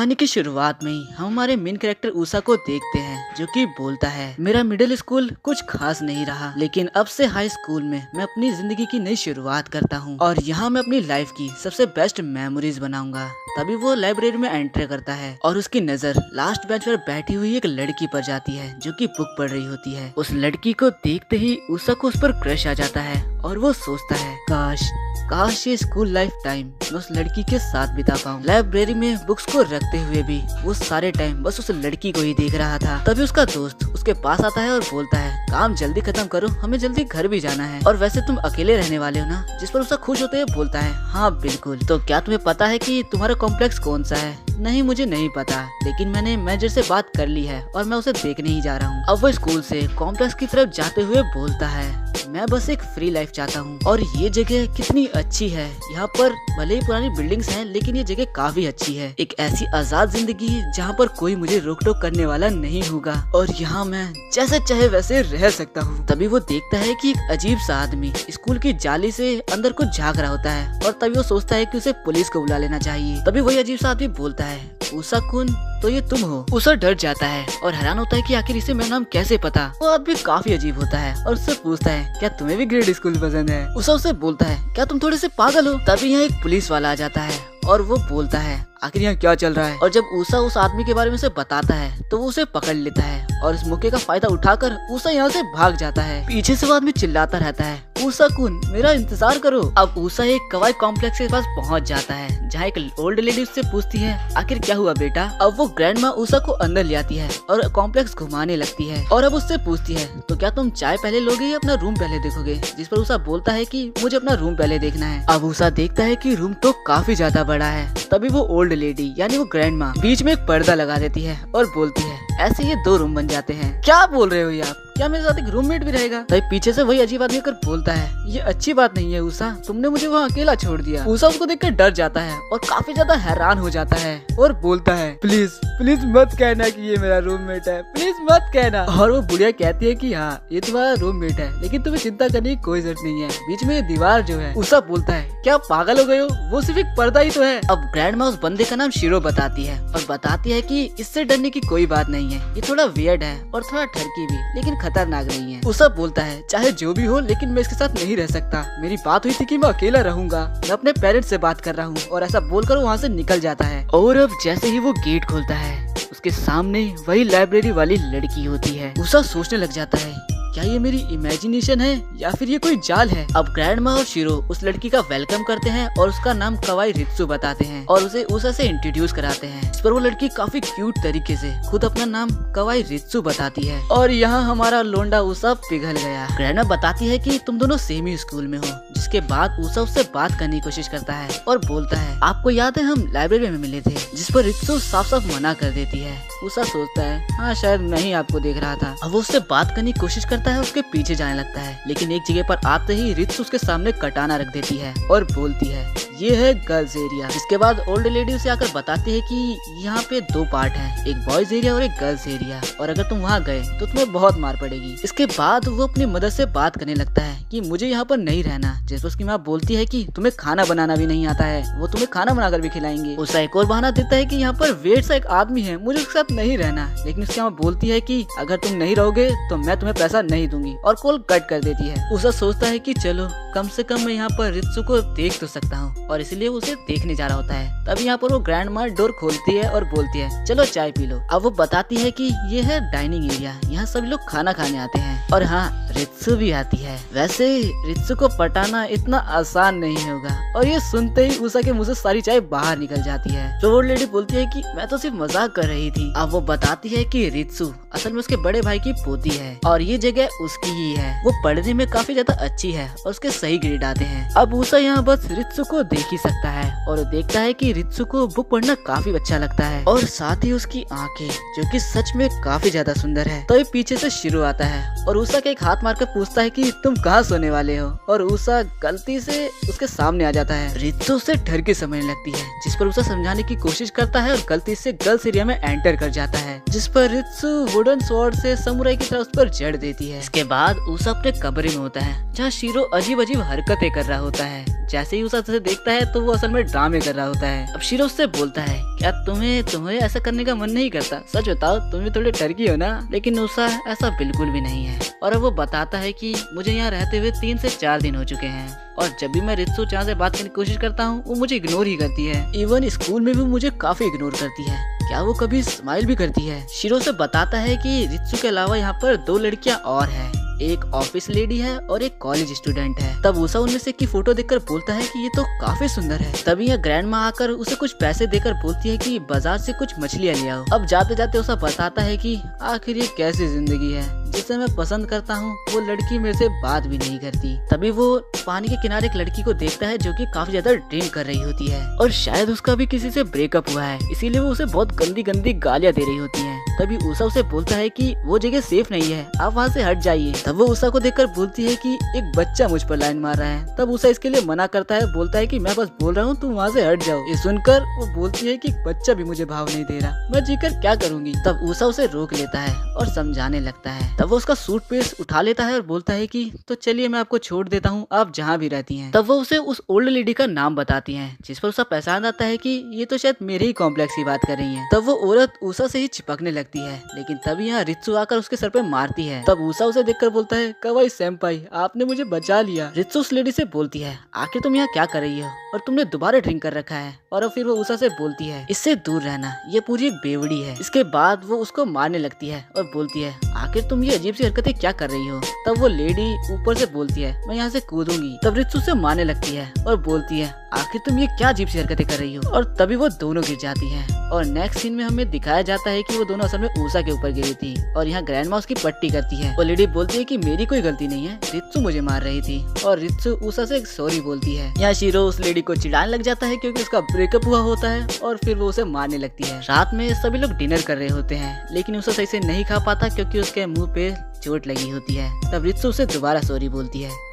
कहानी की शुरुआत में ही हम हमारे मेन कैरेक्टर उषा को देखते हैं जो कि बोलता है, मेरा मिडिल स्कूल कुछ खास नहीं रहा, लेकिन अब से हाई स्कूल में मैं अपनी जिंदगी की नई शुरुआत करता हूँ और यहाँ मैं अपनी लाइफ की सबसे बेस्ट मेमोरीज बनाऊंगा। तभी वो लाइब्रेरी में एंटर करता है और उसकी नजर लास्ट बेंच पर बैठी हुई एक लड़की पर जाती है जो कि बुक पढ़ रही होती है। उस लड़की को देखते ही उषा को उस पर क्रश आ जाता है और वो सोचता है, काश ये स्कूल लाइफ टाइम मैं उस लड़की के साथ बिता पाऊँ। लाइब्रेरी में बुक्स को रखते हुए भी वो सारे टाइम बस उस लड़की को ही देख रहा था। तभी उसका दोस्त उसके पास आता है और बोलता है, काम जल्दी खत्म करो, हमें जल्दी घर भी जाना है। और वैसे तुम अकेले रहने वाले हो ना? जिस पर उसका खुश होते हुए बोलता है, हाँ बिल्कुल। तो क्या तुम्हें पता है कि तुम्हारा कॉम्प्लेक्स कौन सा है? नहीं, मुझे नहीं पता, लेकिन मैंने मैनेजर से बात कर ली है और मैं उसे देखने ही जा रहा हूँ। अब वो स्कूल से कॉम्प्लेक्स की तरफ जाते हुए बोलता है, मैं बस एक फ्री लाइफ चाहता हूँ और ये जगह कितनी अच्छी है। यहाँ पर भले ही पुरानी बिल्डिंग्स हैं, लेकिन ये जगह काफी अच्छी है। एक ऐसी आजाद जिंदगी जहाँ पर कोई मुझे रोक टोक करने वाला नहीं होगा और यहाँ मैं जैसे चाहे वैसे रह सकता हूँ। तभी वो देखता है कि एक अजीब सा आदमी स्कूल की जाली से अंदर कुछ झांक रहा होता है और तभी वो सोचता है कि उसे पुलिस को बुला लेना चाहिए। तभी वही अजीब सा आदमी बोलता है, उषा कुन, तो ये तुम हो? उषा डर जाता है और हैरान होता है कि आखिर इसे मेरा नाम कैसे पता। वो आदमी काफी अजीब होता है और उससे पूछता है, क्या तुम्हें भी ग्रेड स्कूल पसंद है? उषा उससे बोलता है, क्या तुम थोड़े से पागल हो? तभी यहाँ एक पुलिस वाला आ जाता है और वो बोलता है, आखिर यहाँ क्या चल रहा है? और जब उषा उस आदमी के बारे में उसे बताता है तो वो उसे पकड़ लेता है और इस मौके का फायदा उठाकर उषा यहाँ से भाग जाता है। पीछे से वो आदमी चिल्लाता रहता है, उषा कुन, मेरा इंतजार करो। अब उषा एक कवाई कॉम्प्लेक्स के पास पहुँच जाता है जहाँ एक ओल्ड लेडी उससे पूछती है, आखिर क्या हुआ बेटा? अब वो ग्रैंड माँ उषा को अंदर ले आती है और कॉम्प्लेक्स घुमाने लगती है और अब उससे पूछती है, तो क्या तुम चाय पहले लोगे या अपना रूम पहले देखोगे? जिस पर उषा बोलता है कि मुझे अपना रूम पहले देखना है। अब उषा देखता है कि रूम तो काफी ज्यादा बड़ा है। तभी वो ओल्ड लेडी यानी वो ग्रैंड माँ बीच में एक पर्दा लगा देती है और बोलती है, ऐसे ये 2 रूम बन जाते हैं। क्या बोल रहे हो आप? क्या मेरे साथ एक रूममेट भी रहेगा? तभी पीछे से वही अजीब आदमी आकर बोलता है, ये अच्छी बात नहीं है उषा, तुमने मुझे वहाँ अकेला छोड़ दिया। उषा उसको देखकर डर जाता है और काफी ज्यादा हैरान हो जाता है और बोलता है, प्लीज प्लीज मत कहना कि ये मेरा रूममेट है, प्लीज मत कहना। और वो बुढ़िया कहती है कि हाँ ये तुम्हारा रूममेट है, लेकिन तुम्हें चिंता करने की कोई जरूरत नहीं है, बीच में ये दीवार जो है। उषा बोलता है, क्या पागल हो गए हो? वो सिर्फ एक पर्दा ही तो है। अब ग्रैंड माँ उस बंदे का नाम शिरो बताती है और बताती है कि इससे डरने की कोई बात नहीं है, ये थोड़ा वियर्ड है और थोड़ा ठरकी भी, लेकिन खतरनाक नहीं है। उषा बोलता है, चाहे जो भी हो, लेकिन मैं इसके साथ नहीं रह सकता। मेरी बात हुई थी कि मैं अकेला रहूंगा, मैं अपने पेरेंट्स से बात कर रहा हूँ। और ऐसा बोलकर वहाँ से निकल जाता है और अब जैसे ही वो गेट खोलता है उसके सामने वही लाइब्रेरी वाली लड़की होती है। उषा सोचने लग जाता है, क्या ये मेरी इमेजिनेशन है या फिर ये कोई जाल है? अब ग्रैंड माँ और शिरो उस लड़की का वेलकम करते हैं और उसका नाम कवाई रित्सु बताते हैं और उसे उषा से इंट्रोड्यूस कराते हैं। इस पर वो लड़की काफी क्यूट तरीके से खुद अपना नाम कवाई रित्सु बताती है और यहाँ हमारा लोंडा उषा पिघल गया। ग्रैंड माँ बताती है कि तुम दोनों सेम ही स्कूल में हो, जिसके बाद उषा उससे बात करने की कोशिश करता है और बोलता है, आपको याद है हम लाइब्रेरी में मिले थे? जिस पर रित्सु साफ साफ मना कर देती है। उषा सोचता है, हाँ शायद मैं ही आपको देख रहा था। अब वो उससे बात करने की कोशिश करता है, उसके पीछे जाने लगता है, लेकिन एक जगह पर आते ही रित्सु उसके सामने कटाना रख देती है और बोलती है, ये है गर्ल्स एरिया। इसके बाद ओल्ड लेडी उसे आकर बताती है कि यहाँ पे 2 पार्ट हैं, एक बॉयज एरिया और एक गर्ल्स एरिया, और अगर तुम वहाँ गए तो तुम्हें बहुत मार पड़ेगी। इसके बाद वो अपनी मदर से बात करने लगता है कि मुझे यहाँ पर नहीं रहना। जिस पर उसकी माँ बोलती है कि तुम्हें खाना बनाना भी नहीं आता है, वो तुम्हें खाना बनाकर भी खिलाएंगे। उषा एक और बहाना देता है कि यहाँ पर वेट सा एक आदमी है, मुझे उसके साथ नहीं रहना। लेकिन उसकी माँ बोलती है कि अगर तुम नहीं रहोगे तो मैं तुम्हें पैसा नहीं दूंगी और कॉल कट कर देती है। उषा सोचता है कि चलो कम से कम मैं यहाँ पर रित्सु को देख तो सकता हूँ और इसलिए उसे देखने जा रहा होता है। तभी यहाँ पर वो ग्रैंड माँ डोर खोलती है और बोलती है, चलो चाय पी लो। अब वो बताती है कि ये है डाइनिंग एरिया, यहाँ सभी लोग खाना खाने आते हैं और हाँ रित्सु भी आती है। वैसे रित्सु को पटाना इतना आसान नहीं होगा। और ये सुनते ही उषा के मुंह से सारी चाय बाहर निकल जाती है। तो वो लेडी बोलती है कि मैं तो सिर्फ मजाक कर रही थी। अब वो बताती है कि रित्सु असल में उसके बड़े भाई की पोती है और ये जगह उसकी ही है। वो पढ़ने में काफी ज्यादा अच्छी है और उसके सही ग्रेड आते हैं। अब उषा यहाँ बस रित्सु को देख ही सकता है और वो देखता है कि रित्सु को बुक पढ़ना काफी अच्छा लगता है और साथ ही उसकी आंखें जो कि सच में काफी ज्यादा सुंदर है। तो पीछे से शिरो आता है और उषा के एक हाथ मारकर पूछता है कि तुम कहाँ सोने वाले हो? और उषा गलती से उसके सामने आ जाता है। रित्सु से डर के समझने लगती है, जिस पर उषा समझाने की कोशिश करता है और गलती से गर्ल्स एरिया में एंटर कर जाता है, जिस पर रित्सु वुडन स्वॉर्ड से समुराई की तरह उस पर जड़ देती है। इसके बाद ऊसा अपने कमरे में होता है जहाँ शीरो अजीब अजीब हरकतें कर रहा होता है। जैसे ही ऊसा उसे देखता है तो वो असल में ड्रामे कर रहा होता है। अब शीरो उससे बोलता है, क्या तुम्हें ऐसा करने का मन नहीं करता? सच बताओ, तुम भी थोड़े टर्की हो ना? लेकिन ऊसा ऐसा बिल्कुल भी नहीं है और अब वो बताता है कि मुझे यहाँ रहते हुए 3 से 4 दिन हो चुके हैं और जब भी मैं रित्सु चां से बात करने की कोशिश करता हूँ वो मुझे इग्नोर ही करती है। इवन स्कूल में भी मुझे काफी इग्नोर करती है। क्या वो कभी स्माइल भी करती है? शीरो से बताता है कि रित्सु के अलावा यहाँ पर 2 लड़कियाँ और हैं, एक ऑफिस लेडी है और एक कॉलेज स्टूडेंट है। तब ऊसा उनमें से की फोटो देखकर बोलता है कि ये तो काफी सुंदर है। तभी यह ग्रैंड माँ आकर उसे कुछ पैसे देकर बोलती है कि बाजार से कुछ मछलियाँ ले आओ। अब जाते जाते ऊसा बताता है कि आखिर ये कैसी जिंदगी है, जिसे मैं पसंद करता हूँ वो लड़की मेरे से बात भी नहीं करती। तभी वो पानी के किनारे एक लड़की को देखता है जो कि काफी ज्यादा ड्रिंक कर रही होती है और शायद उसका भी किसी से ब्रेकअप हुआ है, इसीलिए वो उसे बहुत गंदी गंदी गालियाँ दे रही होती है। तभी ऊसा उसे बोलता है कि वो जगह सेफ नहीं है, आप वहाँ से हट जाइए। तब वो ऊसा को देखकर बोलती है कि एक बच्चा मुझ पर लाइन मार रहा है। तब ऊसा इसके लिए मना करता है, बोलता है कि मैं बस बोल रहा हूँ, तुम वहाँ से हट जाओ। ये सुनकर वो बोलती है कि बच्चा भी मुझे भाव नहीं दे रहा, मैं जीकर क्या करूंगी। तब ऊसा उसे रोक लेता है और समझाने लगता है। तब वो उसका सूटकेस उठा लेता है और बोलता है कि तो चलिए मैं आपको छोड़ देता हूँ, आप जहाँ भी रहती हैं। तब वो उसे उस ओल्ड लेडी का नाम बताती है जिस पर उसे पहचान आता है कि ये तो शायद मेरे ही कॉम्प्लेक्स की बात कर रही है। तब वो औरत ऊसा से ही चिपकने लगती है, लेकिन तभी यहाँ रित्सु आकर उसके सर पे मारती है। तब ऊसा उसे देखकर बोलता है, कवाई सेंपाई, आपने मुझे बचा लिया। रित्सु उस लेडी से बोलती है, आखिर तुम यहाँ क्या कर रही हो और तुमने दोबारा ड्रिंक कर रखा है। और फिर वो ऊसा से बोलती है, इससे दूर रहना, ये पूरी एक बेवड़ी है। इसके बाद वो उसको मारने लगती है और बोलती है, आखिर तुम ये अजीब सी हरकतें क्या कर रही हो। तब वो लेडी ऊपर से बोलती है, मैं यहाँ से कूदूंगी। तब रित्सु से मारने लगती है और बोलती है, आखिर तुम ये क्या अजीब सी हरकतें कर रही हो। और तभी वो दोनों गिर जाती हैं और नेक्स्ट सीन में हमें दिखाया जाता है कि वो दोनों असल में ऊसा के ऊपर गिरी थी और यहाँ ग्रैंड माँ उसकी पट्टी करती है। वो लेडी बोलती है कि मेरी कोई गलती नहीं है, रित्सु मुझे मार रही थी। और रित्सु ऊसा से एक सॉरी बोलती है। यहाँ शीरो उस लेडी को चिढ़ाने लग जाता है क्योंकि उसका ब्रेकअप हुआ होता है और फिर वो उसे मारने लगती है। रात में सभी लोग डिनर कर रहे होते हैं लेकिन उसे सही से नहीं खा पाता क्योंकि उसके मुंह पे चोट लगी होती है। तब रित्सु उसे दोबारा सॉरी बोलती है।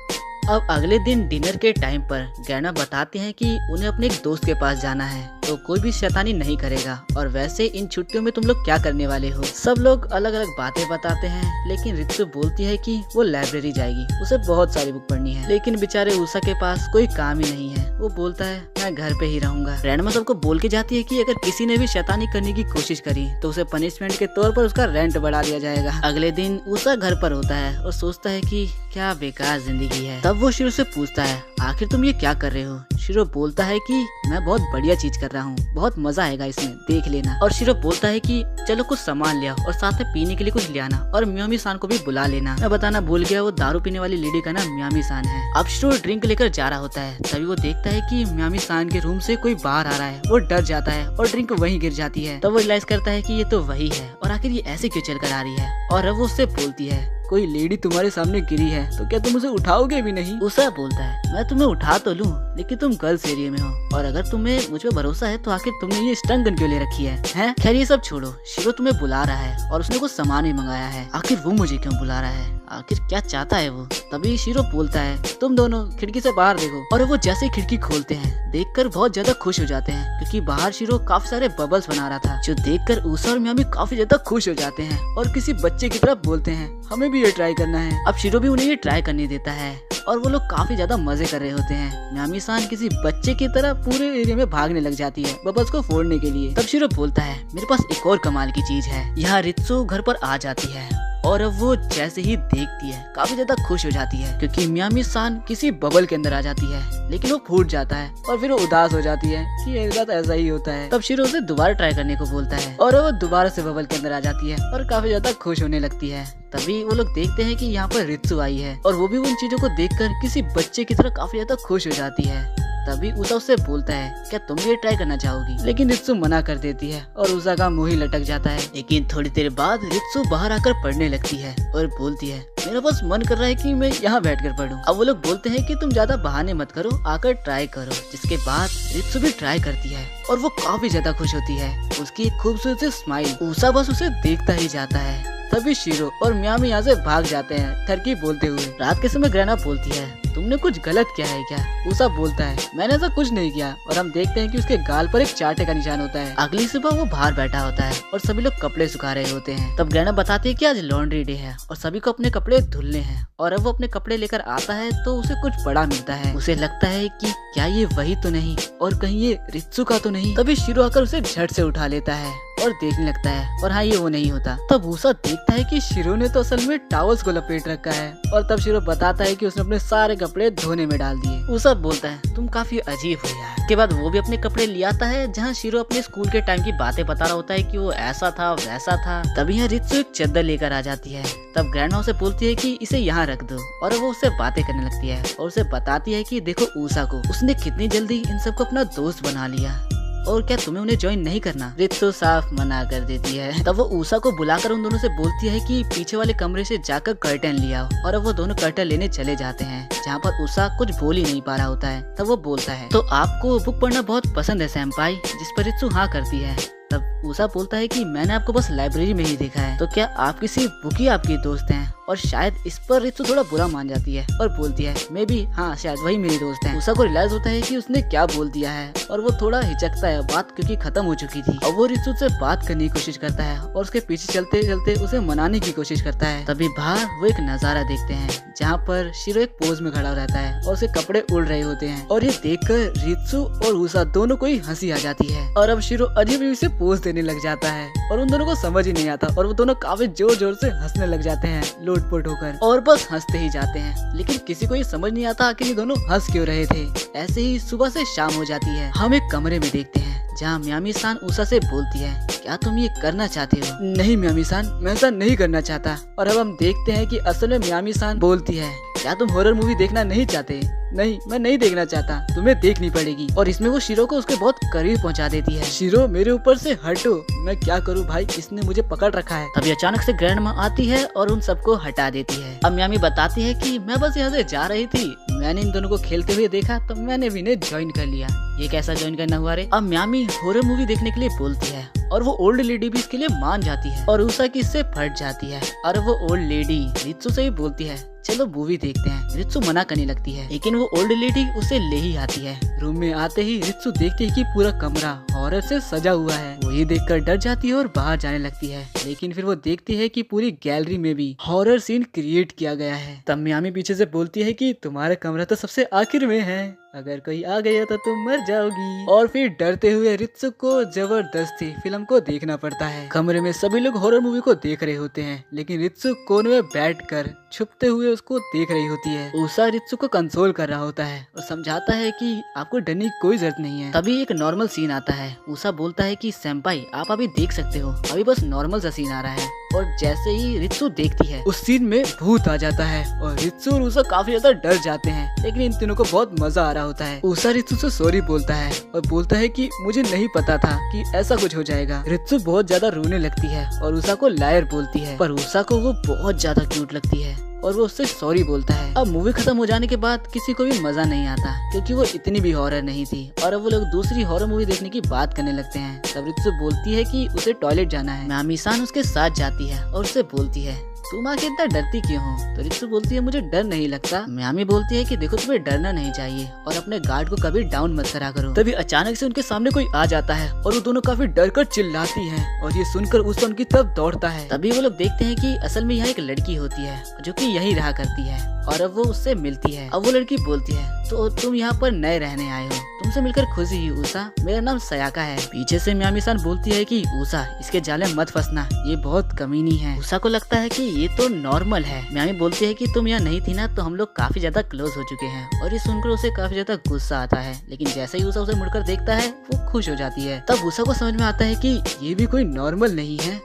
अब अगले दिन डिनर के टाइम पर ग्रैंड बताते हैं कि उन्हें अपने एक दोस्त के पास जाना है तो कोई भी शैतानी नहीं करेगा। और वैसे इन छुट्टियों में तुम लोग क्या करने वाले हो। सब लोग अलग अलग बातें बताते हैं लेकिन रित्सु बोलती है कि वो लाइब्रेरी जाएगी, उसे बहुत सारी बुक पढ़नी है। लेकिन बेचारे ऊसा के पास कोई काम ही नहीं है, वो बोलता है मैं घर पे ही रहूंगा। ग्रैंडमा सबको बोल के जाती है कि अगर किसी ने भी शैतानी करने की कोशिश करी तो उसे पनिशमेंट के तौर पर उसका रेंट बढ़ा दिया जाएगा। अगले दिन ऊसा घर पर होता है और सोचता है कि क्या बेकार जिंदगी है। तब वो शीरो से पूछता है, आखिर तुम ये क्या कर रहे हो। शीरो बोलता है कि मैं बहुत बढ़िया चीज कर रहा हूँ, बहुत मजा आएगा इसमें, देख लेना। और शीरो बोलता है कि चलो कुछ सामान ले आओ और साथ में पीने के लिए कुछ ले आना और मियामी सान को भी बुला लेना। मैं बताना भूल गया, वो दारू पीने वाली लेडी का नाम मियामी सान है। अब शीरो ड्रिंक लेकर जा रहा होता है तभी वो देखता है कि मियामी सान के रूम से कोई बाहर आ रहा है। वो डर जाता है और ड्रिंक वहीं गिर जाती है। तब वो रियलाइज करता है कि ये तो वही है और आखिर ये ऐसे क्यों चल कर आ रही है। और अब वो उससे बोलती है, कोई लेडी तुम्हारे सामने गिरी है तो क्या तुम उसे उठाओगे भी नहीं। ऊसा बोलता है, मैं तुम्हें उठा तो लूं लेकिन तुम गर्ल्स एरिया में हो और अगर तुम्हें मुझ पे भरोसा है तो आखिर तुमने ये स्टंग गन क्यों ले रखी है? खैर ये सब छोड़ो, शीरो तुम्हें बुला रहा है और उसने कुछ सामान भी मंगाया है। आखिर वो मुझे क्यों बुला रहा है, आखिर क्या चाहता है वो। तभी शीरो बोलता है, तुम दोनों खिड़की से बाहर देखो। और वो जैसे ही खिड़की खोलते हैं देखकर बहुत ज्यादा खुश हो जाते हैं क्योंकि बाहर शीरो काफी सारे बबल्स बना रहा था जो देखकर ऊसा और मियामी काफी ज्यादा खुश हो जाते हैं और किसी बच्चे की तरफ बोलते हैं, हमें भी ये ट्राई करना है। अब शीरो भी उन्हें ये ट्राई करने देता है और वो लोग काफी ज्यादा मजे कर रहे होते हैं। मियामी सान किसी बच्चे की तरह पूरे एरिया में भागने लग जाती है बबल्स को फोड़ने के लिए। तब शीरो बोलता है, मेरे पास एक और कमाल की चीज है। यहाँ रित्सु घर पर आ जाती है और अब वो जैसे ही देखती है काफी ज्यादा खुश हो जाती है क्योंकि मियामी सान किसी बबल के अंदर आ जाती है लेकिन वो फूट जाता है और फिर वो उदास हो जाती है कि ये बात ऐसा ही होता है। तब शीरो उसे दोबारा ट्राई करने को बोलता है और वो दोबारा से बबल के अंदर आ जाती है और काफी ज्यादा खुश होने लगती है। तभी वो लोग देखते हैं कि यहाँ पर रित्सु आई है और वो भी उन चीजों को देखकर किसी बच्चे की तरह काफी ज्यादा खुश हो जाती है। तभी ऊसा उससे बोलता है, क्या तुम भी ये ट्राई करना चाहोगी। लेकिन रित्सु मना कर देती है और ऊसा का मुंह ही लटक जाता है। लेकिन थोड़ी देर बाद रित्सु बाहर आकर पढ़ने लगती है और बोलती है, मेरा बस मन कर रहा है कि मैं यहाँ बैठकर पढूं। अब वो लोग बोलते हैं कि तुम ज्यादा बहाने मत करो, आकर ट्राई करो। जिसके बाद रित्सु भी ट्राई करती है और वो काफी ज्यादा खुश होती है। उसकी एक खूबसूरत सी स्माइल, ऊसा बस उसे देखता ही जाता है। तभी शीरो और मियामी यहाँ से भाग जाते हैं टर्की बोलते हुए। रात के समय ग्रैंडमा बोलती है, तुमने कुछ गलत किया है क्या? उसा बोलता है मैंने ऐसा कुछ नहीं किया, और हम देखते हैं कि उसके गाल पर एक चाटे का निशान होता है। अगली सुबह वो बाहर बैठा होता है और सभी लोग कपड़े सुखा रहे होते हैं। तब ग्रैंड बताती है कि आज लॉन्ड्री डे है और सभी को अपने कपड़े धुलने हैं। और अब वो अपने कपड़े लेकर आता है तो उसे कुछ बड़ा मिलता है। उसे लगता है कि क्या ये वही तो नहीं, और कहीं ये रित्सु का तो नहीं। तभी शिरो आकर उसे झट से उठा लेता है और देखने लगता है, और हाँ ये वो नहीं होता। तब उसा देखता है कि शिरो ने तो असल में टॉवल्स को लपेट रखा है। और तब शिरो बताता है कि उसने अपने सारे कपड़े धोने में डाल दिए। उसा बोलता है तुम काफी अजीब हो यार। के बाद वो भी अपने कपड़े ले आता है, जहाँ शिरो अपने स्कूल के टाइम की बातें बता रहा होता है कि वो ऐसा था वैसा था। तभी यहाँ रित्सु एक चादर लेकर आ जाती है। तब ग्रैंडमा उसे बोलती है कि इसे यहाँ रख दो, और वो उससे बातें करने लगती है और उसे बताती है कि देखो उसा को, उसने कितनी जल्दी इन सबको अपना दोस्त बना लिया, और क्या तुम्हें उन्हें ज्वाइन नहीं करना? रित्सु साफ मना कर देती है। तब वो उसा को बुलाकर उन दोनों से बोलती है कि पीछे वाले कमरे से जाकर कर्टन ले आओ, और अब वो दोनों कर्टन लेने चले जाते हैं, जहाँ पर उसा कुछ बोल ही नहीं पा रहा होता है। तब वो बोलता है तो आपको बुक पढ़ना बहुत पसंद है सैम्पाई? जिस पर रित्सु हाँ करती है। तब उसा बोलता है कि मैंने आपको बस लाइब्रेरी में ही देखा है, तो क्या आप किसी बुक ही आपकी दोस्त हैं? और शायद इस पर रित्सु थोड़ा बुरा मान जाती है और बोलती है मैं भी, हाँ शायद वही मेरी दोस्त है। उसा को रियलाइज होता है कि उसने क्या बोल दिया है, और वो थोड़ा हिचकता है, बात क्योंकि खत्म हो चुकी थी। और वो रित्सु से बात करने की कोशिश करता है और उसके पीछे चलते चलते उसे मनाने की कोशिश करता है। तभी बाहर वो एक नजारा देखते हैं, जहाँ पर शिरो एक पोज में खड़ा रहता है और उसके कपड़े उड़ रहे होते हैं। और ये देखकर रित्सु और उसा दोनों को ही हंसी आ जाती है, और अब शिरो अजीब अजीब से पोज देने लग जाता है, और उन दोनों को समझ ही नहीं आता, और वो दोनों काफी जोर जोर से हंसने लग जाते हैं लोटपोट होकर, और बस हंसते ही जाते हैं। लेकिन किसी को ये समझ नहीं आता कि ये दोनों हंस क्यों रहे थे। ऐसे ही सुबह से शाम हो जाती है। हम एक कमरे में देखते हैं जहाँ मियामी सान उसा से बोलती है क्या तुम ये करना चाहते हो? नहीं मियामी सान, मैं ऐसा नहीं करना चाहता। और अब हम देखते हैं कि असल में मियामी सान बोलती है क्या तुम हॉरर मूवी देखना नहीं चाहते? नहीं, मैं नहीं देखना चाहता, तुम्हें देखनी पड़ेगी। और इसमें वो शिरो को उसके बहुत करीब पहुंचा देती है। शिरो मेरे ऊपर से हटो, मैं क्या करूं भाई, इसने मुझे पकड़ रखा है। तभी अचानक से ग्रैंडमा आती है और उन सबको हटा देती है। अब मियामी बताती है कि मैं बस यहाँ से जा रही थी, मैंने इन दोनों को खेलते हुए देखा तो मैंने भी इन्हें ज्वाइन कर लिया। ये कैसा ज्वाइन करना हुआ रे? अब मियामी हॉरर मूवी देखने के लिए बोलती है और वो ओल्ड लेडी भी इसके लिए मान जाती है, और उसा की इससे फट जाती है। और वो ओल्ड लेडी रित्सु से भी बोलती है चलो मूवी देखते हैं। रित्सु मना करने लगती है, लेकिन वो ओल्ड लेडी उसे ले ही आती है। रूम में आते ही रित्सु देखती है कि पूरा कमरा हॉरर से सजा हुआ है। वो ये देखकर डर जाती है और बाहर जाने लगती है, लेकिन फिर वो देखती है कि पूरी गैलरी में भी हॉरर सीन क्रिएट किया गया है। तब मियामी पीछे से बोलती है कि तुम्हारा कमरा तो सबसे आखिर में है, अगर कोई आ गया तो तुम मर जाओगी। और फिर डरते हुए रित्सु को जबरदस्ती फिल्म को देखना पड़ता है। कमरे में सभी लोग हॉरर मूवी को देख रहे होते हैं, लेकिन रित्सु कोने में बैठकर छुपते हुए उसको देख रही होती है। उसा रित्सु को कंसोल कर रहा होता है और समझाता है कि आपको डरने की कोई जरूरत नहीं है। तभी एक नॉर्मल सीन आता है। उसा बोलता है कि सेम्पाई आप अभी देख सकते हो, अभी बस नॉर्मल सा सीन आ रहा है। और जैसे ही रित्सु देखती है उस सीन में भूत आ जाता है, और रित्सु और उसा काफी ज्यादा डर जाते हैं, लेकिन इन तीनों को बहुत मजा आ रहा होता है। उसा रित्सु से सॉरी बोलता है और बोलता है कि मुझे नहीं पता था कि ऐसा कुछ हो जाएगा। रित्सु बहुत ज्यादा रोने लगती है और उसा को लायर बोलती है, पर उसा को वो बहुत ज्यादा क्यूट लगती है और वो उससे सॉरी बोलता है। अब मूवी खत्म हो जाने के बाद किसी को भी मजा नहीं आता, क्योंकि वो इतनी भी हॉरर नहीं थी, और अब वो लोग दूसरी हॉरर मूवी देखने की बात करने लगते हैं। तब रित्सु बोलती है कि उसे टॉयलेट जाना है। मियामी सान उसके साथ जाती है और उसे बोलती है तुम आके इतना डरती क्यों हो? तो रित्सु बोलती है मुझे डर नहीं लगता। मियामी बोलती है कि देखो तुम्हें डरना नहीं चाहिए और अपने गार्ड को कभी डाउन मत करा करो। तभी अचानक से उनके सामने कोई आ जाता है और वो दोनों काफी डर कर चिल्लाती हैं, और ये सुनकर उस उनकी तरफ दौड़ता है। तभी वो लोग देखते हैं कि असल में यहाँ एक लड़की होती है जो कि यही रहा करती है, और अब वो उससे मिलती है। अब वो लड़की बोलती है तो तुम यहाँ पर नए रहने आए हो, तुमसे मिलकर खुशी हुई उषा, मेरा नाम सयाका है। पीछे से मियामी सान बोलती है कि उषा इसके जाल में मत फंसना, ये बहुत कमीनी है। उषा को लगता है कि ये तो नॉर्मल है। मियामी बोलती है कि तुम यहाँ नहीं थी ना तो हम लोग काफी ज्यादा क्लोज हो चुके हैं, और ये सुनकर उसे काफी ज्यादा गुस्सा आता है, लेकिन जैसे ही उषा उसे मुड़कर देखता है वो खुश हो जाती है। तब उषा को समझ में आता है कि ये भी कोई नॉर्मल नहीं है।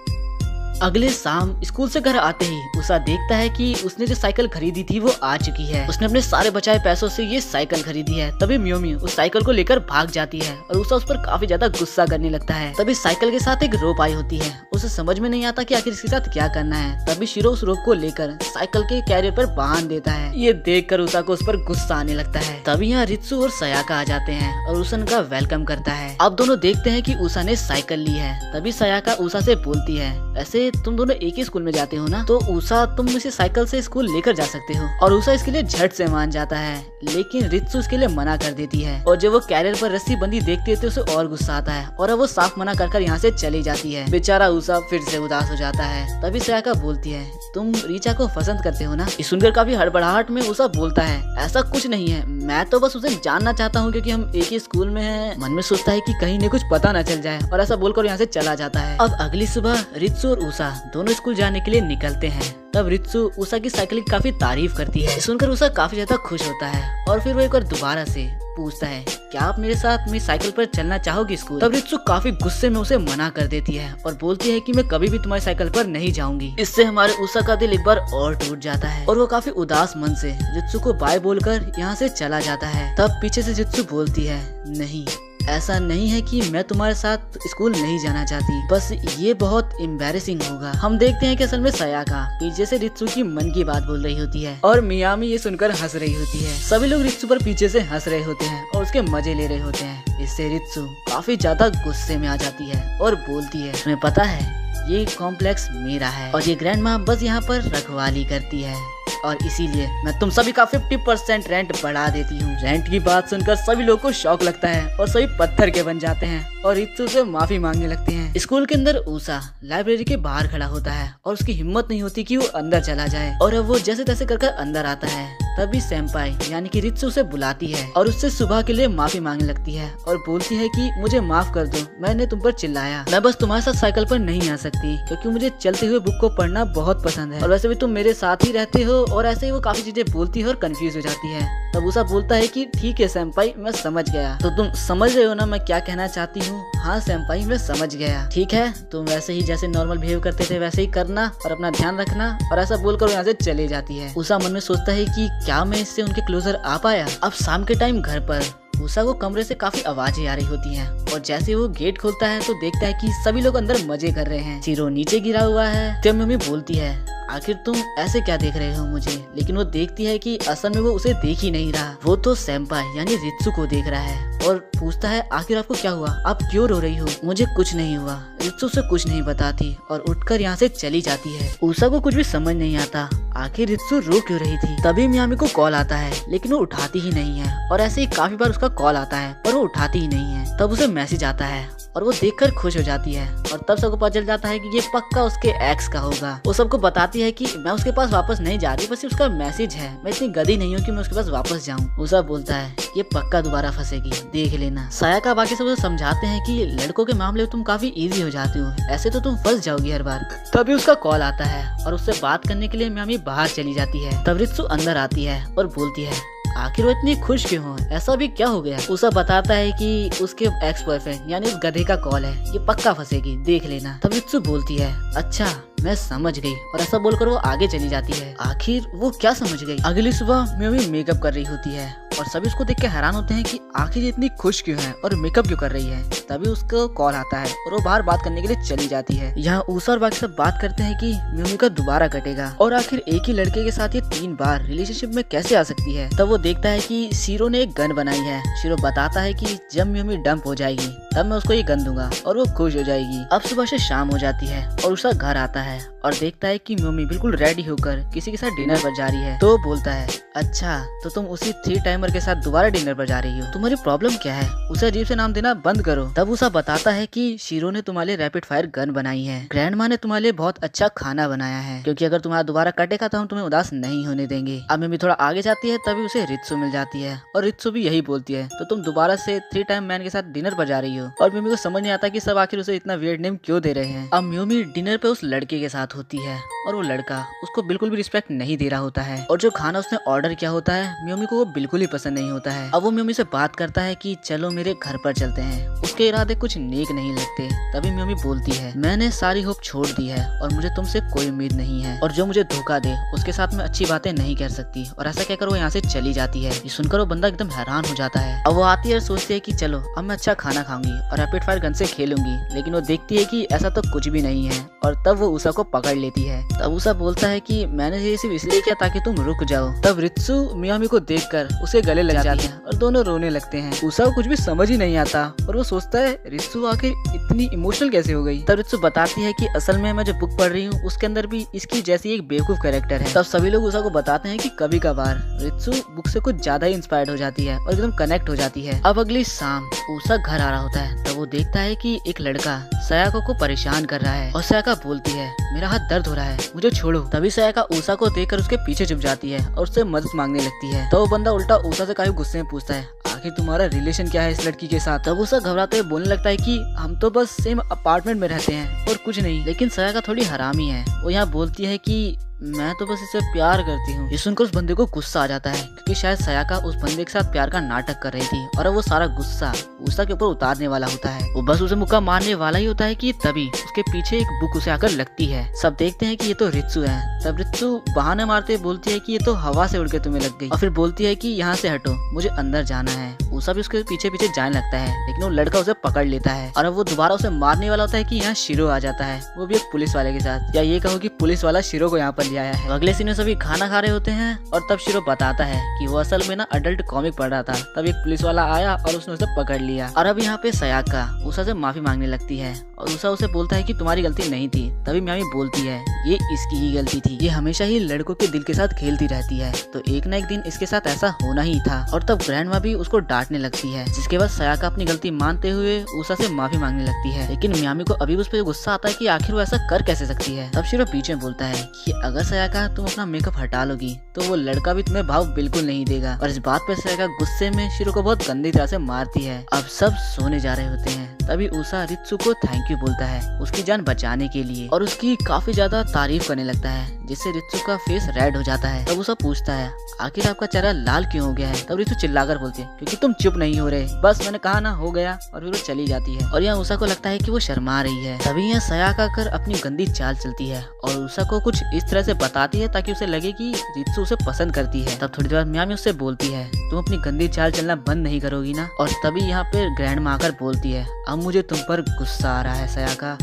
अगले शाम स्कूल से घर आते ही उषा देखता है कि उसने जो साइकिल खरीदी थी वो आ चुकी है। उसने अपने सारे बचाए पैसों से ये साइकिल खरीदी है। तभी मियोमी उस साइकिल को लेकर भाग जाती है और उषा उस पर काफी ज्यादा गुस्सा करने लगता है। तभी साइकिल के साथ एक रोप आई होती है। उसे समझ में नहीं आता कि आखिर इसके साथ क्या करना है। तभी शिरो उस रोप को लेकर साइकिल के कैरियर पर बांध देता है। ये देखकर उषा को उस पर गुस्सा आने लगता है। तभी यहाँ रित्सु और सयाका आ जाते हैं और उषा उनका वेलकम करता है। अब दोनों देखते हैं कि उषा ने साइकिल ली है। तभी सयाका उषा से बोलती है ऐसे तुम दोनों एक ही स्कूल में जाते हो ना, तो ऊषा तुम मुझे साइकिल से स्कूल लेकर जा सकते हो। और ऊषा इसके लिए झट से मान जाता है, लेकिन रित्सु उसके लिए मना कर देती है। और जब वो कैरियर पर रस्सी बंधी देखती है तो उसे और गुस्सा आता है और अब वो साफ मना कर यहाँ से चली जाती है। बेचारा ऊषा फिर से उदास हो जाता है। तभी सयाका बोलती है, तुम रीचा को पसंद करते हो ना। इस सुनकर काफी हड़बड़ाहट में ऊषा बोलता है, ऐसा कुछ नहीं है, मैं तो बस उसे जानना चाहता हूँ क्योंकि हम एक ही स्कूल में हैं। मन में सोचता है कि कहीं ने कुछ पता न चल जाए और ऐसा बोलकर यहाँ से चला जाता है। अब अगली सुबह रित्सु और ऊषा दोनों स्कूल जाने के लिए निकलते हैं। तब रित्सु ऊषा की साइकिल की काफी तारीफ करती है। सुनकर ऊषा काफी ज्यादा खुश होता है और फिर वो एक बार दोबारा से पूछता है, क्या आप मेरे साथ मेरी साइकिल पर चलना चाहोगी स्कूल। तब रित्सु काफी गुस्से में उसे मना कर देती है और बोलती है कि मैं कभी भी तुम्हारी साइकिल पर नहीं जाऊंगी। इससे हमारे ऊषा का दिल एक बार और टूट जाता है और वो काफी उदास मन से रित्सु को बाय बोलकर यहाँ से चला जाता है। तब पीछे से रित्सु बोलती है, नहीं, ऐसा नहीं है कि मैं तुम्हारे साथ स्कूल नहीं जाना चाहती, बस ये बहुत एम्बैरेसिंग होगा। हम देखते हैं कि असल में सयाका पीछे से रित्सु की मन की बात बोल रही होती है और मियामी ये सुनकर हंस रही होती है। सभी लोग रित्सु पर पीछे से हंस रहे होते हैं और उसके मजे ले रहे होते हैं। इससे रित्सु काफी ज्यादा गुस्से में आ जाती है और बोलती है, तुम्हें पता है ये कॉम्प्लेक्स मेरा है और ये ग्रैंड माँ बस यहाँ पर रखवाली करती है और इसीलिए मैं तुम सभी का 50% रेंट बढ़ा देती हूँ। रेंट की बात सुनकर सभी लोगों को शौक लगता है और सभी पत्थर के बन जाते हैं और रित्सु से माफी मांगने लगते हैं। स्कूल के अंदर ऊषा लाइब्रेरी के बाहर खड़ा होता है और उसकी हिम्मत नहीं होती कि वो अंदर चला जाए और अब वो जैसे तैसे कर अंदर आता है। तभी सेंपाई यानी कि रित्सु उसे बुलाती है और उससे सुबह के लिए माफी मांगने लगती है और बोलती है कि मुझे माफ कर दो, मैंने तुम पर चिल्लाया। मैं बस तुम्हारे साथ साइकिल पर नहीं आ सकती क्योंकि मुझे चलते हुए बुक को पढ़ना बहुत पसंद है और वैसे भी तुम मेरे साथ ही रहते हो। और ऐसे ही वो काफी चीजें बोलती है और कंफ्यूज हो जाती है। तब ऊषा बोलता है कि ठीक है सेंपाई, मैं समझ गया। तो तुम समझ रहे हो ना मैं क्या कहना चाहती हूँ। हाँ सेंपाई, मैं समझ गया। ठीक है, तुम वैसे ही जैसे नॉर्मल बिहेव करते थे वैसे ही करना और अपना ध्यान रखना। और ऐसा बोलकर यहाँ से चली जाती है। ऊषा मन में सोचता है कि क्या मैं इससे उनके क्लोजर आ पाया। अब शाम के टाइम घर पर ऊषा को कमरे से काफी आवाजें आ रही होती हैं और जैसे वो गेट खोलता है तो देखता है कि सभी लोग अंदर मजे कर रहे हैं। शिरो नीचे गिरा हुआ है। तब मम्मी बोलती है, आखिर तुम ऐसे क्या देख रहे हो मुझे। लेकिन वो देखती है कि असल में वो उसे देख ही नहीं रहा, वो तो सेंपाई यानी रित्सु को देख रहा है और पूछता है, आखिर आपको क्या हुआ, आप क्यों रो रही हो। मुझे कुछ नहीं हुआ, रित्सु से कुछ नहीं बताती और उठकर यहाँ से चली जाती है। ऊषा को कुछ भी समझ नहीं आता आखिर रित्सु रो क्यों रही थी। तभी मियामी को कॉल आता है लेकिन वो उठाती ही नहीं है और ऐसे ही काफी बार उसका कॉल आता है पर वो उठाती ही नहीं है। तब उसे मैसेज आता है और वो देखकर खुश हो जाती है और तब सबको पता चल जाता है कि ये पक्का उसके एक्स का होगा। वो सबको बताती है कि मैं उसके पास वापस नहीं जा रही, बस उसका मैसेज है, मैं इतनी गधी नहीं हूँ कि मैं उसके पास वापस जाऊँ। ऊषा बोलता है, ये पक्का दोबारा फंसेगी, देख लेना। सयाका बाकी सब समझाते हैं कि लड़कों के मामले में तुम काफी इजी हो जाती हो, ऐसे तो तुम फंस जाओगी हर बार। तभी उसका कॉल आता है और उससे बात करने के लिए मियामी बाहर चली जाती है। तब रित्सु अंदर आती है और बोलती है, आखिर वो इतनी खुश क्यों हो, ऐसा भी क्या हो गया। ऊषा बताता है कि उसके एक्स बॉयफ्रेंड यानी उस गधे का कॉल है, ये पक्का फंसेगी, देख लेना। तब रित्सु बोलती है, अच्छा मैं समझ गई और ऐसा बोलकर वो आगे चली जाती है। आखिर वो क्या समझ गई। अगली सुबह मियामी मेकअप कर रही होती है और सभी उसको देख के हैरान होते हैं कि आखिर इतनी खुश क्यों है और मेकअप क्यों कर रही है। तभी उसको कॉल आता है और वो बाहर बात करने के लिए चली जाती है। यहाँ ऊषा और बाकी सब बात करते हैं कि मियामी का दोबारा कटेगा और आखिर एक ही लड़के के साथ ये 3 बार रिलेशनशिप में कैसे आ सकती है। तब वो देखता है कि शिरो ने एक गन बनाई है। शिरो बताता है कि जब मियामी डंप हो जाएगी तब मैं उसको ये गन दूंगा और वो खुश हो जाएगी। अब सुबह से शाम हो जाती है और ऊषा घर आता है और देखता है कि मियामी बिल्कुल रेडी होकर किसी के साथ डिनर पर जा रही है। तो बोलता है, अच्छा तो तुम उसी 3 टाइमर के साथ दोबारा डिनर पर जा रही हो, तुम्हारी प्रॉब्लम क्या है, उसे अजीब से नाम देना बंद करो। तब ऊषा बताता है कि शिरो ने तुम्हारे रैपिड फायर गन बनाई है, ग्रैंड माँ ने तुम्हारे लिए बहुत अच्छा खाना बनाया है, क्योंकि अगर तुम्हारा दोबारा कटेगा तो हम तुम्हें उदास नहीं होने देंगे। अब मियामी थोड़ा आगे जाती है तभी उसे रित्सु मिल जाती है और रित्सु भी यही बोलती है, तो तुम दोबारा से 3 टाइम मैन के साथ डिनर पर जा रही हो। और मियामी को समझ नहीं आता कि सब आखिर उसे इतना वियर्ड नेम क्यों दे रहे हैं। अब मियामी डिनर पे उस लड़के के साथ होती है और वो लड़का उसको बिल्कुल भी रिस्पेक्ट नहीं दे रहा होता है और जो खाना उसने ऑर्डर किया होता है मियामी को वो बिल्कुल ही पसंद नहीं होता है। अब वो मियामी से बात करता है कि चलो मेरे घर पर चलते हैं, उसके इरादे कुछ नेक नहीं लगते। तभी मियामी बोलती है, मैंने सारी होप छोड़ दी है और मुझे तुमसे कोई उम्मीद नहीं है और जो मुझे धोखा दे उसके साथ मैं अच्छी बातें नहीं कर सकती। और ऐसा कहकर वो यहाँ से चली जाती है। ये सुनकर वो बंदा एकदम हैरान हो जाता है। अब वो आती है और सोचती है कि चलो अब मैं अच्छा खाना खाऊंगी और रैपिड फायर गन से खेलूंगी, लेकिन वो देखती है कि ऐसा तो कुछ भी नहीं है और तब वो ऊषा को पकड़ लेती है। तब ऊषा बोलता है कि मैंने ये सिर्फ इसलिए किया ताकि तुम रुक जाओ। तब रित्सु मियामी को देखकर उसे गले लग जाती है और दोनों रोने लगते हैं। उषा को कुछ भी समझ ही नहीं आता और वो सोचता है रित्सु आखिर इतनी इमोशनल कैसे हो गई। तब रित्सु बताती है कि असल में मैं जो बुक पढ़ रही हूँ उसके अंदर भी इसकी जैसी एक बेवकूफ कैरेक्टर है। तब सभी लोग उषा को बताते हैं कि कभी कभार रित्सु बुक से कुछ ज्यादा ही इंस्पायर्ड हो जाती है और एकदम कनेक्ट हो जाती है। अब अगली शाम उषा घर आ रहा होता है तब वो देखता है कि एक लड़का सयाका को परेशान कर रहा है और सयाका बोलती है मेरा हाथ दर्द हो रहा है, मुझे छोड़ो। तभी सयाका उषा को देखकर उसके पीछे छुप जाती है और उससे मदद मांगने लगती है। तो वो बंदा उल्टा उषा से काफी गुस्से में पूछता है आखिर तुम्हारा रिलेशन क्या है इस लड़की के साथ। तब उषा घबराते हुए बोलने लगता है कि हम तो बस सेम अपार्टमेंट में रहते हैं और कुछ नहीं। लेकिन सयाका थोड़ी हरामी है, वो यहाँ बोलती है कि मैं तो बस इसे प्यार करती हूँ। ये सुनकर उस बंदे को गुस्सा आ जाता है क्योंकि शायद सयाका उस बंदे के साथ प्यार का नाटक कर रही थी और अब वो सारा गुस्सा उषा के ऊपर उतारने वाला होता है। वो बस उसे मुक्का मारने वाला ही होता है कि तभी उसके पीछे एक बुक उसे आकर लगती है। सब देखते हैं कि ये तो रित्सु है। तब रित्सु बहाने मारते बोलती है कि ये तो हवा से उड़ के तुम्हें लग गई और फिर बोलती है कि यहाँ से हटो, मुझे अंदर जाना है। उषा भी उसके पीछे पीछे जाने लगता है लेकिन वो लड़का उसे पकड़ लेता है और अब वो दोबारा उसे मारने वाला होता है कि यहाँ शिरो आ जाता है, वो भी एक पुलिस वाले के साथ, या ये कहो कि पुलिस वाला शिरो को यहाँ पर ले आया है। अगले सीन में सभी खाना खा रहे होते हैं और तब शिरो बताता है कि वो असल में ना अडल्ट कॉमिक पढ़ रहा था। तब एक पुलिस वाला आया और उसने उसे पकड़ लिया और अब यहाँ पे सयाका उषा से माफी मांगने लगती है और उषा उसे बोलता है कि तुम्हारी गलती नहीं थी। तभी म्यामी बोलती है ये इसकी ही गलती थी, ये हमेशा ही लड़कों के दिल के साथ खेलती रहती है, तो एक न एक दिन इसके साथ ऐसा होना ही था। और तब ग्रैंडमा भी उसको डांटने लगती है, जिसके बाद सयाका अपनी गलती मानते हुए उषा से माफी मांगने लगती है। लेकिन म्यामी को अभी उस पर गुस्सा आता है कि आखिर वो ऐसा कर कैसे सकती है। तब शिरो बीच में बोलता है कि अगर सयाका तुम अपना मेकअप हटा लोगी तो वो लड़का भी तुम्हें भाव बिल्कुल नहीं देगा। और इस बात पर सयाका गुस्से में शिरो को बहुत गंदी तरह से मारती है। अब सब सोने जा रहे होते हैं तभी उषा रित्सु को थैंक यू बोलता है उसकी जान बचाने के लिए और उसकी काफी ज्यादा तारीफ करने लगता है, जिससे रित्सु का फेस रेड हो जाता है। तब उषा पूछता है आखिर आपका चेहरा लाल क्यों हो गया है। तब रित्सु चिल्लाकर बोलती है क्योंकि तुम चुप नहीं हो रहे, बस मैंने कहा ना हो गया, और फिर वो चली जाती है। और यहाँ उषा को लगता है कि वो शर्मा रही है। तभी यहाँ सयाका कर अपनी गंदी चाल चलती है और उषा को कुछ इस तरह से बताती है ताकि उसे लगे कि रित्सु उसे पसंद करती है। तब थोड़ी देर बाद म्यामी उससे बोलती है तुम अपनी गंदी चाल चलना बंद नहीं करोगी ना। और तभी यहाँ पे ग्रैंडमा आकर बोलती है अब मुझे तुम पर गुस्सा आ रहा है सयाका।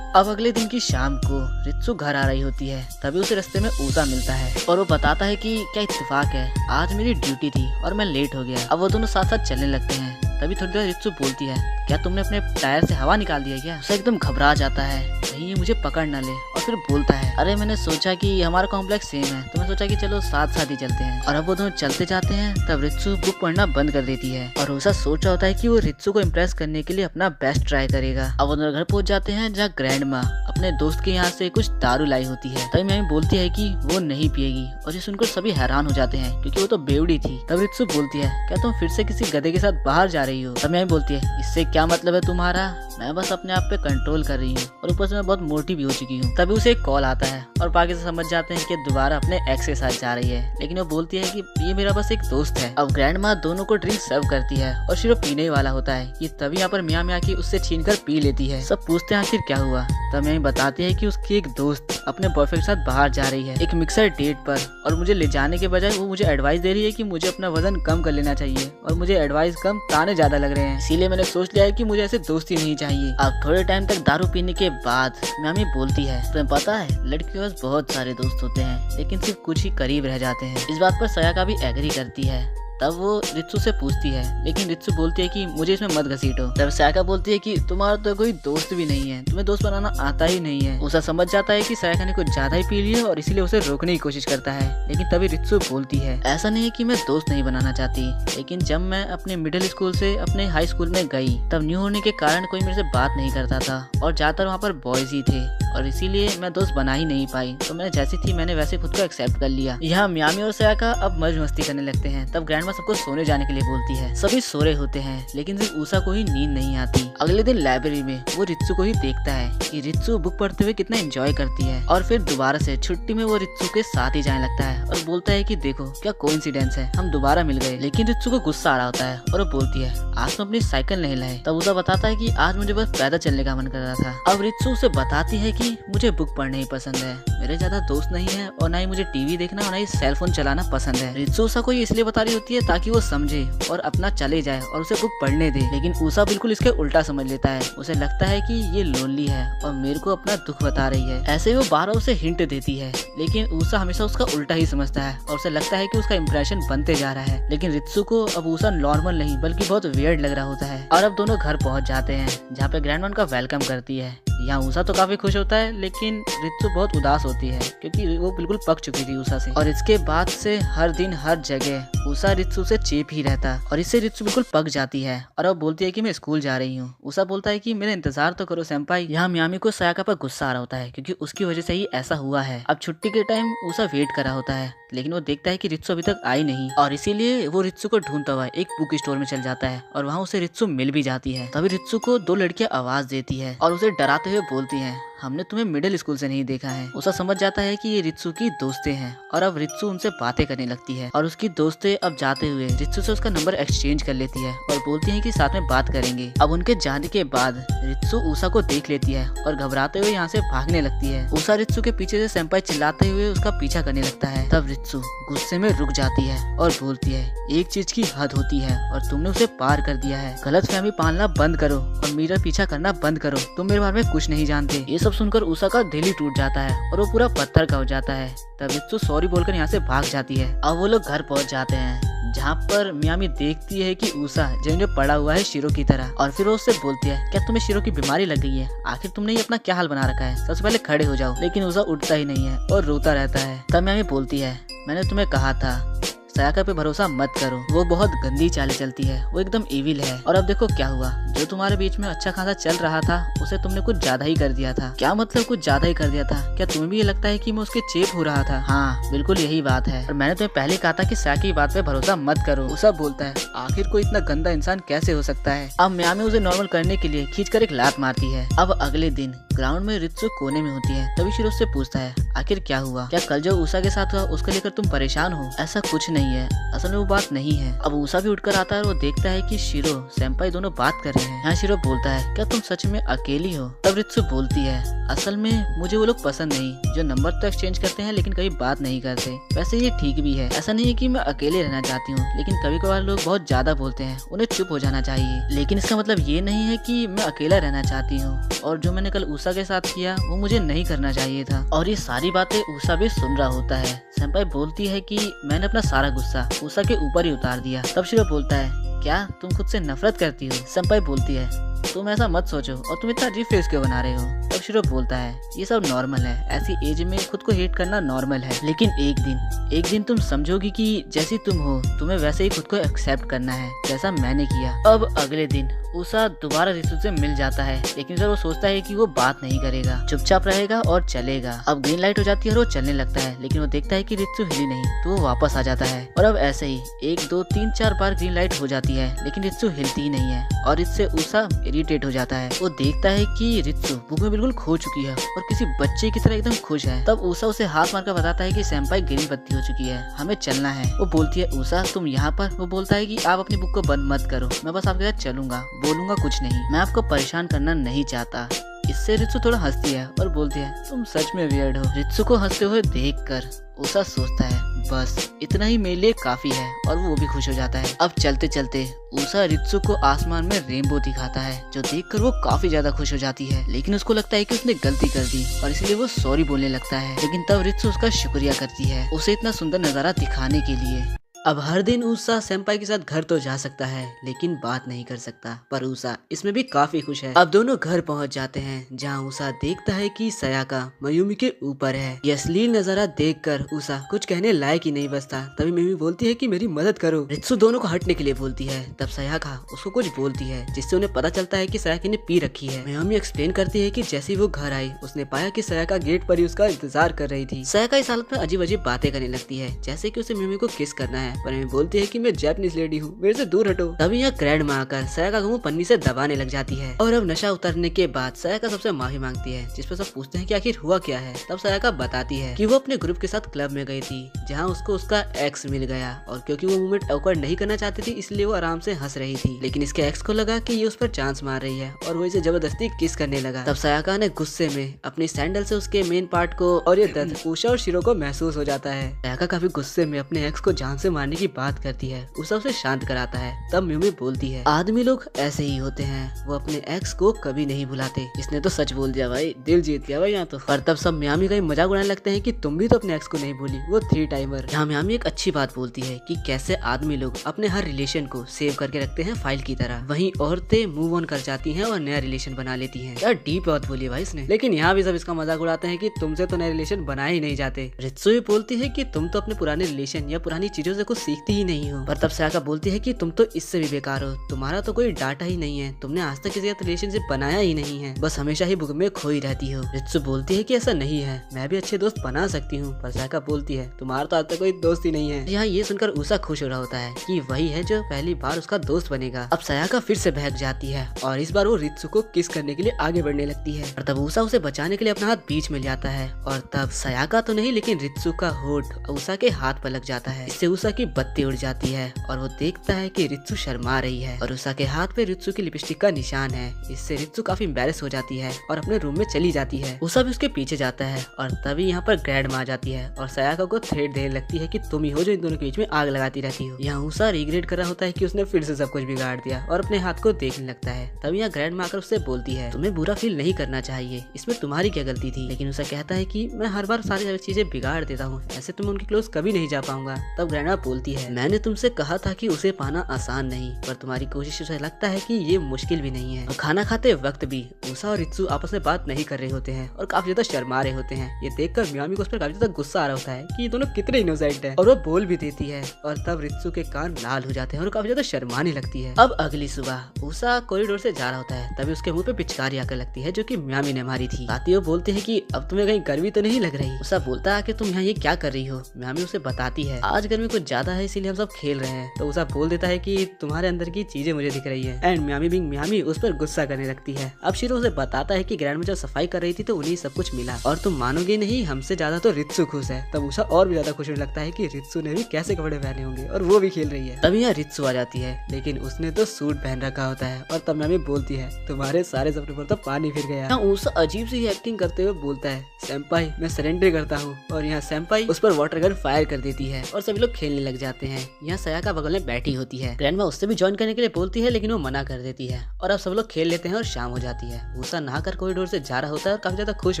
अब अगले दिन की शाम को रित्सु घर आ रही होती है तभी उसे रास्ते में उषा मिलता है और वो बताता है कि क्या इत्तेफाक है, आज मेरी ड्यूटी थी और मैं लेट हो गया। अब वो दोनों साथ साथ चलने लगते हैं। तभी थोड़ी देर रित्सु बोलती है क्या तुमने अपने टायर से हवा निकाल दिया क्या। उसे एकदम घबरा जाता है कहीं ये मुझे पकड़ न ले और फिर बोलता है अरे मैंने सोचा कि हमारा कॉम्प्लेक्स सेम है तो मैं सोचा कि चलो साथ साथ ही चलते हैं। और अब वो दोनों चलते जाते हैं तब रित्सु बुक पढ़ना बंद कर देती है और उषा सोच रहा होता है कि वो रित्सु को इम्प्रेस करने के लिए अपना बेस्ट ट्राई करेगा। अब वो दोनों घर पहुंच जाते हैं जहाँ ग्रैंडमा अपने दोस्त के यहाँ से कुछ दारू लाई होती है। तभी म्यामी बोलती है कि वो नहीं पिएगी और ये सुनकर सभी हैरान हो जाते हैं क्योंकि वो तो बेवड़ी थी। तब रित्सु बोलती है क्या तुम फिर से किसी गधे के साथ बाहर जा रही हो। तब म्यामी बोलती है इससे क्या मतलब है तुम्हारा, मैं बस अपने आप पे कंट्रोल कर रही हूँ और ऊपर से मैं बहुत मोटी भी हो चुकी हूँ। तभी उसे एक कॉल आता है और बाकी से समझ जाते हैं कि दोबारा अपने एक्स के साथ जा रही है, लेकिन वो बोलती है कि ये मेरा बस एक दोस्त है। अब ग्रैंडमा दोनों को ड्रिंक सर्व करती है और शिरो पीने ही वाला होता है कि तभी यहाँ पर म्यामी आके उससे छीनकर पी लेती है। सब पूछते हैं आखिर क्या हुआ। तब म्यामी बताती है कि उसकी एक दोस्त अपने बॉयफ्रेंड के साथ बाहर जा रही है एक मिक्सर डेट पर और मुझे ले जाने के बजाय वो मुझे एडवाइस दे रही है कि मुझे अपना वजन कम कर लेना चाहिए और मुझे एडवाइस कम ताने ज्यादा लग रहे हैं, इसीलिए मैंने सोच लिया है कि मुझे ऐसे दोस्ती नहीं चाहिए। अब थोड़े टाइम तक दारू पीने के बाद म्यामी बोलती है तुम्हें पता है लड़की के पास बहुत सारे दोस्त होते हैं लेकिन सिर्फ कुछ ही करीब रह जाते हैं। इस बात पर सयाका भी एग्री करती है। तब वो रित्सु से पूछती है लेकिन रित्सु बोलती है कि मुझे इसमें मत घसीटो। तब सयाका बोलती है कि तुम्हारा तो कोई दोस्त भी नहीं है, तुम्हें दोस्त बनाना आता ही नहीं है। उषा समझ जाता है कि सयाका ने कुछ ज्यादा ही पी लिया और इसीलिए उसे रोकने की कोशिश करता है। लेकिन तभी रित्सु बोलती है ऐसा नहीं है कि मैं दोस्त नहीं बनाना चाहती, लेकिन जब मैं अपने मिडिल स्कूल से अपने हाई स्कूल में गई तब न्यू होने के कारण कोई मेरे से बात नहीं करता था और ज्यादातर वहाँ पर बॉयज ही थे और इसीलिए मैं दोस्त बना ही नहीं पाई, तो मैं जैसी थी मैंने वैसे खुद को एक्सेप्ट कर लिया। यहाँ म्यामी और सयाका अब मौज मस्ती करने लगते हैं। तब ग्रैंडमा सबको सोने जाने के लिए बोलती है। सभी सो रहे होते हैं लेकिन सिर्फ उषा को ही नींद नहीं आती। अगले दिन लाइब्रेरी में वो रित्सु को ही देखता है कि रित्सु बुक पढ़ते हुए कितना एंजॉय करती है और फिर दोबारा से छुट्टी में वो रित्सु के साथ ही जाने लगता है और बोलता है कि देखो क्या कोइंसिडेंस है, हम दोबारा मिल गए। लेकिन रित्सु को गुस्सा आ रहा होता है और वो बोलती है आज तुम अपनी साइकिल नहीं लाए। तब उषा बताता है कि आज मुझे बस पैदल चलने का मन कर रहा था। अब रित्सु उसे बताती है कि वो रित्सु को ही देखता है कि रित्सु बुक पढ़ते हुए कितना एंजॉय करती है और फिर दोबारा से छुट्टी में वो रित्सु के साथ ही जाने लगता है और बोलता है कि देखो क्या कोइंसिडेंस है, हम दोबारा मिल गए। लेकिन रित्सु को गुस्सा आ रहा होता है और वो बोलती है आज तुम अपनी साइकिल नहीं लाए। तब उषा बताता है कि मियामी, मुझे बुक पढ़ना ही पसंद है, मेरे ज्यादा दोस्त नहीं है और ना ही मुझे टीवी देखना और ना ही सेल फोन चलाना पसंद है। रित्सु ऊषा को ये इसलिए बता रही होती है ताकि वो समझे और अपना चले जाए और उसे बुक पढ़ने दे, लेकिन ऊषा बिल्कुल इसके उल्टा समझ लेता है। उसे लगता है कि ये लोनली है और मेरे को अपना दुख बता रही है। ऐसे वो बार उसे हिंट देती है, लेकिन ऊषा हमेशा उसका उल्टा ही समझता है और उसे लगता है कि उसका इंप्रेशन बनते जा रहा है। लेकिन रित्सु को अब ऊषा नॉर्मल नहीं बल्कि बहुत वियर्ड लग रहा होता है। और अब दोनों घर पहुंच जाते हैं जहाँ पे ग्रैंडमा उनका वेलकम करती है। यहाँ ऊषा तो काफी खुश होता है, लेकिन रित्सु बहुत उदास होती है क्योंकि वो बिल्कुल पक चुकी थी ऊषा से। और इसके बाद से हर दिन हर जगह ऊषा रित्सु से चेप ही रहता और इससे रित्सु बिल्कुल पक जाती है और अब बोलती है कि मैं स्कूल जा रही हूँ। ऊषा बोलता है कि मेरा इंतजार तो करो सेंपाई। यहाँ मियामी को सयाका पर गुस्सा आ रहा होता है क्योंकि उसकी वजह से ही ऐसा हुआ है। अब छुट्टी के टाइम ऊषा वेट कर रहा होता है, लेकिन वो देखता है कि रित्सु अभी तक आई नहीं और इसीलिए वो रित्सु को ढूंढता हुआ एक बुक स्टोर में चल जाता है और वहाँ उसे रित्सु मिल भी जाती है। तभी रित्सु को दो लड़कियां आवाज देती है और उसे डराते हुए बोलती हैं, हमने तुम्हें मिडिल स्कूल से नहीं देखा है। ऊषा समझ जाता है कि ये रित्सु की दोस्तें हैं और अब रित्सु उनसे बातें करने लगती है और उसकी दोस्तें अब जाते हुए रित्सु से उसका नंबर एक्सचेंज कर लेती है और बोलती है कि साथ में बात करेंगे। अब उनके जाने के बाद रित्सु ऊषा को देख लेती है और घबराते हुए यहाँ से भागने लगती है। ऊषा रित्सु के पीछे से सेंपाई चिल्लाते हुए उसका पीछा करने लगता है। तब रित्सु गुस्से में रुक जाती है और बोलती है, एक चीज की हद होती है और तुमने उसे पार कर दिया है। गलतफहमी पालना बंद करो और मेरा पीछा करना बंद करो, तुम मेरे बारे में कुछ नहीं जानते। ये सब सुनकर ऊषा का दिल ही टूट जाता है और वो पूरा पत्थर का हो जाता है। तब रित्सु सॉरी बोलकर यहाँ से भाग जाती है। अब वो लोग घर पहुँच जाते हैं जहाँ पर मियामी देखती है कि ऊषा जमीन में पड़ा हुआ है शिरो की तरह और फिर वो उससे बोलती है, क्या तुम्हें शिरो की बीमारी लग गई है? आखिर तुमने ये अपना क्या हाल बना रखा है? सबसे पहले खड़े हो जाओ। लेकिन ऊषा उठता ही नहीं है और रोता रहता है। तब मियामी बोलती है, मैंने तुम्हें कहा था सयाका पे भरोसा मत करो, वो बहुत गंदी चालें चलती है, वो एकदम इविल है। और अब देखो क्या हुआ, जो तुम्हारे बीच में अच्छा खासा चल रहा था उसे तुमने कुछ ज्यादा ही कर दिया था। क्या मतलब कुछ ज्यादा ही कर दिया था? क्या तुम्हें भी ये लगता है कि मैं उसके चेप हो रहा था? हाँ बिल्कुल यही बात है और मैंने तुम्हें पहले कहा था कि सयाका की बात पे भरोसा मत करो। वो सब बोलता है, आखिर कोई इतना गंदा इंसान कैसे हो सकता है? अब मियामी उसे नॉर्मल करने के लिए खींचकर एक लात मारती है। अब अगले दिन ग्राउंड में रित्सु कोने में होती है। तभी शिरो उससे पूछता है, आखिर क्या हुआ? क्या कल जो ऊषा के साथ हुआ उसको लेकर तुम परेशान हो? ऐसा कुछ नहीं है, असल में वो बात नहीं है। अब ऊषा भी उठकर आता है और वो देखता है कि शिरो सेंपाई दोनों बात कर रहे हैं। यहाँ शिरो बोलता है, क्या तुम सच में अकेली हो? तब रित्सु बोलती है, असल में मुझे वो लोग पसंद नहीं जो नंबर तो एक्सचेंज करते हैं लेकिन कभी बात नहीं करते। वैसे ये ठीक भी है, ऐसा नहीं है कि मैं अकेले रहना चाहती हूँ, लेकिन कभी कभार लोग बहुत ज्यादा बोलते हैं, उन्हें चुप हो जाना चाहिए। लेकिन इसका मतलब ये नहीं है कि मैं अकेला रहना चाहती हूँ और जो मैंने कल ऊषा के साथ किया वो मुझे नहीं करना चाहिए था। और ये सारी बातें ऊषा भी सुन रहा होता है। सेंपाई बोलती है कि मैंने अपना सारा गुस्सा ऊषा के ऊपर ही उतार दिया। तब शिरो बोलता है, क्या तुम खुद से नफरत करती हो? सेंपाई बोलती है, तुम ऐसा मत सोचो और तुम इतना रिफ्रेश क्यों बना रहे हो? तब शिरो बोलता है, ये सब नॉर्मल है, ऐसी एज में खुद को हेट करना नॉर्मल है, लेकिन एक दिन तुम समझोगी कि जैसी तुम हो तुम्हें वैसे ही खुद को एक्सेप्ट करना है जैसा मैंने किया। अब अगले दिन ऊषा दोबारा रित्सु से मिल जाता है, लेकिन फिर वो सोचता है कि वो बात नहीं करेगा, चुपचाप रहेगा और चलेगा। अब ग्रीन लाइट हो जाती है और वो चलने लगता है, लेकिन वो देखता है कि रित्सु हिली नहीं तो वो वापस आ जाता है। और अब ऐसे ही 1 2 3 4 बार ग्रीन लाइट हो जाती है, लेकिन रित्सु हिलती ही नहीं है और इससे ऊषा इरिटेट हो जाता है। वो देखता है कि रित्सु बुक में बिल्कुल खो चुकी है और किसी बच्चे की तरह एकदम खुश है। तब ऊषा उसे हाथ मारकर बताता है कि सेंपाई ग्रीन बत्ती हो चुकी है, हमें चलना है। वो बोलती है, ऊषा तुम यहाँ पर? वो बोलता है कि आप अपनी बुक को बंद मत करो, मैं बस आपके साथ चलूंगा, बोलूंगा कुछ नहीं, मैं आपको परेशान करना नहीं चाहता। इससे रित्सु थोड़ा हंसती है और बोलती है, तुम सच में वियर्ड हो। रित्सु को हंसते हुए देखकर ऊषा सोचता है, बस इतना ही मेरे लिए काफी है और वो भी खुश हो जाता है। अब चलते चलते ऊषा रित्सु को आसमान में रेनबो दिखाता है, जो देखकर वो काफी ज्यादा खुश हो जाती है, लेकिन उसको लगता है कि उसने गलती कर दी और इसलिए वो सॉरी बोलने लगता है। लेकिन तब रित्सु उसका शुक्रिया करती है उसे इतना सुंदर नजारा दिखाने के लिए। अब हर दिन ऊषा सेंपाई के साथ घर तो जा सकता है लेकिन बात नहीं कर सकता, पर ऊषा इसमें भी काफी खुश है। अब दोनों घर पहुंच जाते हैं जहां ऊषा देखता है कि सयाका मयूमी के ऊपर है। ये अश्लील नजारा देखकर ऊषा कुछ कहने लायक ही नहीं बचता। तभी मयूमी बोलती है कि मेरी मदद करो। रित्सु दोनों को हटने के लिए बोलती है। तब सयाका उसको कुछ बोलती है जिससे उन्हें पता चलता है कि सयाका ने पी रखी है। मयूमी एक्सप्लेन करती है कि जैसे वो घर आई उसने पाया कि सयाका गेट पर ही उसका इंतजार कर रही थी। सयाका इस हालत में अजीब अजीब बातें करने लगती है, जैसे कि उसे मयूमी को किस करना है है, पर मैं बोलती है कि मैं जापानीज लेडी हूँ, मेरे से दूर हटो। तभी यहाँ ग्रैंड माँ आकर सायाका को पन्नी से दबाने लग जाती है और अब नशा उतरने के बाद सायाका सबसे माफी मांगती है, जिस पर सब पूछते हैं कि आखिर हुआ क्या है। तब सायाका बताती है कि वो अपने ग्रुप के साथ क्लब में गई थी, जहाँ उसको उसका एक्स मिल गया और क्योंकि वो मूवमेंट ऑकवर्ड नहीं करना चाहती थी इसलिए वो आराम से हंस रही थी, लेकिन इसके एक्स को लगा कि ये उस पर चांस मार रही है और वो इसे जबरदस्ती किस करने लगा। तब सायाका ने गुस्से में अपनी सैंडल से उसके मेन पार्ट को और ये दर्द उषा और शिरो को महसूस हो जाता है। सायाका काफी गुस्से में अपने एक्स को जान से मारने की बात करती है, उषा उसे शांत कराता है। तब म्यूमी बोलती है, आदमी लोग ऐसे ही होते हैं, वो अपने एक्स को कभी नहीं भुलाते। इसने तो सच बोल दिया भाई, दिल जीत गया भाई यहाँ तो। पर तब सब मियामी का ही मजाक उड़ाने लगते हैं कि तुम भी तो अपने एक्स को नहीं भूली, वो 3 टाइमर। यहाँ मियामी एक अच्छी बात बोलती है कि कैसे आदमी लोग अपने हर रिलेशन को सेव करके रखते हैं फाइल की तरह, वहीं औरतें मूव ऑन कर जाती हैं और नया रिलेशन बना लेती हैं। क्या डीप बात बोली है भाई इसने। लेकिन यहाँ भी सब इसका मजाक उड़ाते हैं कि तुमसे तो नए रिलेशन बनाए ही नहीं जाते। रित्सु बोलती है कि तुम तो अपने पुराने रिलेशन या पुरानी चीजों से कुछ सीखती ही नहीं हो। पर तब सायाका बोलती है कि तुम तो इससे भी बेकार हो, तुम्हारा तो कोई डाटा ही नहीं है, तुमने आज तक किसी रिलेशनशिप बनाया ही नहीं है, बस हमेशा ही बुक में खोई रहती हो। रित्सु बोलती है कि ऐसा नहीं है, मैं भी अच्छे दोस्त बना सकती हूँ। पर सायाका बोलती है तुम्हारा तो आज तक कोई दोस्त ही नहीं है। यहाँ ये सुनकर उषा खुश हो रहा होता है कि वही है जो पहली बार उसका दोस्त बनेगा। अब सायाका फिर से बहक जाती है और इस बार वो रित्सु को किस करने के लिए आगे बढ़ने लगती है, और तब उषा उसे बचाने के लिए अपना हाथ बीच में ले आता है और तब सायाका तो नहीं लेकिन रित्सु का होठ उषा के हाथ पर लग जाता है। इससे उषा की बत्ती उड़ जाती है और वो देखता है कि रित्सु शर्मा रही है और उषा के हाथ पे रित्सु की लिपस्टिक का निशान है। इससे रित्सु काफी एम्बैरेस हो जाती है और अपने रूम में चली जाती है। उषा भी उसके पीछे जाता है और तभी यहाँ पर ग्रैंड माँ आ जाती है और सायाका को थ्रेट देने लगती है कि तुम ही हो जो इन दोनों के बीच में आग लगाती रहती हो। यहाँ उषा रिग्रेट कर रहा होता है कि उसने फिर से सब कुछ बिगाड़ दिया और अपने हाथ को देखने लगता है। तभी यहाँ ग्रैंड माँ आकर उससे बोलती है तुम्हें बुरा फील नहीं करना चाहिए, इसमें तुम्हारी क्या गलती थी। लेकिन उषा कहता है कि मैं हर बार सारी चीजें बिगाड़ देता हूँ, ऐसे तो मैं उनके क्लोज कभी नहीं जा पाऊंगा। तब ग्रैंड माँ बोलती है मैंने तुमसे कहा था कि उसे पाना आसान नहीं, पर तुम्हारी कोशिश से लगता है कि ये मुश्किल भी नहीं है। और खाना खाते वक्त भी उषा और रित्सु आपस में बात नहीं कर रहे होते हैं और काफी ज्यादा शर्मा रहे होते हैं। ये देखकर मियामी को उस पर काफी ज्यादा गुस्सा आ रहा होता है कि ये दोनों कितने इनोसेंट हैं, और वो बोल भी देती है और तब रित्सु के कान लाल हो जाते हैं और काफी ज्यादा शर्माने लगती है। अब अगली सुबह उषा कॉरिडोर से जा रहा होता है, तभी उसके मुंह पे पिचकारी आकर लगती है जो कि मियामी ने मारी थी। साथ ही वो बोलते हैं कि अब तुम्हें कहीं गर्मी तो नहीं लग रही। उषा बोलता है कि तुम यहाँ ये क्या कर रही हो। मियामी उसे बताती है आज गर्मी कुछ ज्यादा है इसीलिए हम सब खेल रहे हैं। तो उषा बोल देता है कि तुम्हारे अंदर की चीजें मुझे दिख रही है एंड मियामी बिंग मियामी उस पर गुस्सा करने लगती है। अब शिरो उसे बताता है कि ग्रैंड में जब सफाई कर रही थी तो उन्हें सब कुछ मिला और तुम मानोगे नहीं हमसे ज्यादा तो रित्सु खुश है। तब उषा और भी ज्यादा खुश होने लगता है कि रित्सु ने भी कैसे कपड़े पहने होंगे और वो भी खेल रही है। तभी यहाँ रित्सु आ जाती है लेकिन उसने तो सूट पहन रखा होता है और तब मियामी बोलती है तुम्हारे सारे सपने पर तो पानी फिर गया। उषा अजीब सी एक्टिंग करते हुए बोलता है सेम्पाई मैं सरेंडर करता हूँ, और यहाँ सेम्पाई उस पर वाटर गन फायर कर देती है और सभी लोग खेलने लग जाते हैं। यहाँ सायाका बगल में बैठी होती है, ग्रैंडमा उससे भी ज्वाइन करने के लिए बोलती है लेकिन वो मना कर देती है और अब सब लोग खेल लेते हैं और शाम हो जाती है। उषा नहाकर कॉरिडोर से जा रहा होता है और काफी ज्यादा खुश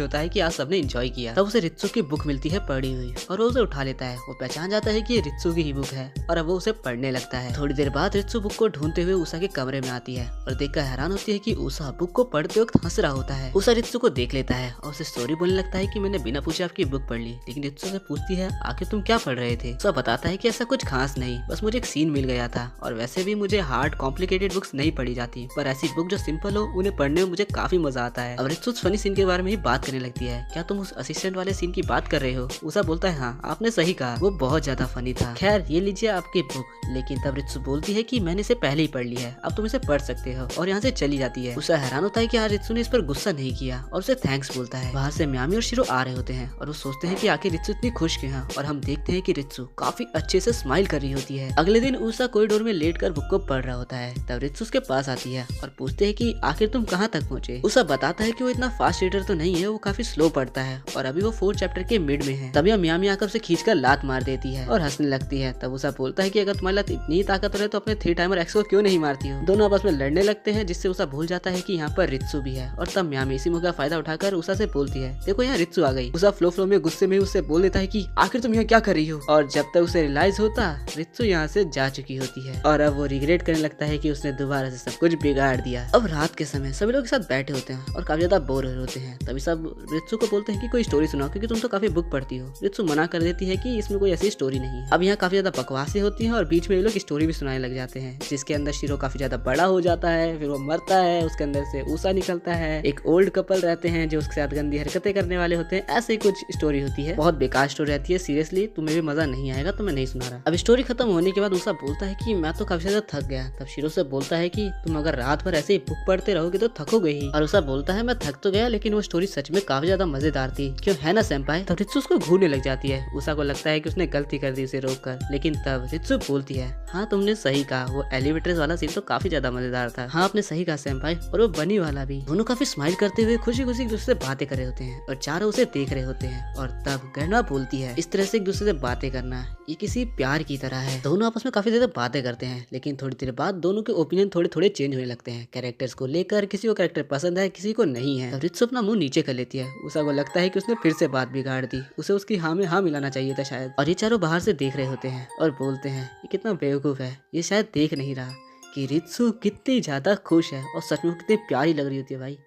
होता है कि आज सबने एंजॉय किया। तब उसे रित्सु की बुक मिलती है पढ़ी हुई और वो उसे उठा लेता है। वो पहचान जाता है कि ये रित्सु की ही बुक है और अब वो उसे पढ़ने लगता है। थोड़ी देर बाद रित्सु बुक को ढूंढते हुए उषा के कमरे में आती है और देखकर हैरान होती है कि उषा बुक को पढ़ते वक्त हंस रहा होता है। उषा रित्सु को देख लेता है और उसे स्टोरी बोलने लगता है कि मैंने बिना पूछे आपकी बुक पढ़ ली। लेकिन रित्सु से पूछती है आखिर तुम क्या पढ़ रहे थे। उषा बताता है कि ऐसा कुछ खास नहीं, बस मुझे एक सीन मिल गया था और वैसे भी मुझे हार्ड कॉम्प्लिकेटेड बुक्स नहीं पढ़ी जाती, पर ऐसी बुक जो सिंपल हो उन्हें पढ़ने में मुझे काफी मजा आता है। अब रित्सु फनी सीन के बारे में ही बात करने लगती है। क्या तुम उस असिस्टेंट वाले सीन की बात कर रहे हो। उषा बोलता है हाँ आपने सही कहा, वो बहुत ज्यादा फनी था। खैर ये लीजिए आपकी बुक। लेकिन तब रित्सु बोलती है कि मैंने इसे पहले ही पढ़ लिया है, अब तुम इसे पढ़ सकते हो, और यहाँ से चली जाती है। उषा हैरान होता है कि आज रित्सु ने इस पर गुस्सा नहीं किया और उसे थैंक्स बोलता है। वहाँ से मियामी और शिरो आ रहे होते हैं और वो सोचते हैं कि आखिर रित्सु इतनी खुश क्यों है, और हम देखते हैं कि रित्सु काफी अच्छे से स्माइल कर रही होती है। अगले दिन उषा कॉरिडोर में लेटकर बुक को पढ़ रहा होता है। तब रित्सु उसके पास आती है और पूछते हैं कि आखिर तुम कहाँ तक पहुँचे। उषा बताता है कि वो इतना फास्ट रीडर तो नहीं है, वो काफी स्लो पढ़ता है और अभी वो 4th चैप्टर के मिड में है। तभी मियामी आकर उसे खींचकर लात मार देती है और हंसने लगती है। तब उषा बोलता है कि अगर तुम्हारे लात इतनी ताकतवर है तो अपने 3 टाइमर एक्स को क्यों नहीं मारती हो। दोनों आपस में लड़ने लगते हैं जिससे उषा भूल जाता है कि यहाँ पर रित्सु भी है, और तब मियामी इसी मौका का फायदा उठाकर उषा से बोलती है देखो यहाँ रित्सु आ गई। उषा फ्लो में गुस्से में उससे बोल देता है कि आखिर तुम यहाँ क्या कर रही हो, और जब तक उसे रियलाइज होता रित्सु यहाँ से जा चुकी होती है और अब वो रिग्रेट करने लगता है कि उसने दोबारा से सब कुछ बिगाड़ दिया। अब रात के समय सभी लोग के साथ बैठे होते हैं और काफी ज्यादा बोर हो रहे होते हैं। तभी सब रित्सु को बोलते हैं कि कोई स्टोरी सुनाओ क्योंकि तुम तो काफी बुक पढ़ती हो। रित्सु मना कर देती है कि इसमें कोई ऐसी स्टोरी नहीं है। अब यहाँ काफी ज्यादा बकवासें होती हैं और बीच में ये लोग स्टोरी भी सुनाने लग जाते हैं जिसके अंदर शिरो काफी ज्यादा बड़ा हो जाता है, फिर वो मरता है, उसके अंदर से उषा निकलता है, एक ओल्ड कपल रहते हैं जो उसके साथ गंदी हरकतें करने वाले होते हैं। ऐसे ही कुछ स्टोरी होती है, बहुत बेकार स्टोरी रहती है। सीरियसली तुम्हें भी मजा नहीं आएगा तो मैं नहीं सुना रहा। अब स्टोरी खत्म होने के बाद उषा बोलता है कि मैं तो काफी ज्यादा थक गया। तब शीरो से बोलता है कि तुम अगर रात भर ऐसे ही बुक पढ़ते रहोगे तो थकोगे ही। और उषा बोलता है मैं थक तो गया, लेकिन वो स्टोरी सच में काफी ज्यादा मजेदार थी, क्यों है ना सेंपाई। तब रित्सु उसको घूरने लग जाती है। उषा को लगता है कि उसने गलती कर दी उसे रोककर, लेकिन तब रित्सु बोलती है हाँ तुमने सही कहा, वो एलिवेटर वाला सीन तो काफी ज्यादा मजेदार था। हाँ आपने सही कहा सेंपाई, और वो बनी वाला भी। दोनों काफी स्माइल करते हुए खुशी खुशी एक दूसरे से बातें कर रहे होते हैं और चारों उसे देख रहे होते हैं। और तब गणना बोलती है इस तरह से एक दूसरे से बातें करना ये किसी प्यार की तरह है। दोनों आपस में काफी ज्यादा बातें करते हैं, लेकिन थोड़ी देर बाद दोनों के ओपिनियन थोड़े थोड़े चेंज होने लगते हैं कैरेक्टर्स को लेकर। किसी को कैरेक्टर पसंद है, किसी को नहीं है। रित्सु अपना मुंह नीचे कर लेती है। उषा को लगता है कि उसने फिर से बात बिगाड़ दी, उसे उसकी हाँ में हाँ मिलाना चाहिए था शायद। और ये चारों बाहर से देख रहे होते हैं और बोलते हैं ये कितना बेवकूफ है, ये शायद देख नहीं रहा कि रित्सु कितनी ज्यादा खुश है और सच में कितनी प्यारी लग रही होती है भाई।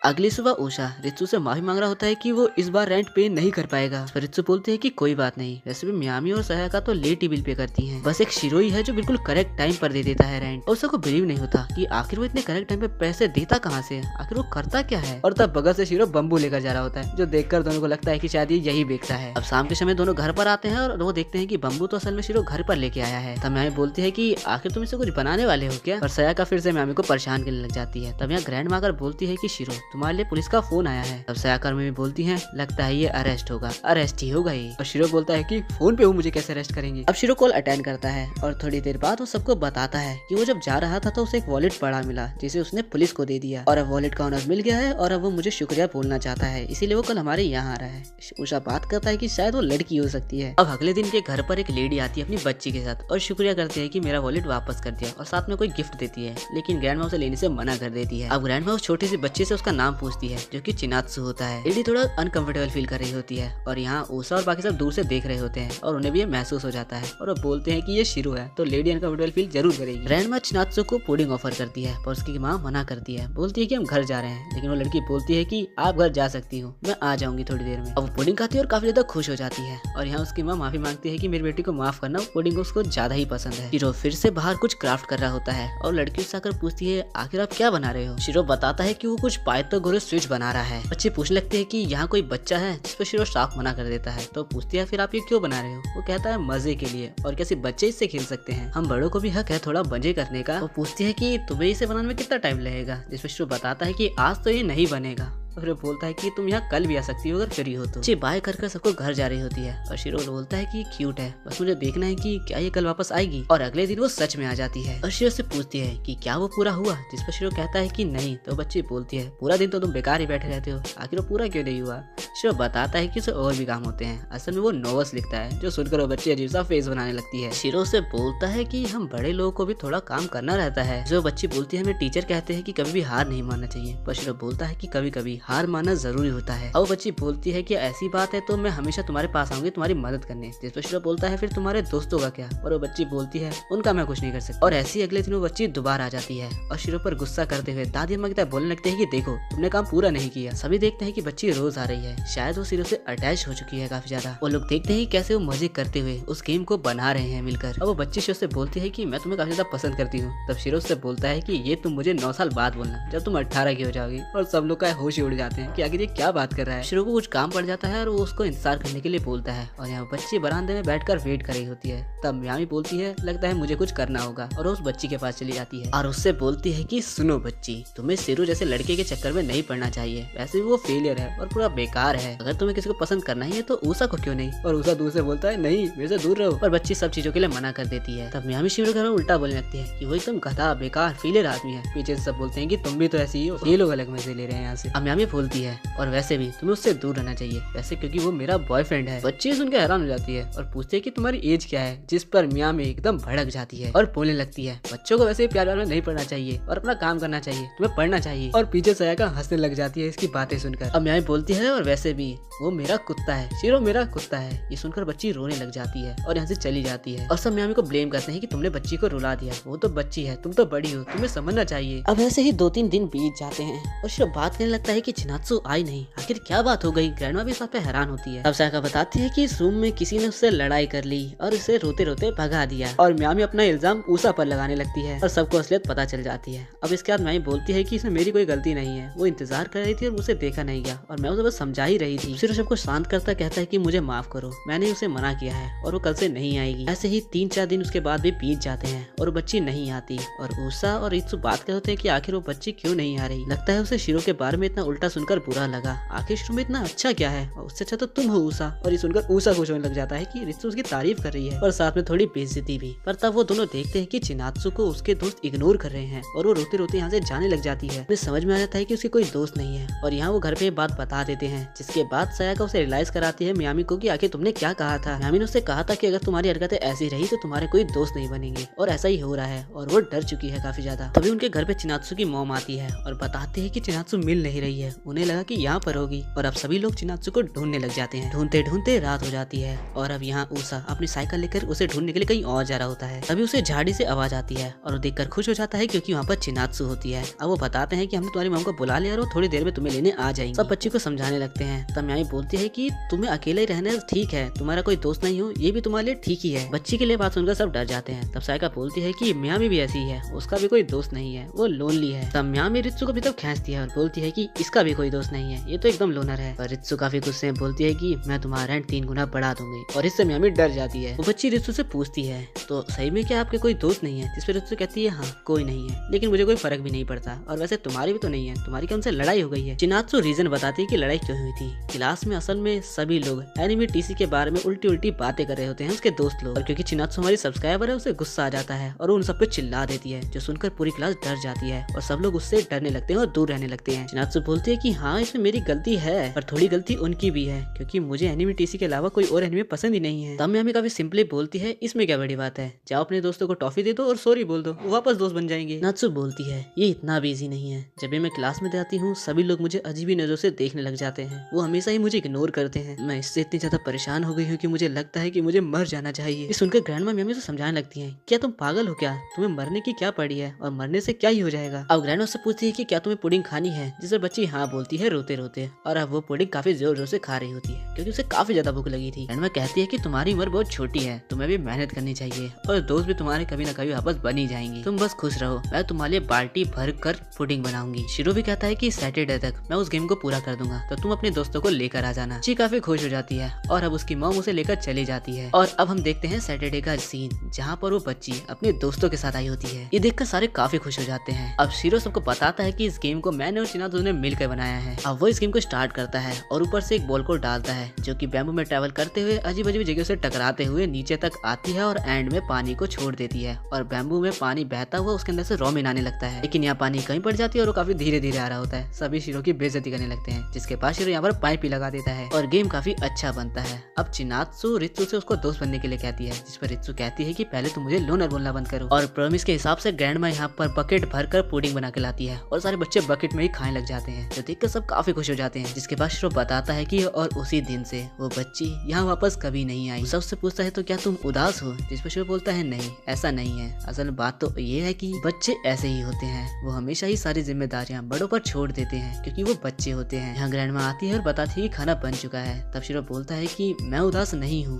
अगली सुबह उषा रित्सु से माफी मांग रहा होता है कि वो इस बार रेंट पे नहीं कर पाएगा। पर रित्सु बोलती है कि कोई बात नहीं, वैसे भी मियामी और सहायका तो लेट ही बिल पे करती हैं, बस एक शीरो ही है जो बिल्कुल करेक्ट टाइम पर दे देता है रेंट। और उसे को बिलीव नहीं होता कि आखिर वो इतने करेक्ट टाइम पे पैसे देता कहाँ से, आखिर वो करता क्या है। और तब बगल से शीरो बम्बू लेकर जा रहा होता है, जो देखकर दोनों को लगता है कि शायद ये यही बेचता है। अब शाम के समय दोनों घर पर आते हैं और वो देखते हैं कि बम्बू तो असल में शीरो घर पर लेके आया है। तब मियामी बोलती है कि आखिर तुम इसे कुछ बनाने वाले हो क्या। और सहायका फिर से मियामी को परेशान करने लग जाती है। तब यहाँ ग्रैंड माकर बोलती है कि शीरो तुम्हारे लिए पुलिस का फोन आया है। तब सहायका में बोलती है लगता है ये अरेस्ट होगा, अरेस्ट ही होगा ये। और शीरो बोलता है कि फोन पे हूँ, मुझे कैसे अरेस्ट करेंगे। अब शीरो कॉल अटेंड करता है और थोड़ी देर बाद वो सबको बताता है कि वो जब जा रहा था तो उसे एक वॉलेट पड़ा मिला, जिसे उसने पुलिस को दे दिया और अब वॉलेट का ऑनर मिल गया है और अब वो मुझे शुक्रिया बोलना चाहता है, इसीलिए वो कल हमारे यहाँ आ रहा है। उषा बात करता है कि शायद वो लड़की हो सकती है। अब अगले दिन के घर पर एक लेडी आती है अपनी बच्ची के साथ और शुक्रिया करती है कि मेरा वॉलेट वापस कर दिया और साथ में कोई गिफ्ट देती है, लेकिन ग्रैंड माँ उसे लेने से मना कर देती है। अब ग्रैंड माँ उस छोटी सी बच्ची से उसका नाम पूछती है जो कि चिनात्सु होता है। लेडी थोड़ा अनकंफर्टेबल फील कर रही होती है और यहाँ उषा और बाकी सब दूर से देख रहे होते हैं और उन्हें भी ये महसूस हो जाता है और वो बोलते हैं कि ये शीरो है तो लेडी अनकंफर्टेबल फील जरूर करेगी। ग्रैंड माँ चिनात्सु को पुडिंग ऑफर करती है पर उसकी माँ मना करती है, बोलती है कि हम घर जा रहे हैं, लेकिन वो लड़की बोलती है कि आप घर जा सकती हो, मैं आ जाऊंगी थोड़ी देर में। अब वो पुडिंग खाती है और काफी ज्यादा खुश हो जाती है और यहाँ उसकी माँ माफी मांगती है कि मेरी बेटी को माफ करना, पुडिंग उसको ज्यादा ही पसंद है। शीरो फिर से बाहर कुछ क्राफ्ट कर रहा होता है और लड़की उससे आकर पूछती है आखिर आप क्या बना रहे हो। शीरो बताता है कि वो कुछ पाइथागोरस स्विच बना रहा है। बच्चे पूछने लगते हैं कि यहाँ कोई बच्चा है, जिस पर शीरो साफ मना कर देता है। तो पूछती है फिर आप ये क्यों बना रहे हो। वो कहता है मजे के लिए, और कैसे बच्चे इससे खेल सकते हैं, हम बड़ों को भी हक है थोड़ा मजे करने का। वो पूछती है कि तुम्हें इसे बनाने में कितना टाइम लगेगा, जिस पर शीरो बताता है कि आज तो ये नहीं बनेगा। तो फिर बोलता है कि तुम यहाँ कल भी आ सकती हो अगर फ्री हो तो। ची बाय कर सबको घर जा रही होती है और शीरो बोलता है कि क्यूट है, बस मुझे देखना है कि क्या ये कल वापस आएगी। और अगले दिन वो सच में आ जाती है और शीरो से पूछती है कि क्या वो पूरा हुआ, जिस पर शीरो कहता है कि नहीं। तो बच्ची बोलती है पूरा दिन तो तुम बेकार ही बैठे रहते हो, आखिर वो पूरा क्यों नहीं हुआ। शीरो बताता है कि उसे और भी काम होते हैं, असल में वो नोवेल्स लिखता है, जो सुनकर वो बच्ची अजीब सा फेस बनाने लगती है। शीरो से बोलता है कि हम बड़े लोगों को भी थोड़ा काम करना रहता है। जो बच्ची बोलती है हमें टीचर कहते हैं कि कभी भी हार नहीं मानना चाहिए, पर शीरो बोलता है कि कभी कभी हार मानना जरूरी होता है। अब बच्ची बोलती है कि ऐसी बात है तो मैं हमेशा तुम्हारे पास आऊंगी तुम्हारी मदद करने। जिस पर शीरो बोलता है फिर तुम्हारे दोस्तों का क्या। और वो बच्ची बोलती है उनका मैं कुछ नहीं कर सकती। और ऐसी अगले दिन वो बच्ची दोबारा आ जाती है और शीरो पर गुस्सा करते हुए दादी अम्मा की तरह बोलने लगते हैं कि देखो तुमने काम पूरा नहीं किया। सभी देखते हैं कि बच्ची रोज आ रही है, शायद वो शीरो से अटैच हो चुकी है काफी ज्यादा। वो लोग देखते हैं कैसे वो मजे करते हुए उस गेम को बना रहे हैं मिलकर। अब वो बच्ची शीरो से बोलती है कि मैं तुम्हें काफी ज्यादा पसंद करती हूँ। तब शीरो से बोलता है कि ये तुम मुझे 9 साल बाद बोलना जब तुम 18 की हो जाओगी। और सब लोग का होश ही उड़ जाते हैं कि आखिर ये क्या बात कर रहा है। शीरो को कुछ काम पड़ जाता है और वो उसको इंतजार करने के लिए बोलता है और यहाँ बच्ची बरामदे में बैठकर वेट कर रही होती है। तब मियामी बोलती है लगता है मुझे कुछ करना होगा और उस बच्ची के पास चली जाती है और उससे बोलती है कि सुनो बच्ची, तुम्हें शीरो जैसे लड़के के चक्कर में नहीं पड़ना चाहिए, वैसे भी वो फेलियर है और पूरा बेकार है। अगर तुम्हें किसी को पसंद करना ही है तो उषा को क्यों नहीं। और उषा दूर से बोलता है नहीं मेरे से दूर रहो। पर बच्ची सब चीजों के लिए मना कर देती है। तब मियामी शीरो घर में उल्टा बोलने लगती है कि वो एकदम गधा बेकार फेलियर आदमी है। पीछे से सब बोलते हैं कि तुम भी तो ऐसी ही हो, ये लोग अलग मजे ले रहे हैं यहाँ से। अब मियामी बोलती है और वैसे भी तुम्हें उससे दूर रहना चाहिए, वैसे क्योंकि वो मेरा बॉयफ्रेंड है। बच्ची सुनकर हैरान हो जाती है और पूछती है कि तुम्हारी एज क्या है, जिस पर मियामी एकदम भड़क जाती है और बोलने लगती है बच्चों को वैसे ही प्यार में नहीं पढ़ना चाहिए और अपना काम करना चाहिए, तुम्हें पढ़ना चाहिए। और पीछे सहायका हंसने लग जाती है इसकी बातें सुनकर। अब मियामी बोलती है और वैसे भी वो मेरा कुत्ता है, शीरो मेरा कुत्ता है। ये सुनकर बच्ची रोने लग जाती है और यहाँ से चली जाती है और सब मियामी को ब्लेम करते हैं कि तुमने बच्ची को रुला दिया, वो तो बच्ची है, तुम तो बड़ी हो, तुम्हें समझना चाहिए। अब ऐसे ही 2-3 दिन बीत जाते हैं और शीरो बात करने लगता है कि चिनात्सु आई नहीं, आखिर क्या बात हो गई। ग्रैंडमा भी इस बात पे हैरान होती है। अब सहायका बताती है कि इस रूम में किसी ने उससे लड़ाई कर ली और उसे रोते रोते भगा दिया। और मियामी अपना इल्जाम उषा पर लगाने लगती है और सबको असलियत पता चल जाती है। अब इसके बाद मियामी बोलती है कि इसमें मेरी कोई गलती नहीं है, वो इंतजार कर रही थी और मुझे देखा नहीं गया और मैं उसे बस समझा ही ही रही थी। शिरो सबको शांत करता कहता है कि मुझे माफ करो, मैंने उसे मना किया है और वो कल से नहीं आएगी। ऐसे ही 3-4 दिन उसके बाद भी बीत जाते हैं और वो बच्ची नहीं आती और ऊषा और रित्सु बात करते होते हैं कि आखिर वो बच्ची क्यों नहीं आ रही। लगता है उसे शिरो के बारे में इतना उल्टा सुनकर बुरा लगा। आखिर शिरो में इतना अच्छा क्या है, और उससे अच्छा तो तुम हो ऊषा। और ये सुनकर ऊषा खुश होने लग जाता है कि रित्सु उसकी तारीफ कर रही है और साथ में थोड़ी बेइज्जती भी। पर तब वो दोनों देखते हैं कि चिनात्सु को उसके दोस्त इग्नोर कर रहे हैं और वो रोते रोते यहाँ से जाने लग जाती है। उन्हें समझ में आ जाता है कि उसकी कोई दोस्त नहीं है और यहाँ वो घर पे बात बता देते हैं, जिसके बाद सायाका उसे रियलाइज कराती है मियामी को कि आखिर तुमने क्या कहा था। मियामी ने उससे कहा था कि अगर तुम्हारी हरकतें ऐसी रही तो तुम्हारे कोई दोस्त नहीं बनेंगे, और ऐसा ही हो रहा है और वो डर चुकी है काफी ज्यादा। तभी उनके घर पे चिनात्सु की मॉम आती है और बताती है कि चिनात्सु मिल नहीं रही है। उन्हें लगा कि यहाँ पर होगी और अब सभी लोग चिनात्सु को ढूंढने लग जाते हैं। ढूंढते ढूंढते रात हो जाती है और अब यहाँ ऊषा अपनी साइकिल लेकर उसे ढूंढने के लिए कहीं और जा रहा होता है। तभी उसे झाड़ी से आवाज आती है और वो देखकर खुश हो जाता है क्योंकि वहाँ पर चिनात्सु होती है। अब वो बताते हैं कि हमने तुम्हारी मॉम को बुला लिया और वो थोड़ी देर में तुम्हें लेने आ जाएंगे। सब बच्ची को समझाने लगते हैं। तब मियामी बोलती है कि तुम्हें अकेले ही रहना ठीक है, तुम्हारा कोई दोस्त नहीं हो ये भी तुम्हारे लिए ठीक ही है। बच्ची के लिए बात सुनकर सब डर जाते हैं। तब साइका बोलती है कि मियामी भी ऐसी है, उसका भी कोई दोस्त नहीं है, वो लोनली है। तब मियामी रित्सु को भी तब खींचती है और बोलती है कि इसका भी कोई दोस्त नहीं है, ये तो एकदम लोनर है। और रित्सु काफी गुस्से में बोलती है कि मैं तुम्हारा रेंट 3 गुना बढ़ा दूंगी। और इससे मियामी डर जाती है। वो बच्ची रित्सु से पूछती है तो सही में क्या आपके कोई दोस्त नहीं है? जिस पर रित्सु कहती है हाँ कोई नहीं है, लेकिन मुझे कोई फर्क भी नहीं पड़ता, और वैसे तुम्हारी भी तो नहीं है, तुम्हारी क्या उनसे लड़ाई हो गई है? चिनात्सु रीजन बताती है कि लड़ाई क्यों हुई थी। क्लास में असल में सभी लोग एनिमे टीसी के बारे में उल्टी उल्टी बातें कर रहे होते हैं उसके दोस्त लोग, और क्योंकि चिनात्सु हमारी सब्सक्राइबर है उसे गुस्सा आ जाता है और उन सब पे चिल्ला देती है, जो सुनकर पूरी क्लास डर जाती है और सब लोग उससे डरने लगते हैं और दूर रहने लगते हैं। चिनात्सु बोलती है कि हाँ इसमें मेरी गलती है, पर थोड़ी गलती उनकी भी है क्योंकि मुझे एनिमे टीसी के अलावा कोई और एनिमे पसंद ही नहीं है। तब मियामी काफी सिंपली बोलती है इसमें क्या बड़ी बात है, जाओ अपने दोस्तों को टॉफी दे दो और सॉरी बोल दो, वो वापस दोस्त बन जाएंगे। चिनात्सु बोलती है ये इतना भी इजी नहीं है, जब भी मैं क्लास में जाती हूँ सभी लोग मुझे अजीबी नजरों से देखने लग जाते हैं, वो हमेशा ही मुझे इग्नोर करते हैं। मैं इससे इतनी ज्यादा परेशान हो गई हूँ कि मुझे लगता है कि मुझे मर जाना चाहिए। ये सुनकर ग्रैंडमा मियामी से समझाने लगती हैं, क्या तुम पागल हो क्या, तुम्हें मरने की क्या पड़ी है और मरने से क्या ही हो जाएगा। अब ग्रैंडमा से पूछती है कि क्या तुम्हें पुडिंग खानी है, जिसे बच्ची हाँ बोलती है रोते रोते, और अब वो पुडिंग काफी जोर जोर से खा रही होती है क्योंकि उसे काफी ज्यादा भूख लगी थी। ग्रैंडमा कहती है कि तुम्हारी उम्र बहुत छोटी है, तुम्हें भी मेहनत करनी चाहिए और दोस्त भी तुम्हारे कभी न कभी वापस बन ही जाएंगे, तुम बस खुश रहो, मैं तुम्हारे लिए बाल्टी भर कर पुडिंग बनाऊंगी। शिरो भी कहता है कि सैटरडे तक मैं उस गेम को पूरा कर दूंगा, तो तुम अपने दोस्तों को लेकर आ जाना। ची काफी खुश हो जाती है और अब उसकी मॉम उसे लेकर चली जाती है। और अब हम देखते हैं सैटरडे का सीन, जहाँ पर वो बच्ची अपने दोस्तों के साथ आई होती है। ये देखकर सारे काफी खुश हो जाते हैं। अब शिरो सबको बताता है कि इस गेम को मैंने और चिनात्सु ने मिलकर बनाया है। अब वो इस गेम को स्टार्ट करता है और ऊपर से एक बॉल को डालता है जो कि बैम्बू में ट्रैवल करते हुए अजीब अजीब जगह से टकराते हुए नीचे तक आती है और एंड में पानी को छोड़ देती है और बैम्बू में पानी बहता हुआ उसके अंदर से रॉमिन आने लगता है। लेकिन यहाँ पानी कहीं पड़ जाती है और वो काफी धीरे धीरे आ रहा होता है। सभी शिरो की बेइज्जती करने लगते हैं, जिसके बाद शिरो यहाँ पर पाइप ही लगा देता है और गेम काफी अच्छा बनता है। अब चिनात्सु रित्सु से उसको दोस्त बनने के लिए कहती है, जिस पर रित्सु कहती है कि पहले तुम मुझे लोनर बोलना बंद करो। और प्रॉमिस के हिसाब से ग्रैंडमा यहाँ पर बकेट भरकर पुडिंग बना के लाती है और सारे बच्चे बकेट में ही खाने लग जाते हैं, जो देखकर सब काफी खुश हो जाते हैं। जिसके बाद शिरो बताता है कि और उसी दिन से वो बच्ची यहाँ वापस कभी नहीं आई। सबसे पूछता है तो क्या तुम उदास हो, जिस पर शिरो बोलता है नहीं ऐसा नहीं है, असल बात तो ये है कि बच्चे ऐसे ही होते हैं, वो हमेशा ही सारी जिम्मेदारियां बड़ों पर छोड़ देते हैं क्योंकि वो बच्चे होते हैं। यहाँ ग्रैंडमा आती है और बताती है कि खाना बन चुका है। तब शिरो बोलता है कि मैं उदास नहीं हूँ।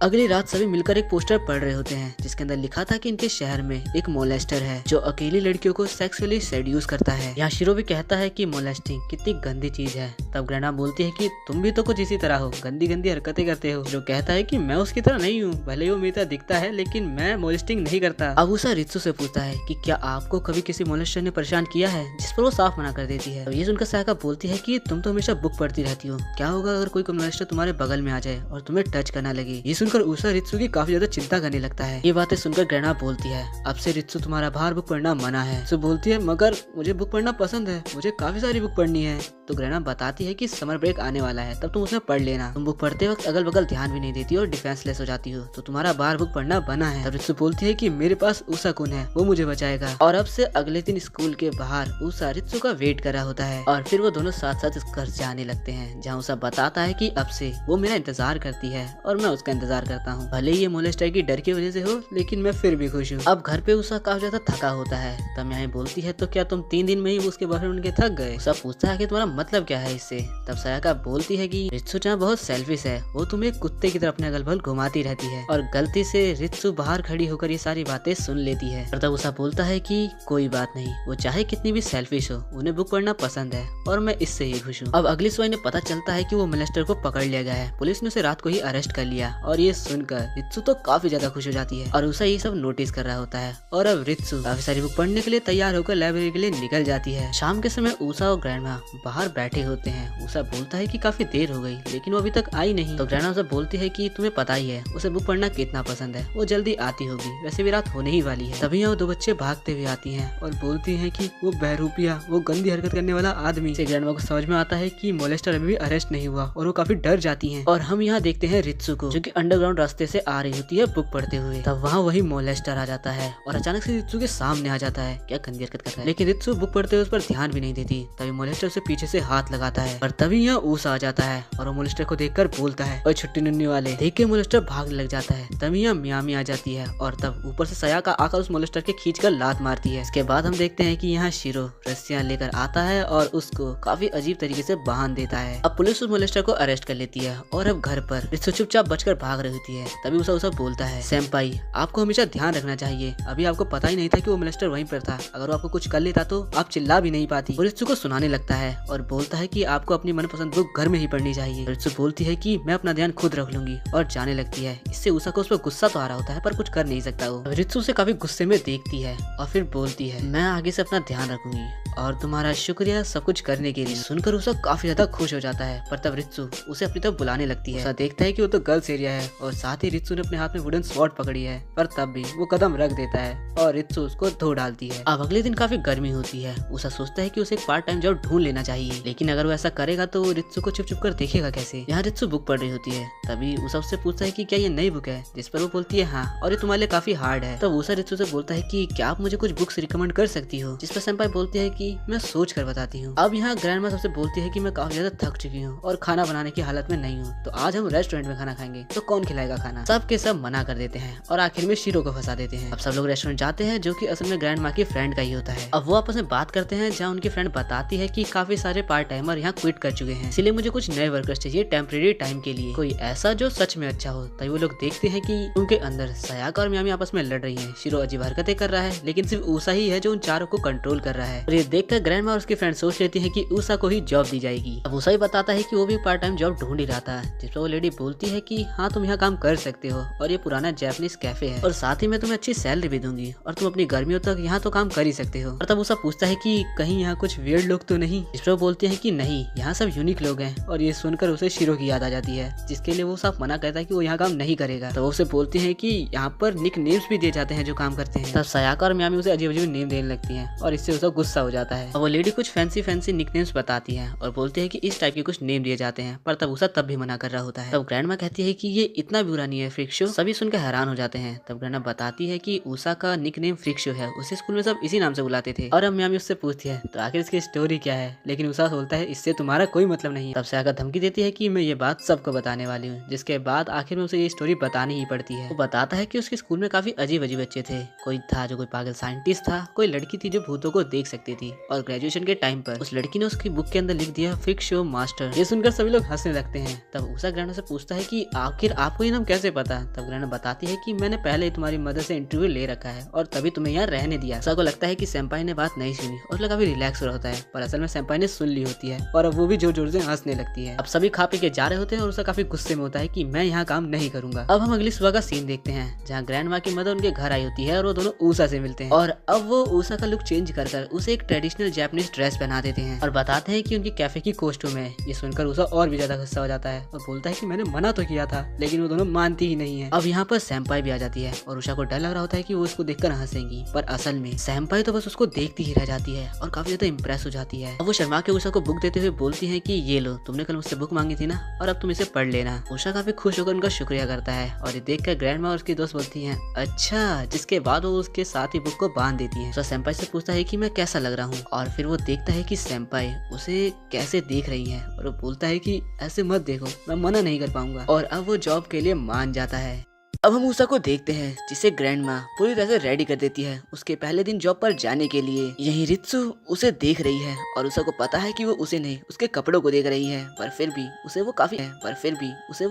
अगली रात सभी मिलकर एक पोस्टर पढ़ रहे होते हैं जिसके अंदर लिखा था कि इनके शहर में एक मोलेस्टर है जो अकेली लड़कियों को सेक्सुअली सेड्यूस करता है। यहाँ शिरो भी कहता है कि मोलेस्टिंग कितनी गंदी चीज है। तब ग्रैंडमा बोलती है कि तुम भी तो कुछ इसी तरह हो, गंदी गंदी हरकतें करते हो। जो कहता है कि मैं उसकी तरह नहीं हूँ, भले वो मेरी तरह दिखता है लेकिन मैं मोलेस्टिंग नहीं करता। अब ऊषा रित्सु से पूछता है कि क्या आपको कभी किसी मोलेस्टर ने परेशान किया है, जिस पर वो साफ मना कर देती है। तो ये सुनकर सायका बोलती है कि तुम तो हमेशा बुक पढ़ती रहती हो, क्या होगा अगर कोई मोलेस्टर तुम्हारे बगल में आ जाए और तुम्हें टच करना लगे। ये सुनकर ऊषा रित्सु की काफी ज्यादा चिंता करने लगता है। ये बातें सुनकर ग्रैंडमा बोलती है अब से रित्सु तुम्हारा बाहर बुक पढ़ना मना है। सो बोलती है मगर मुझे बुक पढ़ना पसंद है, मुझे काफी सारी बुक पढ़नी है। तो ग्रैंडमा बताती है कि समर ब्रेक आने वाला है, तब तुम उसमें पढ़ लेना। तुम बुक पढ़ते वक्त अगल बगल ध्यान भी नहीं देती और डिफेंसलेस हो जाती हो, तो तुम्हारा बाहर बुक पढ़ना बना है। तब रित्सु बोलती है कि मेरे पास ऊषा कुन है, वो मुझे बचाएगा। और अब से अगले दिन स्कूल के बाहर ऊषा रित्सु का वेट कर रहा होता है और फिर वो दोनों साथ साथ घर जाने लगते हैं, जहाँ ऊषा बताता है कि अब से वो मेरा इंतजार करती है और मैं उसका इंतजार करता हूँ। भले ये मोलेस्टर की डर की वजह से हो, लेकिन मैं फिर भी खुश हूँ। अब घर पे ऊषा काफी ज्यादा थका होता है। तब यहाँ बोलती है तो क्या तुम 3 दिन में ही उसके बॉयफ्रेंड के थक गए। सब पूछता है कि तुम्हारा मतलब क्या है इससे? तब सायाका बोलती है कि रित्सु-चान बहुत सेल्फिश है, वो तुम्हें कुत्ते की तरह अपने अगल बगल घुमाती रहती है। और गलती से रित्सु बाहर खड़ी होकर ये सारी बातें सुन लेती है। और तब उसा बोलता है कि कोई बात नहीं, वो चाहे कितनी भी सेल्फिश हो, उन्हें बुक पढ़ना पसंद है और मैं इससे ही खुश हूँ। अब अगली सुबह इन्हें पता चलता है कि वो मोलेस्टर को पकड़ लिया गया है। पुलिस ने उसे रात को ही अरेस्ट कर लिया और ये सुनकर रित्सु तो काफी ज्यादा खुश हो जाती है और उसा ये सब नोटिस कर रहा होता है। और अब रित्सु काफी सारी बुक पढ़ने के लिए तैयार होकर लाइब्रेरी के लिए निकल जाती है। शाम के समय उषा और ग्रैंडमा बाहर बैठे होते हैं। उषा बोलता है कि काफी देर हो गई लेकिन वो अभी तक आई नहीं। तो ग्रैंडमा उसे बोलती है कि तुम्हें पता ही है उसे बुक पढ़ना कितना पसंद है, वो जल्दी आती होगी, वैसे भी रात होने ही वाली है। तभी यहाँ दो बच्चे भागते हुए आती हैं और बोलती हैं कि वो बहरूपिया, वो गंदी हरकत करने वाला आदमी। से ग्रैंडमा को समझ में आता है कि मोलेस्टर अभी भी अरेस्ट नहीं हुआ और वो काफी डर जाती हैं। और हम यहाँ देखते हैं रित्सु को, जो कि अंडरग्राउंड रास्ते से आ रही होती है बुक पढ़ते हुए। तब वहाँ वही मोलेस्टर आ जाता है और अचानक से रित्सु के सामने आ जाता है। क्या गंदी हरकत कर रहा है, लेकिन रित्सु बुक पढ़ते हुए उस पर ध्यान भी नहीं देती। तभी मोलेस्टर उसे पीछे से हाथ लगाता है और तभी यहाँ ऊसा आ जाता है और वो मोलेस्टर को देखकर बोलता है, ओए छुट्टी नुन्नी वाले। देख के मोलेस्टर भागने लग जाता है। तभी यहाँ मियामी आ जाती है और तब ऊपर से सायाका आकर उस मोलेस्टर के खींच कर लात मारती है। इसके बाद हम देखते हैं कि यहाँ शिरो रस्सियां लेकर आता है और उसको काफी अजीब तरीके से बांध देता है। अब पुलिस उस मोलेस्टर को अरेस्ट कर लेती है और अब घर पर रित्सु चुपचाप बचकर भाग रही होती है। तभी उसा बोलता है, सेंपाई आपको हमेशा ध्यान रखना चाहिए, अभी आपको पता ही नहीं था कि वो मोलेस्टर वहीं पर था, अगर वो आपको कुछ कर लेता तो आप चिल्ला भी नहीं पाती। रित्सु को सुनाने लगता है और बोलता है कि आपको अपनी मनपसंद बुक घर में ही पढ़नी चाहिए। रित्सु बोलती है कि मैं अपना ध्यान खुद रख लूंगी और जाने लगती है। इससे उषा को उस पर गुस्सा तो आ रहा होता है पर कुछ कर नहीं सकता। वो रित्सु से काफी गुस्से में देखती है और फिर बोलती है, मैं आगे से अपना ध्यान रखूंगी और तुम्हारा शुक्रिया सब कुछ करने के लिए। सुनकर उषा काफी ज्यादा खुश हो जाता है पर तब रित्सु उसे अपनी तरफ बुलाने लगती है। उषा देखता है कि वो तो गर्ल्स एरिया है और साथ ही रित्सु ने अपने हाथ में वुडन स्वॉर्ड पकड़ी है, पर तब भी वो कदम रख देता है और रित्सु उसको धो डालती है। अब अगले दिन काफी गर्मी होती है। उषा सोचता है कि उसे एक पार्ट टाइम जॉब ढूंढ लेना चाहिए, लेकिन अगर वो ऐसा करेगा तो रित्सु को चुप चुप कर देखेगा कैसे। यहाँ रित्सु बुक पढ़ रही होती है। तभी उषा उससे पूछता है कि क्या ये नई बुक है, जिस पर वो बोलती है हाँ, और ये तुम्हारे लिए काफी हार्ड है। तब उषा रित्सु से बोलता है कि क्या आप मुझे कुछ बुक्स रिकमेंड कर सकती हो, जिस पर सेंपाई बोलती है कि मैं सोच कर बताती हूँ। अब यहाँ ग्रैंडमा सबसे बोलती है कि मैं काफी ज्यादा थक चुकी हूँ और खाना बनाने की हालत में नहीं हूँ, तो आज हम रेस्टोरेंट में खाना खाएंगे, तो कौन खिलाएगा खाना। सब के सब मना कर देते हैं और आखिर में शिरो को फंसा देते हैं। अब सब लोग रेस्टोरेंट जाते हैं, जो कि असल में ग्रैंडमा की फ्रेंड का ही होता है। अब वो आपस में बात करते हैं, जहाँ उनकी फ्रेंड बताती है कि काफी सारे पार्ट टाइमर यहाँ क्विट कर चुके हैं, इसलिए मुझे कुछ नए वर्कर्स चाहिए टेम्परेरी टाइम के लिए, कोई ऐसा जो सच में अच्छा हो। तभी वो लोग देखते हैं कि उनके अंदर सायाका और मियामी आपस में लड़ रही है। शिरो अजीब हरकतें कर रहा है, लेकिन सिर्फ उषा ही है जो उन चारों को कंट्रोल कर रहा है। और ये देखकर ग्रैंडमा और उसकी फ्रेंड सोच लेती है कि उषा को ही जॉब दी जाएगी। अब उषा ही बताता है कि वो भी पार्ट टाइम जॉब ढूंढ ही रहा था, जिस पर वो लेडी बोलती है कि हाँ तुम यहाँ काम कर सकते हो और ये पुराना जैपनीज कैफे है और साथ ही मैं तुम्हें अच्छी सैलरी भी दूंगी और तुम अपनी गर्मियों तक यहाँ तो काम कर ही सकते हो। और तब उषा पूछता है कि कहीं यहाँ कुछ वियर्ड लोग तो नहीं, जिस पर वो बोलती है कि नहीं, यहाँ सब यूनिक लोग हैं। और ये सुनकर उसे शिरो की याद आ जाती है, जिसके लिए वो साफ मना करता है कि वो यहाँ काम नहीं करेगा। तो वो उसे बोलती है कि यहाँ पर निक नेम्स भी दिए जाते हैं जो काम करते हैं। तब सायाका और मियामी उसे अजीब अजीब नेम देने लगती है और इससे उसे गुस्सा हो जाता है। और वो लेडी कुछ फैंसी निकनेम्स बताती है और बोलती है कि इस टाइप के कुछ नेम दिए जाते हैं, पर तब उषा तब भी मना कर रहा होता है। तब ग्रैंडमा कहती है कि ये इतना बुरा नहीं है फ्रिक्शो। सभी सुनकर हैरान हो जाते हैं। तब ग्रैंडमा बताती है कि उषा का निकनेम फ्रिक्शो है, उसे स्कूल में सब इसी नाम से बुलाते थे। और अब मियामी उससे पूछती है तो आखिर इसकी स्टोरी क्या है, लेकिन उषा बोलता है इससे तुम्हारा कोई मतलब नहीं है। तब सायाका धमकी देती है कि मैं ये बात सबको बताने वाली हूँ, जिसके बाद आखिर में उसे ये स्टोरी बतानी ही पड़ती है। वो बताता है कि उसके स्कूल में काफी अजीब अजीब बच्चे थे। कोई था जो कोई पागल साइंटिस्ट था, कोई लड़की थी जो भूतों को देख सकती थी, और ग्रेजुएशन के टाइम पर उस लड़की ने उसकी बुक के अंदर लिख दिया फ्रिक्शो मास्टर। ये सुनकर सभी लोग हंसने लगते हैं। तब उषा ग्रैंडमा से पूछता है कि आखिर आपको ये नाम कैसे पता। तब ग्रैंडमा बताती है कि मैंने पहले तुम्हारी मदर से इंटरव्यू ले रखा है और तभी तुम्हें यहाँ रहने दिया। उषा को लगता है कि सेंपाई ने बात नहीं सुनी और उसने काफी रिलैक्स हो रहा होता है, पर असल में सेंपाई ने सुन ली होती है और अब वो भी जोर जोर से हंसने लगती है। अब सभी खा पी के जा रहे होते हैं और उषा काफी गुस्से में होता है कि मैं यहाँ काम नहीं करूंगा। अब हम अगली सुबह का सीन देखते हैं, जहाँ ग्रैंडमा की मदर उनके घर आई होती है और वो दोनों उषा से मिलते हैं और अब वो उषा का लुक चेंज कर उसे एक ट्रेडिशनल जापानीज ड्रेस पहना देते हैं और बताते हैं कि उनकी कैफे की कॉस्ट्यूम है। ये सुनकर उषा और भी ज्यादा गुस्सा हो जाता है और बोलता है कि मैंने मना तो किया था, लेकिन वो दोनों मानती ही नहीं है। अब यहाँ पर सेंपाई भी आ जाती है और उषा को डर लग रहा होता है कि वो उसको देखकर हंसेंगी, पर असल में सेंपाई तो बस उसको देखती ही रह जाती है और काफी ज्यादा इम्प्रेस हो जाती है। अब वो शर्मा के उषा को बुक देते हुए बोलती है कि ये लो, तुमने कल मुझसे बुक मांगी थी ना और अब तुम इसे पढ़ लेना। उषा काफी खुश होकर उनका शुक्रिया करता है और ये देखकर ग्रैंडमा और उसकी दोस्त बोलती है अच्छा, जिसके बाद वो उसके साथ ही बुक को बांध देती है। उषा सेंपाई से पूछता है कि मैं कैसा लग रहा हूँ और फिर वो देखता है कि सेंपाई उसे कैसे देख रही है और वो बोलता है कि ऐसे मत देखो, मैं मना नहीं कर पाऊंगा और अब वो जॉब के लिए मान जाता है। अब हम उषा को देखते हैं जिसे ग्रैंड माँ पूरी तरह से रेडी कर देती है उसके पहले दिन जॉब पर जाने के लिए। यही रित्सु उसे देख रही है और उषा को पता है कि वो उसे नहीं उसके कपड़ों को देख रही है, पर फिर भी उसे वो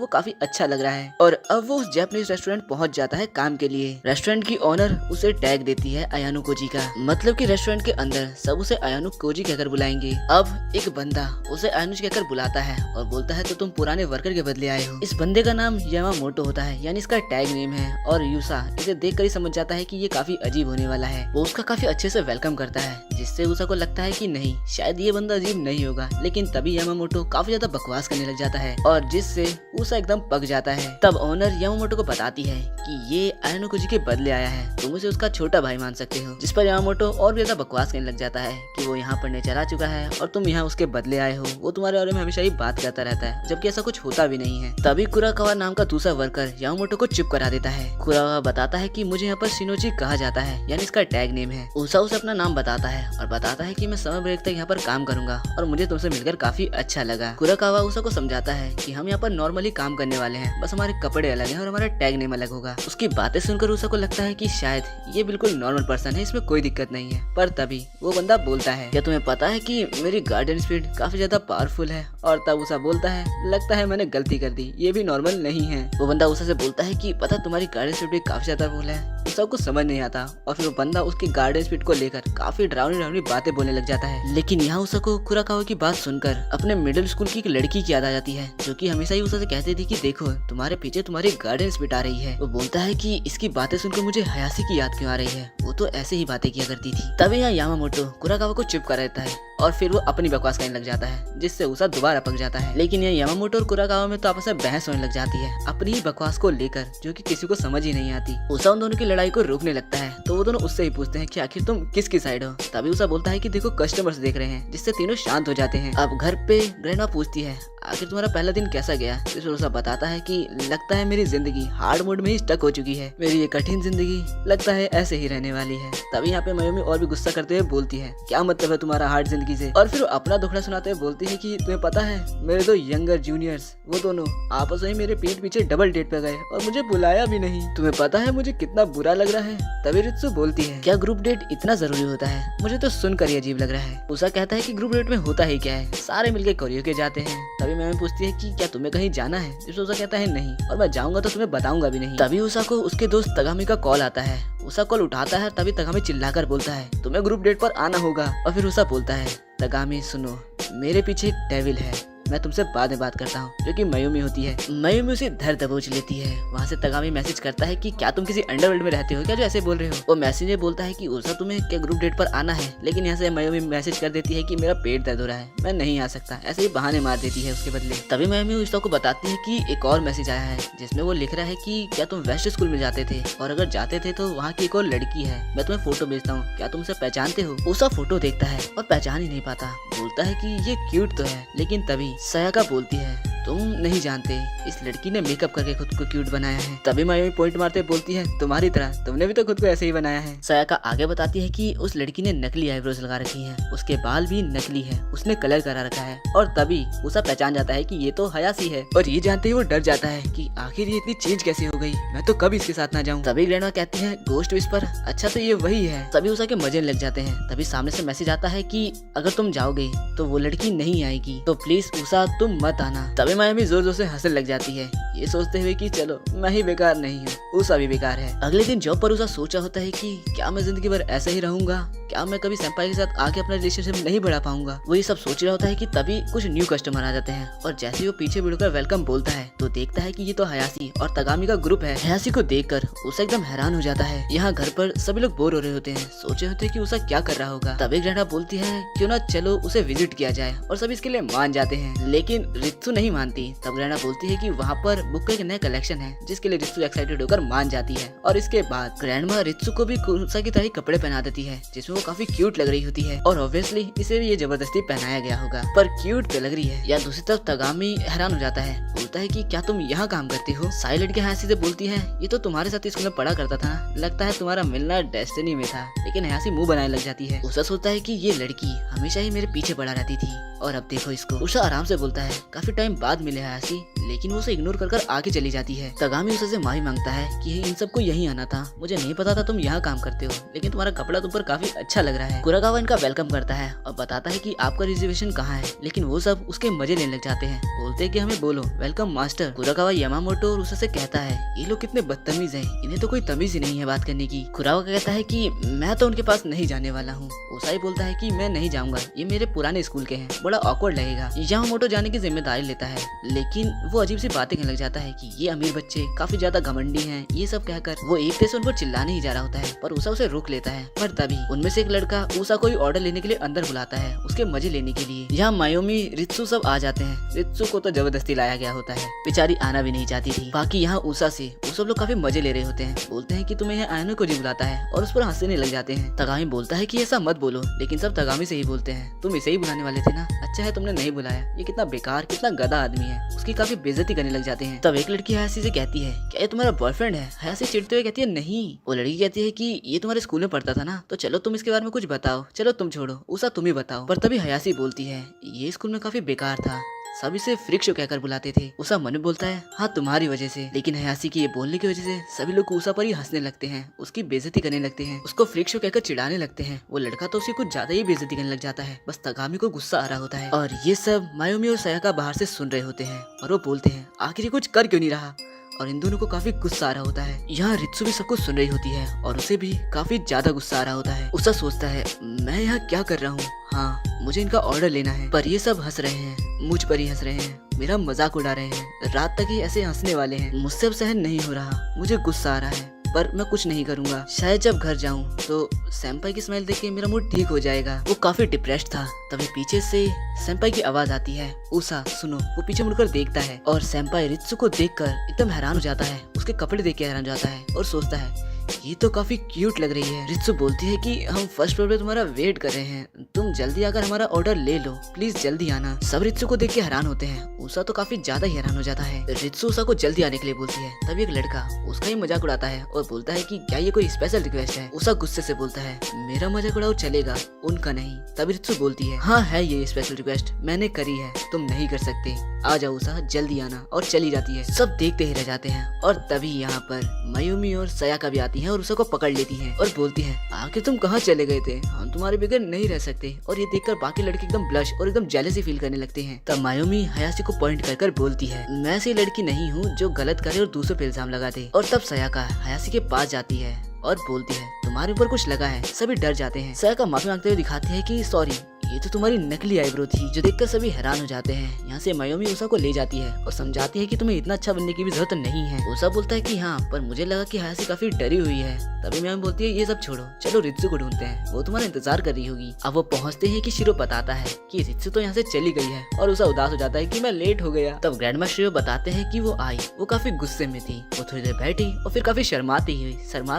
काफी अच्छा लग रहा है। और अब वो उस जापानीज रेस्टोरेंट पहुंच जाता है काम के लिए। रेस्टोरेंट की ओनर उसे टैग देती है अयानो कोजी का, मतलब कि रेस्टोरेंट के अंदर सब उसे अयानो कोजी कहकर बुलाएंगे। अब एक बंदा उसे अयानुज कहकर बुलाता है और बोलता है तो तुम पुराने वर्कर के बदले आए हो। इस बंदे का नाम यामामोटो होता है, यानी इसका टैग नेम है। और यूसा इसे देखकर ही समझ जाता है कि ये काफी अजीब होने वाला है। वो उसका काफी अच्छे से वेलकम करता है, जिससे उषा को लगता है कि नहीं शायद ये बंदा अजीब नहीं होगा। लेकिन तभी यामामोटो काफी ज्यादा बकवास करने लग जाता है और जिससे उषा एकदम पक जाता है। तब ओनर यामामोटो को बताती है कि ये अयानो कोजी के बदले आया है, तुम उसे उसका छोटा भाई मान सकते हो। जिस पर यामामोटो और भी ज्यादा बकवास करने लग जाता है कि वो यहाँ पढ़ने चला चुका है और तुम यहाँ उसके बदले आए हो। वो तुम्हारे बारे में हमेशा ही बात करता रहता है, जबकि ऐसा कुछ होता भी नहीं है। तभी कुराकावा नाम का दूसरा वर्कर यामामोटो को चुप करा देता है। कुराकावा बताता है कि मुझे यहाँ पर शिनोजी कहा जाता है, यानी इसका टैग नेम है। उषा उसे अपना नाम बताता है और बताता है कि मैं समर ब्रेक तक यहाँ पर काम करूंगा और मुझे तुमसे मिलकर काफी अच्छा लगा। कुराकावा उषा को समझाता है कि हम यहाँ पर नॉर्मली काम करने वाले हैं, बस हमारे कपड़े अलग हैं और हमारा टैग नेम अलग होगा। उसकी बातें सुनकर उषा को लगता है कि शायद ये बिल्कुल नॉर्मल पर्सन है, इसमें कोई दिक्कत नहीं है। पर तभी वो बंदा बोलता है क्या तुम्हें पता है कि मेरी गार्डन स्पीड काफी ज्यादा पावरफुल है। और तब उषा बोलता है लगता है मैंने गलती कर दी, ये भी नॉर्मल नहीं है। वो बंदा उषा से बोलता है कि पता तुम्हारी गार्डन स्पीड भी काफी ज्यादा फुल है। उषा को समझ नहीं आता और फिर वो बंदा उसकी गार्डन स्पीड को लेकर काफी डरावनी बातें बोलने लग जाता है। लेकिन यहाँ उषा को कुराकावा की बात सुनकर अपने मिडिल स्कूल की एक लड़की की याद आ जाती है, जो कि हमेशा ही उषा से कहती थी कि देखो तुम्हारे पीछे तुम्हारी गार्डन स्पीड आ रही है। वो बोलता है कि इसकी बातें सुनकर मुझे हयासी की याद क्यों आ रही है, वो तो ऐसे ही बातें किया करती थी। तभी यहाँ यामामोटो कुराकावा को चुप कर रहता है और फिर वो अपनी बकवास करने लग जाता है, जिससे उषा दोबारा पक जाता है। लेकिन ये यामामोटो और कुराकावा में तो आपस में बहस होने लग जाती है अपनी ही बकवास को लेकर, जो कि किसी को समझ ही नहीं आती। उषा उन दोनों की लड़ाई को रोकने लगता है तो वो दोनों उससे ही पूछते हैं कि आखिर तुम किसकी साइड हो। तभी उषा बोलता है कि देखो कस्टमर्स देख रहे हैं, जिससे तीनों शांत हो जाते हैं। अब घर पे ग्रैंडमा पूछती है आखिर तुम्हारा पहला दिन कैसा गया। इस पर उषा बताता है कि लगता है मेरी जिंदगी हार्ड मोड में ही स्टक हो चुकी है, मेरी ये कठिन जिंदगी लगता है ऐसे ही रहने वाली है। तभी यहाँ पे मयूमी और भी गुस्सा करते हुए बोलती है क्या मतलब है तुम्हारा हार्ड जिंदगी से। और फिर वो अपना दुखड़ा सुनाते हुए बोलती है कि तुम्हें पता है मेरे दो यंगर जूनियर्स वो दोनों आपस में मेरे पीठ पीछे डबल डेट पे गए और मुझे बुलाया भी नहीं। तुम्हें पता है मुझे कितना बुरा लग रहा है। तभी रित्सु बोलती है क्या ग्रुप डेट इतना जरूरी होता है, मुझे तो सुनकर ही अजीब लग रहा है। उषा कहता है कि ग्रुप डेट में होता ही क्या है, सारे मिलकर कोरियो के जाते हैं। तभी मयूमी पूछती है कि क्या तुम्हें कहीं जाना है। जिस उषा कहता है नहीं, और मैं जाऊंगा तो तुम्हें बताऊंगा भी नहीं। तभी उषा को उसके दोस्त तगामी का कॉल आता है। उषा कॉल उठाता है, तभी तगामी चिल्लाकर बोलता है तुम्हें ग्रुप डेट पर आना होगा। और फिर उषा बोलता है तगामी सुनो, मेरे पीछे एक डेविल है, मैं तुमसे बाद में बात करता हूँ, जो कि मयूमी होती है। मयूमी उसे धर दबोच लेती है। वहाँ से तगामी मैसेज करता है कि क्या तुम किसी अंडरवर्ल्ड में रहते हो क्या जो ऐसे बोल रहे हो। वो मैसेज बोलता है कि उषा तुम्हें क्या ग्रुप डेट पर आना है, लेकिन यहाँ से मयूमी मैसेज कर देती है कि मेरा पेट दर्द हो रहा है, मैं नहीं आ सकता। ऐसे ही बहाने मार देती है उसके बदले। तभी मयूमी उषा को बताती है कि एक और मैसेज आया है, जिसमें वो लिख रहा है कि क्या तुम वेस्ट स्कूल में जाते थे, और अगर जाते थे तो वहाँ की एक और लड़की है, मैं तुम्हें फोटो भेजता हूँ, क्या तुम उसे पहचानते हो। उषा फोटो देखता है और पहचान ही नहीं पाता, बोलता है कि ये क्यूट तो है। लेकिन तभी सयाका बोलती है तुम नहीं जानते, इस लड़की ने मेकअप करके खुद को क्यूट बनाया है। तभी मयूमी पॉइंट मारते बोलती है तुम्हारी तरह तुमने भी तो खुद को ऐसे ही बनाया है। सयाका आगे बताती है कि उस लड़की ने नकली आईब्रोज लगा रखी हैं, उसके बाल भी नकली हैं, उसने कलर करा रखा है। और तभी उषा पहचान जाता है कि ये तो हयासी है। और ये जानते ही वो डर जाता है कि आखिर ये इतनी चेंज कैसे हो गई, मैं तो कभी इसके साथ ना जाऊँ। तभी ग्रैंडमा कहती है गोस्ट विस्पर, अच्छा तो ये वही है। तभी उषा के मजे लग जाते हैं। तभी सामने से मैसेज आता है कि अगर तुम जाओगे तो वो लड़की नहीं आएगी, तो प्लीज उषा तुम मत आना। तभी मयूमी जोर जोर से हंसने लग जाती है, ये सोचते हुए कि चलो मैं ही बेकार नहीं हूँ, उषा भी बेकार है। अगले दिन जॉब पर उषा सोचा होता है कि क्या मैं जिंदगी भर ऐसे ही रहूंगा, क्या मैं कभी सेंपाई के साथ आके अपना रिलेशनशिप नहीं बढ़ा पाऊंगा। वो ये सब सोच रहा होता है कि तभी कुछ न्यू कस्टमर आ जाते हैं और जैसे ही वो पीछे मुड़कर वेलकम बोलता है तो देखता है कि ये तो हयासी और तगामी का ग्रुप है। हयासी को देखकर उषा एकदम हैरान हो जाता है। यहाँ घर पर सभी लोग बोर हो रहे होते हैं, सोचे होते हैं कि उषा क्या कर रहा होगा। तभी ग्रैंडमा बोलती है क्यों ना चलो उसे विजिट किया जाए, और सभी इसके लिए मान जाते हैं। लेकिन रित्सु नहीं मानती। तब ग्रैंडमा बोलती है कि वहाँ पर बुक का एक नया कलेक्शन है, जिसके लिए रित्सु एक्साइटेड होकर मान जाती है। और इसके बाद ग्रैंडमा रित्सु को भी उषा की तरह कपड़े पहना देती है, जिसमें वो काफी क्यूट लग रही होती है। और ऑब्वियसली इसे भी ये जबरदस्ती पहनाया गया होगा, पर क्यूट तो लग रही है। या दूसरी तरफ तगामी हैरान हो जाता है, बोलता है कि क्या तुम यहाँ काम करते हो। साइलेंट के हयासी से बोलती है ये तो तुम्हारे साथ स्कूल में पढ़ा करता था, लगता है तुम्हारा मिलना डेस्टिनी में था। लेकिन हयासी मुंह बनाने लग जाती है। उषा सोचता है कि ये लड़की हमेशा ही मेरे पीछे पड़ा रहती थी और अब देखो इसको। उषा आराम से बोलता है काफी टाइम बाद बाद मिले हायासी, लेकिन वो उसे इग्नोर कर आगे चली जाती है। तगामी उसा से माफी मांगता है कि इन सबको यहीं आना था, मुझे नहीं पता था तुम यहाँ काम करते हो, लेकिन तुम्हारा कपड़ा तुम पर काफी अच्छा लग रहा है। कुराकावा इनका वेलकम करता है और बताता है कि आपका रिजर्वेशन कहाँ है, लेकिन वो सब उसके मजे लेने लग जाते हैं। बोलते हैं कि हमें बोलो वेलकम मास्टर। कुराकावा यामामोटो और उसा से कहता है ये लोग कितने बदतमीज हैं, इन्हें तो कोई तमीज ही नहीं है बात करने की। कुराकावा कहता है कि मैं तो उनके पास नहीं जाने वाला हूँ। उसाई बोलता है कि मैं नहीं जाऊंगा, ये मेरे पुराने स्कूल के हैं, बड़ा ऑकवर्ड लगेगा। यामामोटो जाने की जिम्मेदारी लेता है, लेकिन वो अजीब सी बातें कहने लग जाता है कि ये अमीर बच्चे काफी ज्यादा घमंडी हैं। ये सब कहकर वो एक तरह से उन पर चिल्लाने ही जा रहा होता है, पर उसा उसे रोक लेता है। पर तभी उनमें से एक लड़का उसा को ऑर्डर लेने के लिए अंदर बुलाता है, उसके मजे लेने के लिए। यहाँ मायोमी, रित्सु सब आ जाते हैं। रित्सु को तो जबरदस्ती लाया गया होता है, बेचारी आना भी नहीं चाहती थी। बाकी यहाँ उसा से वो सब लोग काफी मजे ले रहे होते हैं। बोलते हैं कि तुम्हें यहाँ आने को जी बुलाता है और उस पर हंसने लग जाते हैं। तगामी बोलता है कि ऐसा मत बोलो, लेकिन सब तगामी से ही बोलते हैं, तुम इसे ही बुलाने वाले थे ना, अच्छा है तुमने नहीं बुलाया, ये कितना बेकार कितना गधा आदमी है। उसकी काफी बेइज्जती करने लग जाते हैं। तब एक लड़की हयासी से कहती है क्या ये तुम्हारा बॉयफ्रेंड है? हयासी चिढ़ते हुए कहती है नहीं। वो लड़की कहती है कि ये तुम्हारे स्कूल में पढ़ता था ना, तो चलो तुम इसके बारे में कुछ बताओ। चलो तुम छोड़ो, उसा तुम ही बताओ। पर तभी हयासी बोलती है ये स्कूल में काफी बेकार था, सब इसे फ्रीक शो कहकर बुलाते थे। उसा मन में बोलता है हाँ तुम्हारी वजह से, लेकिन हयासी की ये बोलने की वजह से सभी लोग उसा पर ही हंसने लगते हैं, उसकी बेइज्जती करने लगते हैं, उसको फ्रीक शो कहकर चिढ़ाने लगते हैं। वो लड़का तो उसकी कुछ ज्यादा ही बेइज्जती करने लग जाता है। बस तगामी को गुस्सा आ रहा होता है और ये सब मायोमी और सयाका बाहर से सुन रहे होते हैं और वो बोलते हैं आखिर कुछ कर क्यों नहीं रहा, और इन दोनों को काफी गुस्सा आ रहा होता है। यहाँ रित्सु भी सब कुछ सुन रही होती है और उसे भी काफी ज्यादा गुस्सा आ रहा होता है। उसा सोचता है मैं यहाँ क्या कर रहा हूँ, हाँ मुझे इनका ऑर्डर लेना है, पर ये सब हंस रहे हैं, मुझ पर ही हंस रहे हैं, मेरा मजाक उड़ा रहे हैं, रात तक ही ऐसे हंसने वाले हैं, मुझसे अब सहन नहीं हो रहा, मुझे गुस्सा आ रहा है, पर मैं कुछ नहीं करूंगा। शायद जब घर जाऊं तो सैम्पाई की स्माइल देख के मेरा मूड ठीक हो जाएगा। वो काफी डिप्रेस्ड था। तभी पीछे से सैम्पाई की आवाज आती है उसा सुनो। वो पीछे मुड़कर देखता है और सैम्पाई रित्सु को देखकर एकदम हैरान हो जाता है, उसके कपड़े देख के हैरान हो जाता है और सोचता है ये तो काफी क्यूट लग रही है। रित्सु बोलती है कि हम फर्स्ट फ्लोर पे तुम्हारा वेट कर रहे हैं, तुम जल्दी आकर हमारा ऑर्डर ले लो, प्लीज जल्दी आना। सब रित्सु को देख के हैरान होते हैं। उसा तो काफी ज्यादा ही हैरान हो जाता है। रित्सु उसा को जल्दी आने के लिए बोलती है। तभी एक लड़का उसका ही मजाक उड़ाता है और बोलता है कि क्या ये कोई स्पेशल रिक्वेस्ट है? उसा गुस्से से बोलता है मेरा मजाक उड़ाओ चलेगा, उनका नहीं। तभी रित्सु बोलती है हाँ है ये स्पेशल रिक्वेस्ट, मैंने करी है, तुम नहीं कर सकते, आ जाओ उसा जल्दी आना। और चली जाती है। सब देखते ही रह जाते हैं और तभी यहाँ पर मायोमी और सयाका भी आती है और उसा को पकड़ लेती हैं और बोलती हैं आखिर तुम कहाँ चले गए थे, हम तुम्हारे बगैर नहीं रह सकते। और ये देखकर बाकी लड़के एकदम ब्लश और एकदम जेलसी फील करने लगते हैं। तब मायोमी हयासी को पॉइंट कर बोलती है मैं ऐसी लड़की नहीं हूँ जो गलत करे और दूसरों पे इल्जाम लगा दे। और तब सयाका हयासी के पास जाती है और बोलती है तुम्हारे ऊपर कुछ लगा है। सभी डर जाते हैं। सयाका माफी मांगते हुए दिखाती है कि सॉरी ये तो तुम्हारी नकली आईब्रो थी, जो देखकर सभी हैरान हो जाते हैं। यहाँ से मायोमी उसा को ले जाती है और समझाती है कि तुम्हें इतना अच्छा बनने की भी जरूरत नहीं है। उसा बोलता है कि हाँ पर मुझे लगा कि हयासी काफी डरी हुई है। तभी मायोमी बोलती है ये सब छोड़ो, चलो रित्सु को ढूंढते हैं, वो तुम्हारा इंतजार कर रही होगी। अब वो पहुँचते हैं कि शिरो बताता है कि रित्सु तो यहाँ से चली गई है और उसा उदास हो जाता है कि मैं लेट हो गया। तब ग्रैंड मास्टर शिरो बताते हैं कि वो आई, वो काफी गुस्से में थी, वो थोड़ी देर बैठी और फिर काफी शर्मा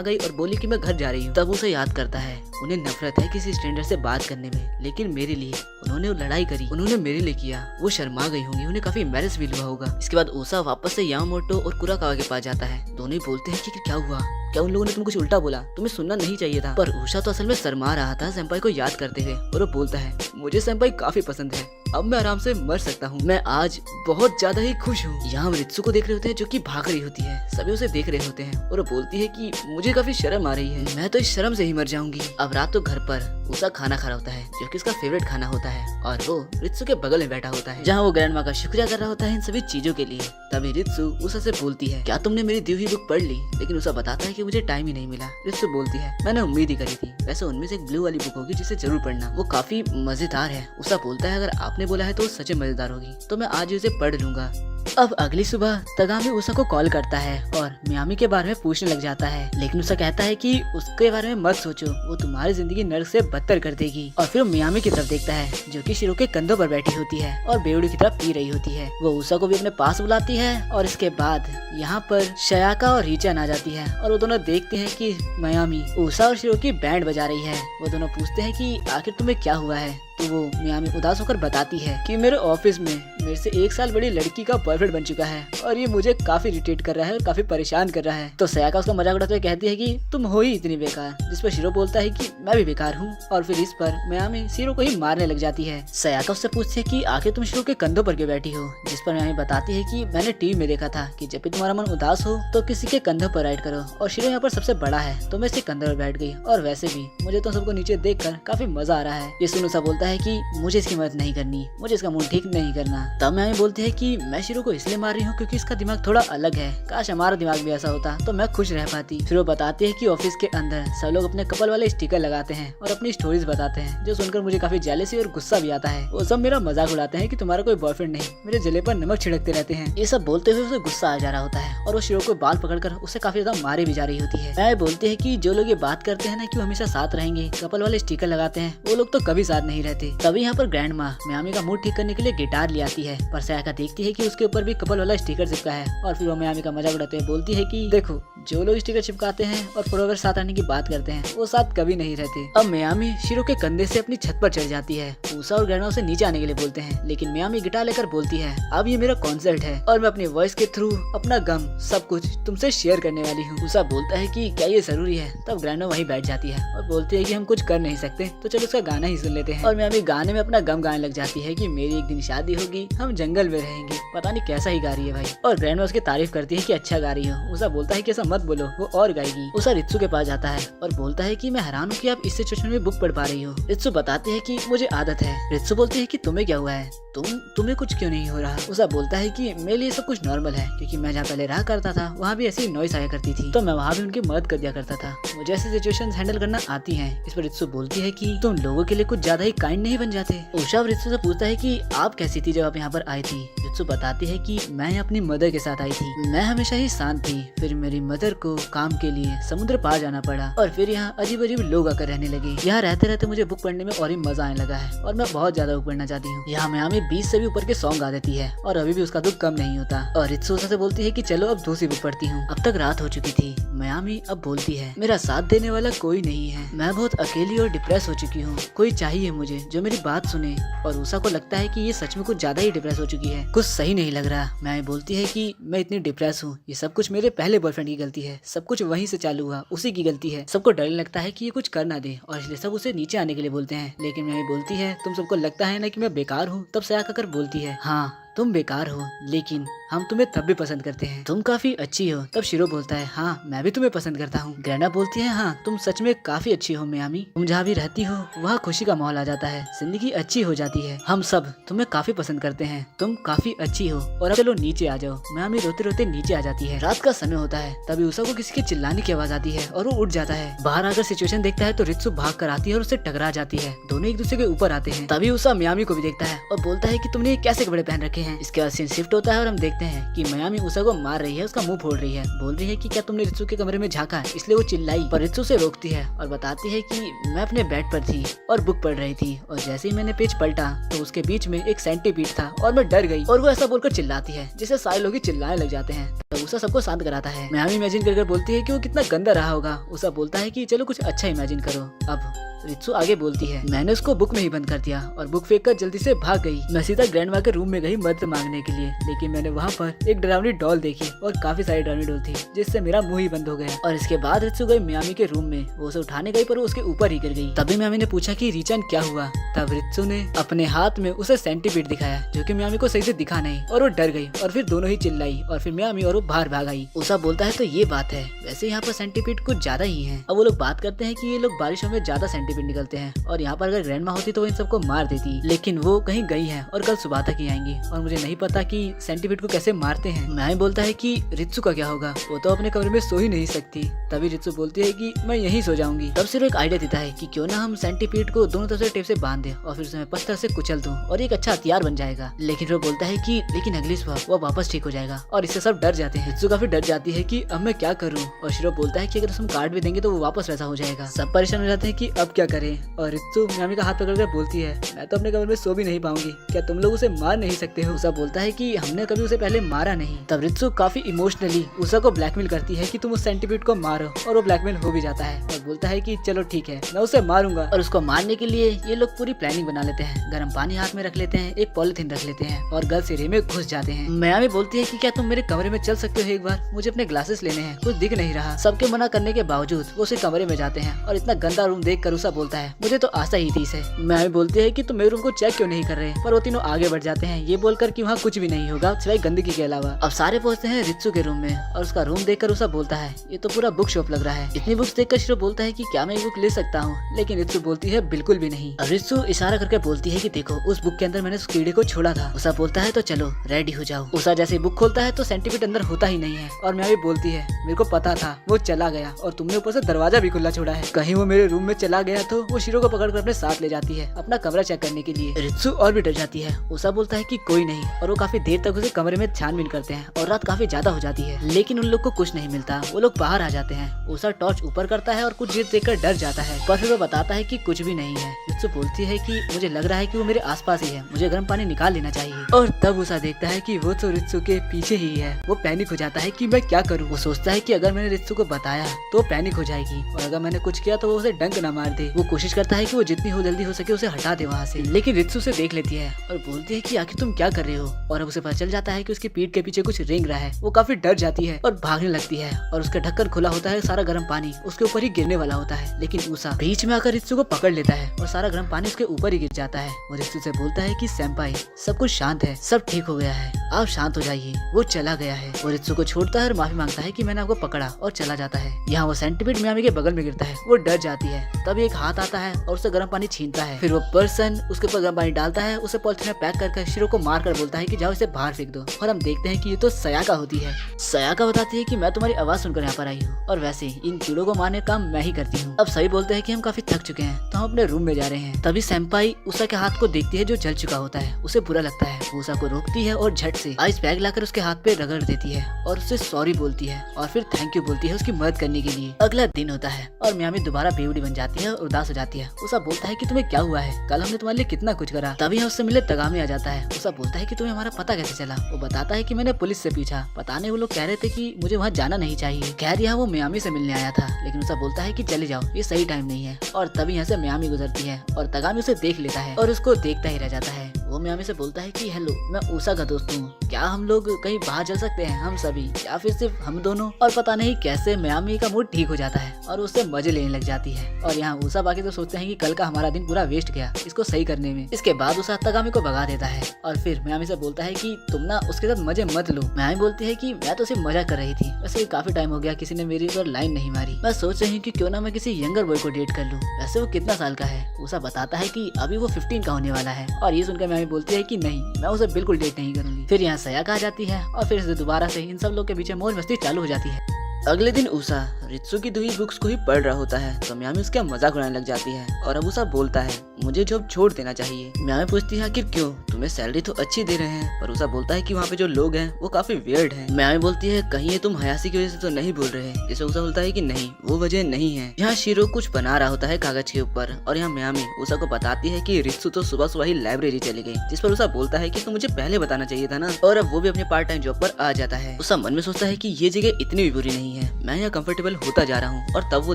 गई और बोली कि मैं घर जा रही हूँ। तब उसे याद करता है उन्हें नफरत है किसी स्ट्रेंजर से बात करने में, लेकिन मेरे लिए उन्होंने लड़ाई करी, उन्होंने मेरे लिए किया। वो शर्मा गई होंगी, उन्हें काफी एम्बैरेस फील हुआ होगा। इसके बाद उसा वापस से यामामोटो और कुराकावा के पास जाता है। दोनों ही बोलते हैं कि क्या हुआ, क्या उन लोगों ने तुम कुछ उल्टा बोला, तुम्हें सुनना नहीं चाहिए था। पर उषा तो असल में शर्मा रहा था सेंपाई को याद करते हुए और वो बोलता है मुझे सेंपाई काफी पसंद है, अब मैं आराम से मर सकता हूँ, मैं आज बहुत ज्यादा ही खुश हूँ। यहाँ हम रित्सु को देख रहे होते हैं जो कि भाग रही होती है, सभी उसे देख रहे होते हैं और वो बोलती है कि मुझे काफी शर्म आ रही है, मैं तो इस शर्म से ही मर जाऊंगी। अब रात को घर पर उषा खाना खा रहा होता है जो कि उसका फेवरेट खाना होता है और वो रित्सु के बगल में बैठा होता है जहाँ वो ग्रैंड माँ का शुक्रिया कर रहा होता है इन सभी चीजों के लिए। तभी रित्सु उषा से बोलती है क्या तुमने मेरी दी हुई बुक पढ़ ली? लेकिन उषा बताता है कि मुझे टाइम ही नहीं मिला। रित्सु बोलती है मैंने उम्मीद ही करी थी, वैसे उनमें से एक ब्लू वाली बुक होगी जिसे जरूर पढ़ना, वो काफी मजेदार है। उषा बोलता है अगर आपने बोला है तो सच में मजेदार होगी, तो मैं आज उसे पढ़ लूंगा। अब अगली सुबह तगामी उषा को कॉल करता है और मियामी के बारे में पूछने लग जाता है, लेकिन उषा कहता है कि उसके बारे में मत सोचो, वो तुम्हारी जिंदगी नर्क से बदतर कर देगी। और फिर मियामी की तरफ देखता है जो कि शिरो के कंधों पर बैठी होती है और बेवड़ी की तरफ पी रही होती है। वो उषा को भी अपने पास बुलाती है और इसके बाद यहाँ पर शयाका और रीचन आ जाती है और वो दोनों देखते हैं कि मियामी उषा और शिरो की बैंड बजा रही है। वो दोनों पूछते हैं कि आखिर तुम्हें क्या हुआ है, तो वो मियामी उदास होकर बताती है कि मेरे ऑफिस में मेरे से 1 साल बड़ी लड़की का बॉयफ्रेंड बन चुका है और ये मुझे काफी इरिटेट कर रहा है और काफी परेशान कर रहा है। तो सयाका उसका मजाक उड़ाते हुए कहती है कि तुम हो ही इतनी बेकार, जिस पर शिरो बोलता है कि मैं भी बेकार हूँ। और फिर इस पर मियामी शिरो को ही मारने लग जाती है। सयाका उससे पूछती है कि आखिर तुम शिरो के कंधों पर क्यों बैठी हो, जिस पर मियामी बताती है कि मैंने टीवी में देखा था कि जब भी तुम्हारा मन उदास हो तो किसी के कंधों पर राइड करो, और शिरो यहाँ पर सबसे बड़ा है तो मैं इसके कंधे पर बैठ गई, और वैसे भी मुझे तुम सबको नीचे देखकर काफी मजा आ रहा है। ये सुन उसा बोलता है कि मुझे इसकी मदद नहीं करनी, मुझे इसका मूड ठीक नहीं करना। तब मियामी बोलती है कि मैं शिरो को इसलिए मार रही हूँ क्योंकि इसका दिमाग थोड़ा अलग है, काश हमारा दिमाग भी ऐसा होता तो मैं खुश रह पाती। फिर वो बताती है कि ऑफिस के अंदर सब लोग अपने कपल वाले स्टिकर लगाते हैं और अपनी स्टोरीज बताते हैं, जो सुनकर मुझे काफी जेलसी और गुस्सा भी आता है। वो सब मेरा मजाक उड़ाते हैं कि तुम्हारा कोई बॉयफ्रेंड नहीं, मेरे जले पर नमक छिड़कते रहते हैं। ये सब बोलते हुए उसे गुस्सा आ जा रहा होता है और वो शिरो को बाल पकड़कर उसे काफी ज्यादा मारे भी जा रही होती है। मैं बोलती है कि जो लोग ये बात करते हैं ना कि वो हमेशा साथ रहेंगे, कपल वाले स्टिकर लगाते हैं, वो लोग तो कभी साथ नहीं रहते। तभी यहाँ पर ग्रैंड माँ मियामी का मूड ठीक करने के लिए गिटार ले आती है, पर सयाका देखती है कि उसके ऊपर भी कपल वाला स्टिकर चिपका है, और फिर वो मियामी का मजाक उड़ाते हुए बोलती है कि देखो, जो लोग स्टिकर चिपकाते हैं और फॉलोवर साथ आने की बात करते हैं वो साथ कभी नहीं रहते। अब मियामी शिरो के कंधे से अपनी छत पर चढ़ जाती है। ऊसा और ग्रैंडमा उसे नीचे आने के लिए बोलते हैं, लेकिन मियामी गिटार लेकर बोलती है अब ये मेरा कॉन्सर्ट है और मैं अपनी वॉइस के थ्रू अपना गम सब कुछ तुमसे शेयर करने वाली हूँ। ऊसा बोलता है कि क्या ये जरूरी है? तब ग्रैंडमा वहीं बैठ जाती है और बोलती है कि हम कुछ कर नहीं सकते तो चलो उसका गाना ही सुन लेते हैं। और मियामी गाने में अपना गम गाने लग जाती है कि मेरी एक दिन शादी होगी, हम जंगल में रहेंगे। पता नहीं कैसा ही गा रही है भाई। और ग्रैंडमा उसकी तारीफ करती है कि अच्छा गा रही हो। ऊसा बोलता है कि ऐसा मत बोलो, वो और गाएगी। ऊसा रित्सु के पास जाता है और बोलता है कि मैं हैरान हूँ कि आप इस सिचुएशन में बुक पढ़ पा रही हो। रित्सु बताती है कि मुझे आदत है। रित्सु बोलती है कि तुम्हें क्या हुआ है, तुम्हें कुछ क्यों नहीं हो रहा? उसा बोलता है कि मेरे लिए सब कुछ नॉर्मल है, क्योंकि मैं जहाँ पहले रहा करता था वहाँ भी ऐसी नॉइस आया करती थी, तो मैं वहाँ भी उनकी मदद कर दिया करता था। मुझे ऐसी सिचुएशंस हैंडल करना आती हैं। इस पर रित्सु बोलती है कि तुम लोगों के लिए कुछ ज्यादा ही काइंड नहीं बन जाते? उषा रित्सु से पूछता है कि आप कैसी थी जब आप यहाँ पर आई थी? रित्सु बताती है कि मैं अपनी मदर के साथ आई थी, मैं हमेशा ही शांत थी, फिर मेरी मदर को काम के लिए समुद्र पार जाना पड़ा और फिर यहाँ अजीब अजीब लोग आकर रहने लगे। यहाँ रहते रहते मुझे बुक पढ़ने में और ही मजा आने लगा है और मैं बहुत ज्यादा बुक पढ़ना चाहती हूँ। यहाँ मियामी 20 से भी ऊपर के सॉन्ग गा देती है और अभी भी उसका दुख कम नहीं होता। और रित्सु से बोलती है कि चलो अब दूसरी बुक पढ़ती हूँ, अब तक रात हो चुकी थी। मियामी अब बोलती है मेरा साथ देने वाला कोई नहीं है, मैं बहुत अकेली और डिप्रेस हो चुकी हूँ, कोई चाहिए मुझे जो मेरी बात सुने। और उषा को लगता है कि ये सच में कुछ ज्यादा ही डिप्रेस हो चुकी है, कुछ सही नहीं लग रहा। मियामी बोलती है कि मैं इतनी डिप्रेस हूँ, ये सब कुछ मेरे पहले बॉयफ्रेंड की गलती है, सब कुछ वहीं से चालू हुआ, उसी की गलती है। सबको डर लगता है कि ये कुछ कर ना दे और इसलिए सब उसे नीचे आने के लिए बोलते हैं। लेकिन मियामी बोलती है तुम सबको लगता है ना कि मैं बेकार हूँ। तब सयाका कर बोलती है हाँ तुम बेकार हो, लेकिन हम तुम्हें तब भी पसंद करते हैं, तुम काफी अच्छी हो। तब शिरो बोलता है हाँ मैं भी तुम्हें पसंद करता हूँ। ग्रैंडा बोलती है हाँ तुम सच में काफी अच्छी हो मियामी, तुम जहाँ भी रहती हो वहाँ खुशी का माहौल आ जाता है, जिंदगी अच्छी हो जाती है, हम सब तुम्हें काफी पसंद करते हैं, तुम काफी अच्छी हो। और अब चलो नीचे आ जाओ। मियामी रोते रोते नीचे आ जाती है। रात का समय होता है। तभी उषा को किसी के चिल्लाने की आवाज आती है और वो उठ जाता है। बाहर आकर सिचुएशन देखता है तो रित्सु भाग कर आती है और उससे टकरा जाती है। दोनों एक दूसरे के ऊपर आते हैं। तभी उषा मियामी को भी देखता है और बोलता है कि तुमने ये कैसे कपड़े पहन रखे हैं। इसके बाद सीन शिफ्ट होता है और हम देखते हैं कि मियामी उषा को मार रही है, उसका मुंह फोड़ रही है, बोल रही है कि क्या तुमने रित्सु के कमरे में झांका, इसलिए वो चिल्लाई। पर रित्सु से रोकती है और बताती है कि मैं अपने बेड पर थी और बुक पढ़ रही थी और जैसे ही मैंने पेज पलटा तो उसके बीच में एक सेंटीपीड था और मैं डर गई। और वो ऐसा बोलकर चिल्लाती है जिससे सारे लोग ही चिल्लाने लग जाते हैं। तो उषा सबको शांत कराता है। मियामी इमेजिन कर बोलती है कि वो कितना गंदा रहा होगा। उषा बोलता है कि चलो कुछ अच्छा इमेजिन करो। अब रित्सु आगे बोलती है मैंने उसको बुक में ही बंद कर दिया और बुक फेंक कर जल्दी से भाग गई। मैं सीधा ग्रैंडमा के रूम में गई मदद मांगने के लिए, लेकिन मैंने वहाँ पर एक डरावनी डॉल देखी और काफी सारी डरावनी डॉल थी जिससे मेरा मुंह ही बंद हो गया। और इसके बाद रित्सु गई मियामी के रूम में, वो उसे उठाने गई पर वो उसके ऊपर ही गिर गई। तभी मियामी ने पूछा कि रीचन क्या हुआ। तब रित्सु ने अपने हाथ में उसे सेंटीपीड दिखाया जो कि मियामी को सही से दिखा नहीं और वो डर गई और फिर दोनों ही चिल्लाई और फिर मियामी और वो बाहर भाग आई। उषा बोलता है तो ये बात है, वैसे यहाँ पर सेंटीपीड कुछ ज्यादा ही है। अब वो लोग बात करते हैं कि ये लोग बारिशों में ज्यादा सेंटीपीड निकलते हैं और यहाँ पर अगर ग्रैंडमा होती तो वो इन सबको मार देती, लेकिन वो कहीं गई है और कल सुबह तक ही आएंगी और मुझे नहीं पता कि सेंटीपीड को कैसे मारते हैं। मैं बोलता है कि रित्सु का क्या होगा, वो तो अपने कमरे में सो ही नहीं सकती। तभी रित्सु बोलती है कि मैं यहीं सो जाऊंगी। तब सिर्फ एक आइडिया देता है कि क्यों ना हम सेंटीपीड को दोनों तरफ से टेप से बांध दे और फिर उसे पत्थर से कुचल दूं और एक अच्छा हथियार बन जाएगा। लेकिन वो बोलता है कि लेकिन अगली सुबह वो वापस ठीक हो जाएगा और इससे सब डर जाते हैं। रित्सु काफी डर जाती है कि अब मैं क्या करूँ और शिरो बोलता है कि अगर हम कार्ड भी देंगे तो वो वापस वैसा हो जाएगा। सब परेशान हो जाते हैं कि अब क्या क्या करें। और रित्सु मियामी का हाथ पकड़कर बोलती है, मैं तो अपने कमरे में सो भी नहीं पाऊंगी, क्या तुम लोग उसे मार नहीं सकते हो। उषा बोलता है कि हमने कभी उसे पहले मारा नहीं। तब रित्सु काफी इमोशनली उषा को ब्लैकमेल करती है कि तुम उस सेंटीपीड को मारो, और वो ब्लैकमेल हो भी जाता है और बोलता है कि चलो ठीक है, मैं उसे मारूंगा। और उसको मारने के लिए ये लोग पूरी प्लानिंग बना लेते हैं। गर्म पानी हाथ में रख लेते हैं, एक पॉलिथीन रख लेते हैं और गर्ल्स एरिया में घुस जाते हैं। मियामी बोलती है कि क्या तुम मेरे कमरे में चल सकते हो एक बार, मुझे अपने ग्लासेस लेने हैं, कुछ दिख नहीं रहा। सबके मना करने के बावजूद वो उसे कमरे में जाते हैं और इतना गंदा रूम देख कर उषा बोलता है, मुझे तो आशा ही थी इसे। मियामी बोलती है कि तुम मेरे रूम को चेक क्यों नहीं कर रहे, पर वो तीनों आगे बढ़ जाते हैं ये बोलकर कि वहाँ कुछ भी नहीं होगा सिवाय गंदगी के अलावा। अब सारे पहुंचते हैं रित्सु के रूम में और उसका रूम देखकर उषा बोलता है, ये तो पूरा बुक शॉप लग रहा है। इतनी बुक्स देखकर शिरो बोलता है कि क्या मैं ये बुक ले सकता हूँ, लेकिन रित्सु बोलती है बिल्कुल भी नहीं। रित्सु इशारा करके बोलती है कि देखो उस बुक के अंदर मैंने उस कीड़े को छोड़ा था। उषा बोलता है तो चलो रेडी हो जाओ। उषा जैसे बुक खोलता है तो सेंटीपीड अंदर होता ही नहीं है और मियामी बोलती है, मेरे को पता था वो चला गया और तुमने ऊपर से दरवाजा भी खुला छोड़ा है, कहीं वो मेरे रूम में चला गया तो। वो शिरो को पकड़कर अपने साथ ले जाती है अपना कमरा चेक करने के लिए। रित्सु और भी डर जाती है। उषा बोलता है कि कोई नहीं और वो काफी देर तक उसे कमरे में छानबीन करते हैं और रात काफी ज्यादा हो जाती है, लेकिन उन लोग को कुछ नहीं मिलता। वो लोग बाहर आ जाते हैं। उषा टॉर्च ऊपर करता है और कुछ देर देखकर डर जाता है, पर फिर वो बताता है कि कुछ भी नहीं है। रित्सु बोलती है कि मुझे लग रहा है कि वो मेरे आसपास ही है, मुझे गर्म पानी निकाल लेना चाहिए। और तब उषा देखता है कि वो तो रित्सु के पीछे ही है। वो पैनिक हो जाता है कि मैं क्या करूँ। वो सोचता है कि अगर मैंने रित्सु को बताया तो पैनिक हो जाएगी और अगर मैंने कुछ किया तो वो उसे डंक न मार दे। वो कोशिश करता है कि वो जितनी हो जल्दी हो सके उसे हटा दे वहाँ से, लेकिन रित्सु उसे देख लेती है और बोलती है कि आखिर तुम क्या कर रहे हो। और अब उसे पता चल जाता है कि उसकी पीठ के पीछे कुछ रेंग रहा है। वो काफी डर जाती है और भागने लगती है और उसका ढक्कन खुला होता है, सारा गर्म पानी उसके ऊपर ही गिरने वाला होता है, लेकिन उषा बीच में आकर रित्सु को पकड़ लेता है और सारा गर्म पानी उसके ऊपर ही गिर जाता है। और रित्सु से बोलता है कि सेंपाई सब कुछ शांत है, सब ठीक हो गया है, आप शांत हो जाइए, वो चला गया है। और रित्सु को छोड़ता है और माफी मांगता है कि मैंने आपको पकड़ा और चला जाता है। यहाँ वो सेंटीपीड मियामी के बगल में गिरता है। वो डर जाती है। तब एक हाथ आता है और उसे गर्म पानी छीनता है। फिर वो पर्सन उसके ऊपर गर्म पानी डालता है, उसे पॉलिथीन में पैक करके शिरो को मार कर बोलता है कि जाओ इसे बाहर फेंक दो। और हम देखते हैं कि ये तो सयाका होती है। सयाका बताती है कि मैं तुम्हारी आवाज सुनकर यहाँ पर आई हूँ और वैसे इन कीड़ों को मारने का काम मैं ही करती हूँ। अब सभी बोलते हैं कि हम काफी थक चुके हैं तो हम अपने रूम में जा रहे हैं। तभी सेंपाई उषा के हाथ को देखती है जो जल चुका होता है। उसे बुरा लगता है। उषा को रोकती है और झट से आइस बैग लाकर उसके हाथ पे रगड़ देती है और उससे सॉरी बोलती है और फिर थैंक यू बोलती है उसकी मदद करने के लिए। अगला दिन होता है और मियामी दोबारा बेवड़ी बन जाती है और उदास हो जाती है। उषा बोलता है कि तुम्हें क्या हुआ है, कल हमने तुम्हारे लिए कितना कुछ करा। तभी उससे मिले तगामी आ जाता है। उषा बोलता है कि तुम्हें हमारा पता कैसे चला। वो बताता है कि मैंने पुलिस से पूछा, पता नहीं वो लोग कह रहे थे कि मुझे वहाँ जाना नहीं चाहिए। खैर यहाँ वो मियामी से मिलने आया था, लेकिन उषा बोलता है कि चले जाओ, ये सही टाइम नहीं है। और तभी यहाँ से मियामी गुजरती है और तगामी उसे देख लेता है और उसको देखता ही रह जाता है। वो मियामी से बोलता है कि हेलो, मैं उषा का दोस्त हूँ, क्या हम लोग कहीं बाहर चल सकते हैं, हम सभी या फिर सिर्फ हम दोनों। और पता नहीं कैसे मियामी का मूड ठीक हो जाता है और उससे मजे लेने लग जाती है। और यहाँ उषा बाकी तो सोचते हैं कि कल का हमारा दिन पूरा वेस्ट गया इसको सही करने में। इसके बाद उषा तगामी को भगा देता है और फिर मियामी से बोलता है कि तुम ना उसके साथ मजे मत लो। मियामी बोलती है कि मैं तो सिर्फ मजा कर रही थी, वैसे काफी टाइम हो गया किसी ने मेरी पर लाइन नहीं मारी, मैं सोच रही हूँ कि क्यों ना मैं किसी यंगर बॉय को डेट कर लूँ। वैसे वो कितना साल का है। उषा बताता है कि अभी वो 15 का होने वाला है और ये सुनकर मियामी बोलती है कि नहीं, मैं उसे बिल्कुल डेट नहीं करूंगी। फिर यहाँ सयाका आ जाती है और फिर दोबारा से इन सब लोग के बीच मौज मस्ती चालू हो जाती है। अगले दिन उषा रित्सु की दुई बुक्स को ही पढ़ रहा होता है तो मियामी उसका मजाक उड़ाने लग जाती है और अब उषा बोलता है मुझे जॉब छोड़ देना चाहिए। मियामी पूछती है आखिर क्यों, तुम्हें सैलरी तो अच्छी दे रहे हैं। पर उषा बोलता है कि वहाँ पे जो लोग हैं वो काफी वियर्ड हैं। मियामी बोलती है कहीं ये तुम हयासी की वजह से तो नहीं बोल रहे। जिसे उषा बोलता है कि नहीं, वो वजह नहीं है। यहाँ शिरो कुछ बना रहा होता है कागज के ऊपर और यहाँ मियामी उषा को बताती है कि रित्सु तो सुबह सुबह ही लाइब्रेरी चली गई, जिस पर उषा बोलता है कि तो मुझे पहले बताना चाहिए था ना। और अब वो भी अपने पार्ट टाइम जॉब पर आ जाता है। उषा मन में सोचता है कि ये जगह इतनी भी बुरी नहीं है, मैं यहाँ कंफर्टेबल होता जा रहा हूँ। और तब वो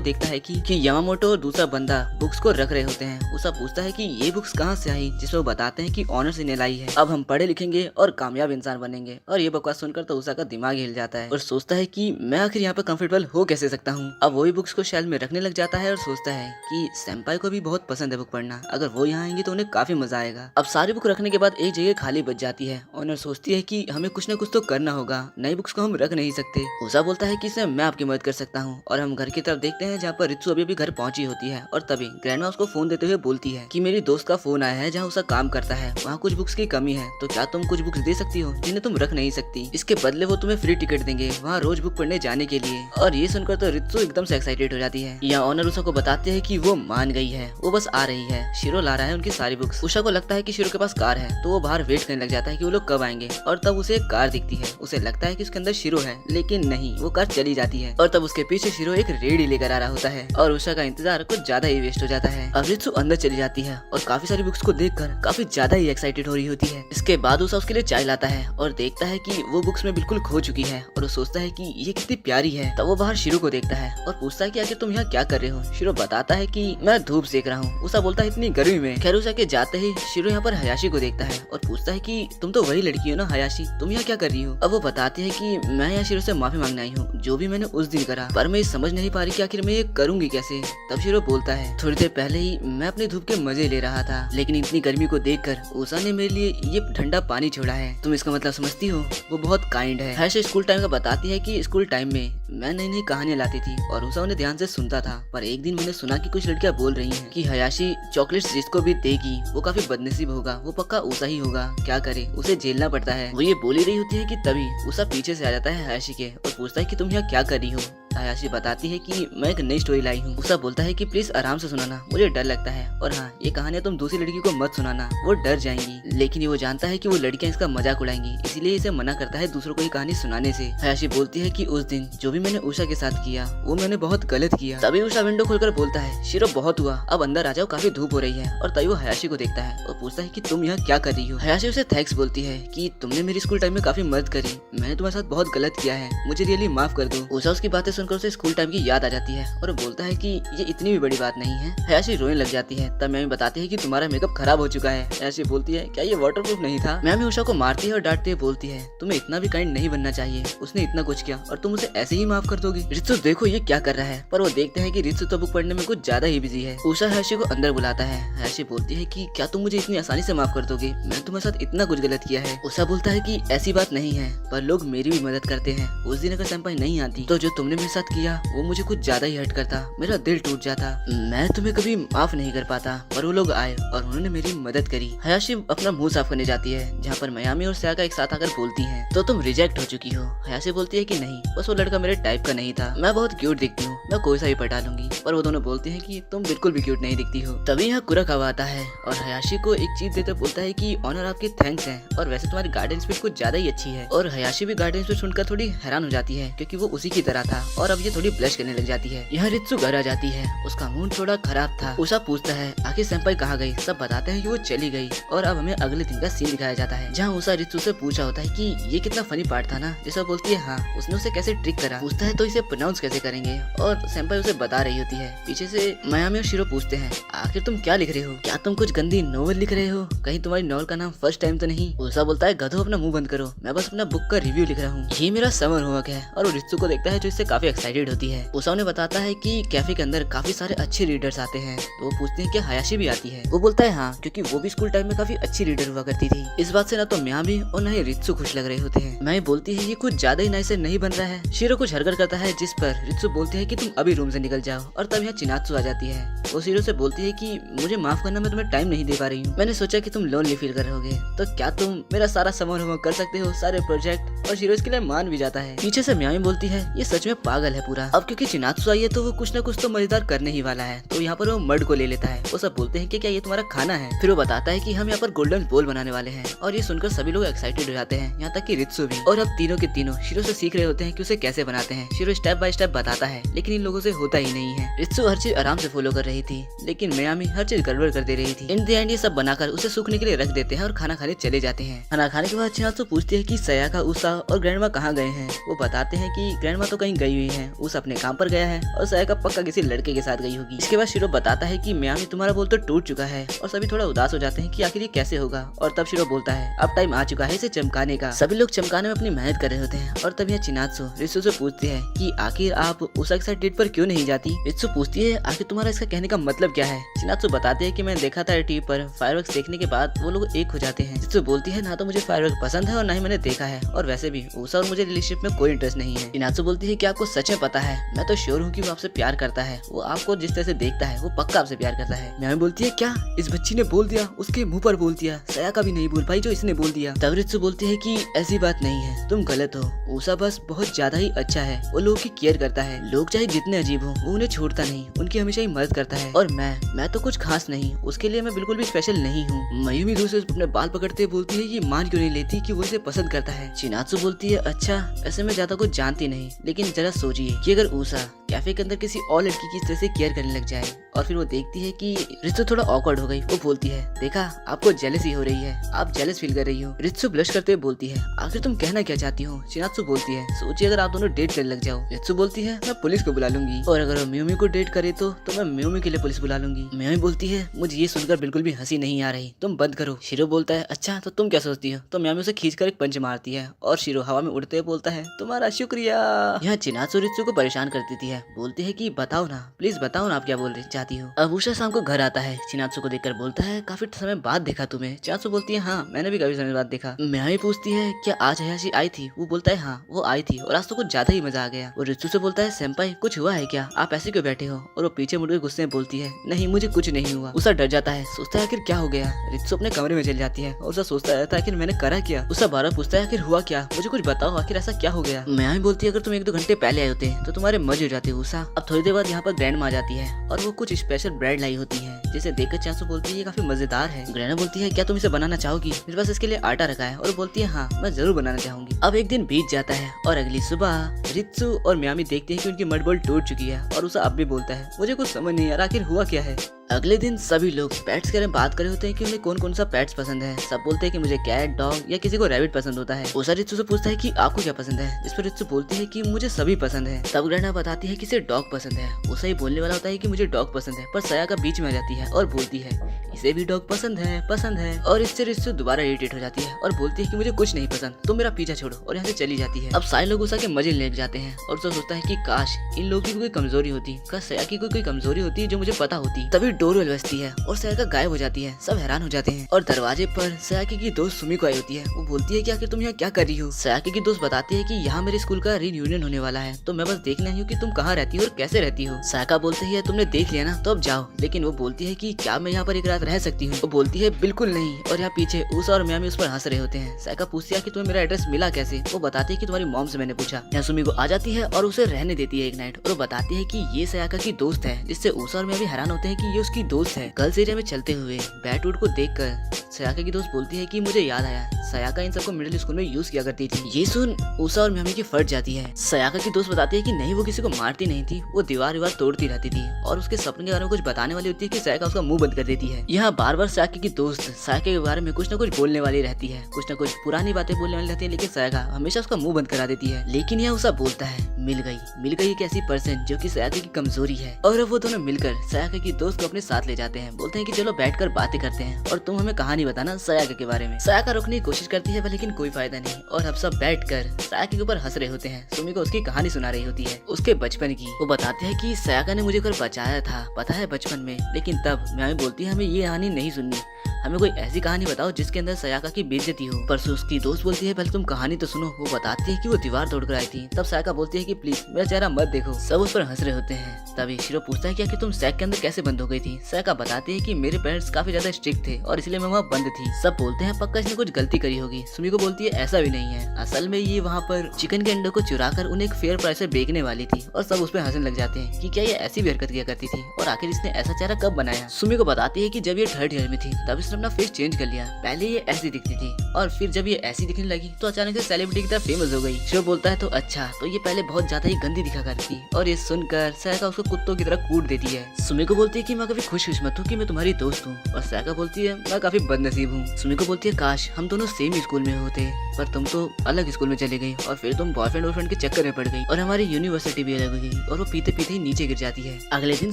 देखता है कि यामामोटो और दूसरा बंदा बुक्स को रख रहे होते हैं। उषा पूछता है कि ये बुक्स कहाँ से आई, जिसमें वो बताते हैं कि ऑनर्स ने लाई है, अब हम पढ़े लिखेंगे और कामयाब इंसान बनेंगे। और ये बकवास सुनकर तो उषा का दिमाग हिल जाता है और सोचता है कि मैं आखिर यहाँ पर कंफर्टेबल हो कैसे सकता हूँ। अब वही बुक्स को शेल्फ में रखने लग जाता है और सोचता है कि सेंपाई को भी बहुत पसंद है बुक पढ़ना, अगर वो यहाँ आएंगे तो उन्हें काफी मजा आएगा। अब सारी बुक रखने के बाद एक जगह खाली बच जाती है। ऑनर सोचती है कि हमें कुछ न कुछ तो करना होगा, नई बुक्स को हम रख नहीं सकते। उषा बोलता है कि इसमें मैं आपकी मदद कर सकता हूँ। और हम घर की तरफ देखते हैं जहाँ पर रित्सु अभी घर पहुंची होती है और तभी ग्रैंडमा उसको फोन देते हुए बोलती है कि मेरी दोस्त का फोन आया है जहाँ उसका काम करता है, वहाँ कुछ बुक्स की कमी है, तो क्या तुम कुछ बुक्स दे सकती हो जिन्हें तुम रख नहीं सकती। इसके बदले वो तुम्हें फ्री टिकट देंगे वहाँ रोज बुक पढ़ने जाने के लिए। और ये सुनकर तो रित्सु एकदम से एक्साइटेड हो जाती है। यहाँ ऑनर उषा को बताते हैं कि वो मान गई है, वो बस आ रही है, शिरो ला रहा है उनकी सारी बुक्स। उषा को लगता है कि शिरो के पास कार है तो वो बाहर वेट करने लग जाता है कि वो लोग कब आएंगे। और तब उसे एक कार दिखती है, उसे लगता है कि उसके अंदर शिरो है, लेकिन नहीं, वो कार चली चली जाती है और तब उसके पीछे शिरो एक रेडी लेकर आ रहा होता है और उषा का इंतजार कुछ ज्यादा ही वेस्ट हो जाता है। अब रित्सु अंदर चली जाती है और काफी सारी बुक्स को देखकर काफी ज्यादा ही एक्साइटेड हो रही होती है। इसके बाद उषा उसके लिए चाय लाता है और देखता है कि वो बुक्स में बिल्कुल खो चुकी है और वो सोचता है कि ये कितनी प्यारी है। तब वो बाहर शिरो को देखता है और पूछता है कि आखिर तुम यहाँ क्या कर रहे हो। शिरो बताता है कि मैं धूप सेक रहा हूँ। उषा बोलता है इतनी गर्मी में। खैर उषा के जाते ही शिरो यहाँ पर हयाशी को देखता है और पूछता है कि तुम तो वही लड़की हो ना हयाशी, तुम यहाँ क्या कर रही हो। अब वो बताती है कि मैं यहाँ शिरो से माफी मांगने आई हूँ जो भी मैंने उस दिन करा, पर मैं समझ नहीं पा रही कि आखिर मैं ये करूंगी कैसे। तब शिरो बोलता है थोड़ी देर पहले ही मैं अपने धूप के मजे ले रहा था, लेकिन इतनी गर्मी को देखकर उषा ने मेरे लिए ये ठंडा पानी छोड़ा है। तुम इसका मतलब समझती हो, वो बहुत काइंड है। हयाशी स्कूल टाइम का बताती है कि स्कूल टाइम में मैं नई नई कहानियां लाती थी और उषा उन्हें ध्यान से सुनता था, पर एक दिन मैंने सुना कि कुछ लड़कियां बोल रही हैं कि हयाशी चॉकलेट्स जिसको भी देगी वो काफी बदनसीब होगा, वो पक्का उषा ही होगा, क्या करे उसे झेलना पड़ता है। वो ये बोली रही होती है कि तभी उषा पीछे से आ जाता है हयाशी के और पूछता है कि तुम यहाँ क्या कर रही हो। हयाशी बताती है कि मैं एक नई स्टोरी लाई हूँ। उषा बोलता है कि प्लीज आराम से सुनाना, मुझे डर लगता है, और हाँ ये कहानियां तुम दूसरी लड़की को मत सुनाना, वो डर जाएंगी। लेकिन वो जानता है कि वो लड़कियां इसका मजाक उड़ाएंगी, इसलिए इसे मना करता है दूसरों को ये कहानी सुनाने से। हयाशी बोलती है कि उस दिन जो भी मैंने उषा के साथ किया वो मैंने बहुत गलत किया। तभी उषा विंडो खोलकर बोलता है शिरो बहुत हुआ, अब अंदर आ जाओ, काफी धूप हो रही है। और तभी वो हयाशी को देखता है और पूछता है कि तुम यहाँ क्या कर रही हो। हयाशी उसे थैंक्स बोलती है कि तुमने मेरी स्कूल टाइम में काफी मदद करी, मैंने तुम्हारे साथ बहुत गलत किया है, मुझे रियली माफ कर दो। उषा उसकी बातें सुनकर उसे स्कूल टाइम की याद आ जाती है और बोलता है कि ये इतनी भी बड़ी बात नहीं है। हयाशी रोने लग जाती है। तब मैमी बताती है कि तुम्हारा मेकअप खराब हो चुका है। हयाशी बोलती है क्या ये वाटरप्रूफ नहीं था। मैमी उषा को मारती है और डांटती है, बोलती है तुम्हें इतना भी काइंड नहीं बनना चाहिए, उसने इतना कुछ किया और तुम उसे ऐसे ही माफ कर दोगी। रित्सु देखो ये क्या कर रहा है, पर वो देखते हैं कि रित्सु तो बुक पढ़ने में कुछ ज्यादा ही बिजी है। उषा हयाशी को अंदर बुलाता है। हयाशी बोलती है कि क्या तुम मुझे इतनी आसानी से माफ कर दोगे, मैंने तुम्हारे साथ इतना कुछ गलत किया है। उषा बोलता है कि ऐसी बात नहीं है, पर लोग मेरी भी मदद करते हैं। उस दिन अगर सेंपाई नहीं आती तो जो तुमने मेरे साथ किया वो मुझे कुछ ज्यादा ही हर्ट करता, मेरा दिल टूट जाता, मैं तुम्हें कभी माफ नहीं कर पाता। पर वो लोग आए और उन्होंने मेरी मदद करी। हयाशी अपना मुंह साफ करने जाती है जहाँ पर मयामी और सयाका एक साथ आकर बोलती हैं तो तुम रिजेक्ट हो चुकी हो। हयाशी बोलती है कि नहीं, बस वो लड़का मेरे टाइप का नहीं था, मैं बहुत क्यूट दिखती हूँ, मैं कोई सा भी पटा लूंगी। पर वो दोनों बोलते हैं कि तुम बिल्कुल भी क्यूट नहीं दिखती हो। तभी यहाँ कुराकावा आता है और हयाशी को एक चीज देते बोलता है कि ऑनर आपकी थैंक्स है, और वैसे तुम्हारी गार्डन स्पीड कुछ ज्यादा ही अच्छी है। और हयाशी भी गार्डन स्पीड सुनकर थोड़ी हैरान हो जाती है क्योंकि वो उसी की तरह था, और अब ये थोड़ी ब्लश करने लग जाती है। यहाँ रित्सु घर आ जाती है, उसका मूड थोड़ा खराब था। उषा पूछता है आखिर सेंपाई कहाँ गई। सब बताते हैं कि वो चली गई और अब हमें अगले दिन का सीन दिखाया जाता है जहाँ उषा रित्सु से पूछा होता है कि ये कितना फनी पार्ट था ना। जैसा बोलती है हाँ, उसने उसे कैसे ट्रिक करा। पूछता है तो इसे प्रोनाउंस कैसे करेंगे, और सेंपाई उसे बता रही होती है। पीछे से मयामी और शिरो पूछते हैं आखिर तुम क्या लिख रहे हो, क्या तुम कुछ गंदी नॉवल लिख रहे हो, कहीं तुम्हारी नॉवल का नाम फर्स्ट टाइम तो नहीं। उषा बोलता है गधो अपना मुंह बंद करो, मैं बस अपना बुक का रिव्यू लिख रहा हूँ, ये मेरा समर होमवर्क है। और वो रित्सु को देखता है जो इससे काफी एक्साइटेड होती है। उषा उन्हें बताता है कि कैफे के अंदर काफी सारे अच्छे रीडर्स आते हैं, तो वो पूछते हैं कि हयाशी भी आती है। वो बोलता है हाँ, क्योंकि वो भी स्कूल टाइम में काफी अच्छी रीडर हुआ करती थी। इस बात से ना तो मयामी और न ही रित्सु खुश लग रहे होते हैं। मैं बोलती है ये कुछ ज्यादा ही नाइस नहीं बन रहा है। शिरो कुछ हरकत करता है जिस पर रित्सु बोलती है कि तुम अभी रूम से निकल जाओ, और तब यहाँ चिनात्सु आ जाती है। वो शिरो से बोलती है कि मुझे माफ करना, मैं तुम्हें टाइम नहीं दे पा रही हूँ, मैंने सोचा कि तुम लोनली फील कर रहोगे, तो क्या तुम मेरा सारा समर होमवर्क कर सकते हो, सारे प्रोजेक्ट। और शिरो इसके लिए मान भी जाता है। पीछे से मयामी बोलती है ये सच में पागल है पूरा, अब क्योंकि चिनात्सु आई है तो वो कुछ न कुछ तो मजेदार करने ही वाला है। तो यहाँ पर वो मर्ड को ले लेता है। वो सब बोलते हैं कि क्या ये तुम्हारा खाना है। फिर वो बताता है कि हम यहाँ पर गोल्डन बोल बनाने वाले हैं, और ये सुनकर सभी लोग एक्साइटेड हो जाते हैं, यहाँ तक कि रित्सु भी। और अब तीनों के तीनों शिरो से सीख रहे होते हैं कि उसे कैसे बनाते हैं। शिरो स्टेप बाय स्टेप बताता है, लेकिन इन लोगों से होता ही नहीं है। रित्सु हर चीज आराम से फॉलो कर रही थी, लेकिन मयामी हर चीज गड़बड़ कर दे रही थी। इन द एंड ये सब बनाकर उसे सूखने के लिए रख देते हैं और खाना खाने चले जाते हैं। खाना खाने के बाद चिनात्सु पूछती है कि सयाका, उषा और ग्रैंडमा कहाँ गए हैं। वो बताते हैं कि ग्रैंडमा तो कहीं गई हुई है, उस अपने काम पर गया है, और सयाका पक्का किसी लड़के के साथ गई होगी। इसके बाद शिरो बताता है कि मयामी तुम्हारा बोल तो टूट चुका है, और सभी थोड़ा उदास हो जाते हैं कि आखिर ये कैसे होगा। और तब शिरो बोलता है अब टाइम आ चुका है इसे चमकाने का। सभी लोग चमकाने में अपनी मेहनत कर रहे होते हैं, और तब यहाँ चिनात्सु रित्सु से पूछती है कि आखिर आप उषा के साथ डेट पर क्यों नहीं जाती। रित्सु पूछती है आखिर तुम्हारा इसका कहने का मतलब क्या है। चिनात्सु बताते हैं कि मैं देखा था टीवी पर फायरवर्क्स देखने के बाद वो लोग एक हो जाते हैं। रित्सु बोलती है ना तो मुझे फायरवर्क पसंद है और ना ही मैंने देखा है, और वैसे भी उषा और मुझे रिलेशनशिप में कोई इंटरेस्ट नहीं है। चिनात्सु बोलती है कि आपको सच में पता है, मैं तो श्योर हूँ कि वो आपसे प्यार करता है, वो आपको जिस तरह से देखता है वो पक्का आपसे प्यार करता है। मैं बोलती है क्या इस बच्ची ने बोल दिया, उसके मुंह पर बोल दिया, सयाका भी नहीं बोल पाई जो इसने बोल दिया। तब रित्सु बोलती है कि ऐसी बात नहीं है, तुम गलत हो, उषा बस बहुत ज्यादा ही अच्छा है, वो लोगों की केयर करता है, लोग चाहे जितने अजीब हो वो उन्हें छोड़ता नहीं, उनकी हमेशा ही मदद करता है। और मैं तो कुछ खास नहीं, उसके लिए मैं बिल्कुल भी स्पेशल नहीं हूँ। मयूमी दूसरे अपने बाल पकड़ते बोलती है ये मान क्यों नहीं लेती कि वो इसे पसंद करता है। चिनात्सु बोलती है अच्छा ऐसे मैं ज्यादा कुछ जानती नहीं, लेकिन जरा सोचिए कि अगर ऊषा कैफे के अंदर किसी और लड़की की इस तरह से केयर करने लग जाए और फिर वो देखती है कि रित्सु थोड़ा ऑकवर्ड हो गई। वो बोलती है, देखा आपको जेलसी हो रही है, आप जेलस फील कर रही हो। रित्सु ब्लश करते हुए बोलती है, आखिर तुम कहना क्या चाहती हो। शिनात्सु बोलती है, सोचिए अगर आप दोनों डेट करने लग जाओ। रित्सु बोलती है, मैं पुलिस को बुला लूंगी, और अगर वो मियोमी को डेट करे तो मैं मियोमी के लिए पुलिस बुला लूंगी। मियोमी बोलती है, मुझे ये सुनकर बिल्कुल भी हंसी नहीं आ रही, तुम बंद करो। शिरो बोलता है, अच्छा तो तुम क्या सोचती हो। तो मियोमी उसे खींचकर एक पंच मारती है और शिरो हवा में उड़ते हुए बोलता है, तुम्हारा शुक्रिया। यहाँ चिनात्सु रित्सु को परेशान कर देती है, बोलती है कि बताओ ना, प्लीज बताओ ना आप क्या बोल रही चाहती हो। अब उषा शाम को घर आता है, चिनात्सु को देखकर बोलता है, काफी समय बाद देखा तुम्हें। चिनात्सु बोलती है, हाँ मैंने भी काफी समय बाद देखा। मियोमी पूछती है, क्या आज हयाशी आई थी। वो बोलता है, हाँ वो आई थी और आज तो कुछ ज्यादा ही मजा आ गया। वो रित्सु से बोलता है, सेंपाई कुछ हुआ है क्या, आप ऐसे क्यों बैठे हो। और वो पीछे मुड़कर गुस्से में बोलती है, नहीं मुझे कुछ नहीं हुआ। उषा डर जाता है, सोचता है आखिर क्या हो गया। रित्सु अपने कमरे में चली जाती है और उषा सोचता है आखिर मैंने करा क्या। उषा बार पूछता है, आखिर हुआ क्या, मुझे कुछ बताओ, आखिर ऐसा क्या हो गया। मियोमी बोलती है, अगर तुम 1-2 घंटे पहले आए होते तो तुम्हारे मजे हो जाते उषा। अब थोड़ी देर बाद यहाँ पर ग्रैंड माँ जाती है और वो कुछ स्पेशल ब्रेड लाई होती है, जिसे देखकर चांसू बोलती है, ये काफी मजेदार है। ग्रैंड बोलती है, क्या तुम इसे बनाना चाहोगी, मेरे पास इसके लिए आटा रखा है। और वो बोलती है, हाँ मैं जरूर बनाना चाहूंगी। अब एक दिन बीत जाता है और अगली सुबह रित्सु और मियोमी देखते हैं कि उनकी मड बॉल टूट चुकी है और उसे अब भी बोलता है, मुझे कुछ समझ नहीं आ रहा आखिर हुआ क्या है। अगले दिन सभी लोग पेट्स के बारे में बात कर रहे होते हैं कि उन्हें कौन कौन सा पेट्स पसंद है। सब बोलते हैं कि मुझे कैट, डॉग या किसी को रैबिट पसंद होता है। उषा रित्सु से पूछता है कि आपको क्या पसंद है, जिस पर रित्सु बोलती है कि मुझे सभी पसंद है। तब ग्रैंडा बताती है कि इसे डॉग पसंद है। उषा ही बोलने वाला होता है कि मुझे डॉग पसंद है, पर सयाका बीच में आ जाती है और बोलती है, इसे भी डॉग पसंद है। और इससे रित्सु दोबारा इरिटेट हो जाती है और बोलती है कि मुझे कुछ नहीं पसंद, तुम मेरा पीछा छोड़ो, और यहाँ से चली जाती है। अब सारे लोग उषा के मजे लेने जाते हैं और उषा सोचता है कि काश इन लोगों की कोई कमजोरी होती, काश सयाका की कोई कमजोरी होती जो मुझे पता होती। तभी डोरबेल बजती है और सयाका गायब हो जाती है। सब हैरान हो जाते हैं और दरवाजे पर सयाका की दोस्त सुमिको आई होती है। वो बोलती है कि आखिर तुम यहाँ क्या कर रही हो। सयाका की दोस्त बताती है कि यहाँ मेरे स्कूल का रीयूनियन होने वाला है, तो मैं बस देखने आई हूँ कि तुम कहाँ रहती हो और कैसे रहती हो। सयाका बोलती है, तुमने देख लिया ना, तो अब जाओ। लेकिन वो बोलती है कि क्या मैं यहाँ पर एक रात रह सकती हूँ। वो बोलती है, बिल्कुल नहीं। और यहाँ पीछे उषा और मियोमी उस पर हंस रहे होते हैं। सयाका पूछती है कि तुम्हें मेरा एड्रेस मिला कैसे। वो बताती है कि तुम्हारी मॉम से मैंने पूछा। यहाँ सुमिको आ जाती है और उसे रहने देती है एक नाइट, और वो बताती है कि ये सयाका की दोस्त है, जिससे उषा और मियोमी हैरान होते हैं कि ये उसकी दोस्त है। गर्ल्स एरिया में चलते हुए बैटवुड को देखकर सयाका की दोस्त बोलती है कि मुझे याद आया, सयाका इन सबको मिडिल स्कूल में यूज किया करती थी। ये सुन उषा और मियोमी की फट जाती है। सयाका की दोस्त बताती है कि नहीं, वो किसी को मारती नहीं थी, वो दीवार तोड़ती रहती थी और उसके सपने के बारे में कुछ बताने वाली होती है कि सयाका उसका मुंह बंद कर देती है। यहाँ बार बार सयाका की दोस्त सयाका के बारे में कुछ न कुछ बोलने वाली रहती है, कुछ न कुछ पुरानी बातें बोलने वाली रहती है, लेकिन सयाका हमेशा उसका मुंह बंद करा देती है। लेकिन यहाँ उषा बोलता है, मिल गई एक ऐसी पर्सन जो कि सयाका की कमजोरी है। और अब वो दोनों मिलकर सयाका की दोस्त को अपने साथ ले जाते हैं। बोलते हैं कि चलो बैठकर बातें करते हैं और तुम हमें कहानी बताना सयाका के बारे में। सयाका रोकने की कोशिश करती है, लेकिन कोई फायदा नहीं, और अब सब बैठकर सयाका के ऊपर हंस रहे होते हैं। सुमी को उसकी कहानी सुना रही होती है, उसके बचपन की। वो बताते हैं कि सयाका ने मुझे घर बचाया था, पता है बचपन में। लेकिन तब मियोमी बोलती है, हमें ये कहानी नहीं सुननी, हमें कोई ऐसी कहानी बताओ जिसके अंदर सयाका की बेइज्जती हो। परसों उसकी दोस्त बोलती है, पहले तुम कहानी तो सुनो। वो बताती है कि वो दीवार तोड़कर आई थी। तब सयाका बोलती है कि प्लीज मेरा चेहरा मत देखो। सब उस पर हंस रहे होते हैं। तभी शिरो पूछता है कि तुम सैक के अंदर कैसे बंद हो गई थी। सयाका बताती है कि मेरे पेरेंट्स काफी ज्यादा स्ट्रिक्ट थे और इसलिए मैं वहाँ बंद थी। सब बोलते हैं पक्का इसने कुछ गलती करी होगी। सुमिको बोलती है, ऐसा भी नहीं है, असल में ये वहाँ पर चिकन के अंडों को चुराकर उन्हें एक फेयर प्राइस पर बेचने वाली थी। और सब उस पर हंसने लग जाते हैं कि क्या ये ऐसी भी हरकत किया करती थी और आखिर इसने ऐसा चेहरा कब बनाया। सुमिको बताती है कि जब ये 3rd ईयर में थी तब इसने अपना फेस चेंज कर लिया। पहले ये ऐसी दिखती थी और फिर जब ये ऐसी दिखने लगी तो अचानक से सेलिब्रिटी की तरह फेमस हो गई। शिव बोलता है, तो अच्छा, तो ये पहले बहुत ज्यादा ही गंदी दिखा करती। और ये सुनकर सयाका उसको कुत्तों की तरह कूट देती है। सुमिको बोलती है कि मैं काफी खुशकिस्मत हूँ कि मैं तुम्हारी दोस्त हूँ। और सयाका बोलती है, मैं काफी बदनसीब हूँ। सुमिको बोलती है, काश हम दोनों सेम स्कूल में होते, पर तुम तो अलग स्कूल में चली गई और फिर तुम बॉयफ्रेंड के चक्कर में पड़ गई और हमारी यूनिवर्सिटी भी अलग हो गई। और वो पीते पीते ही नीचे गिर जाती है। अगले दिन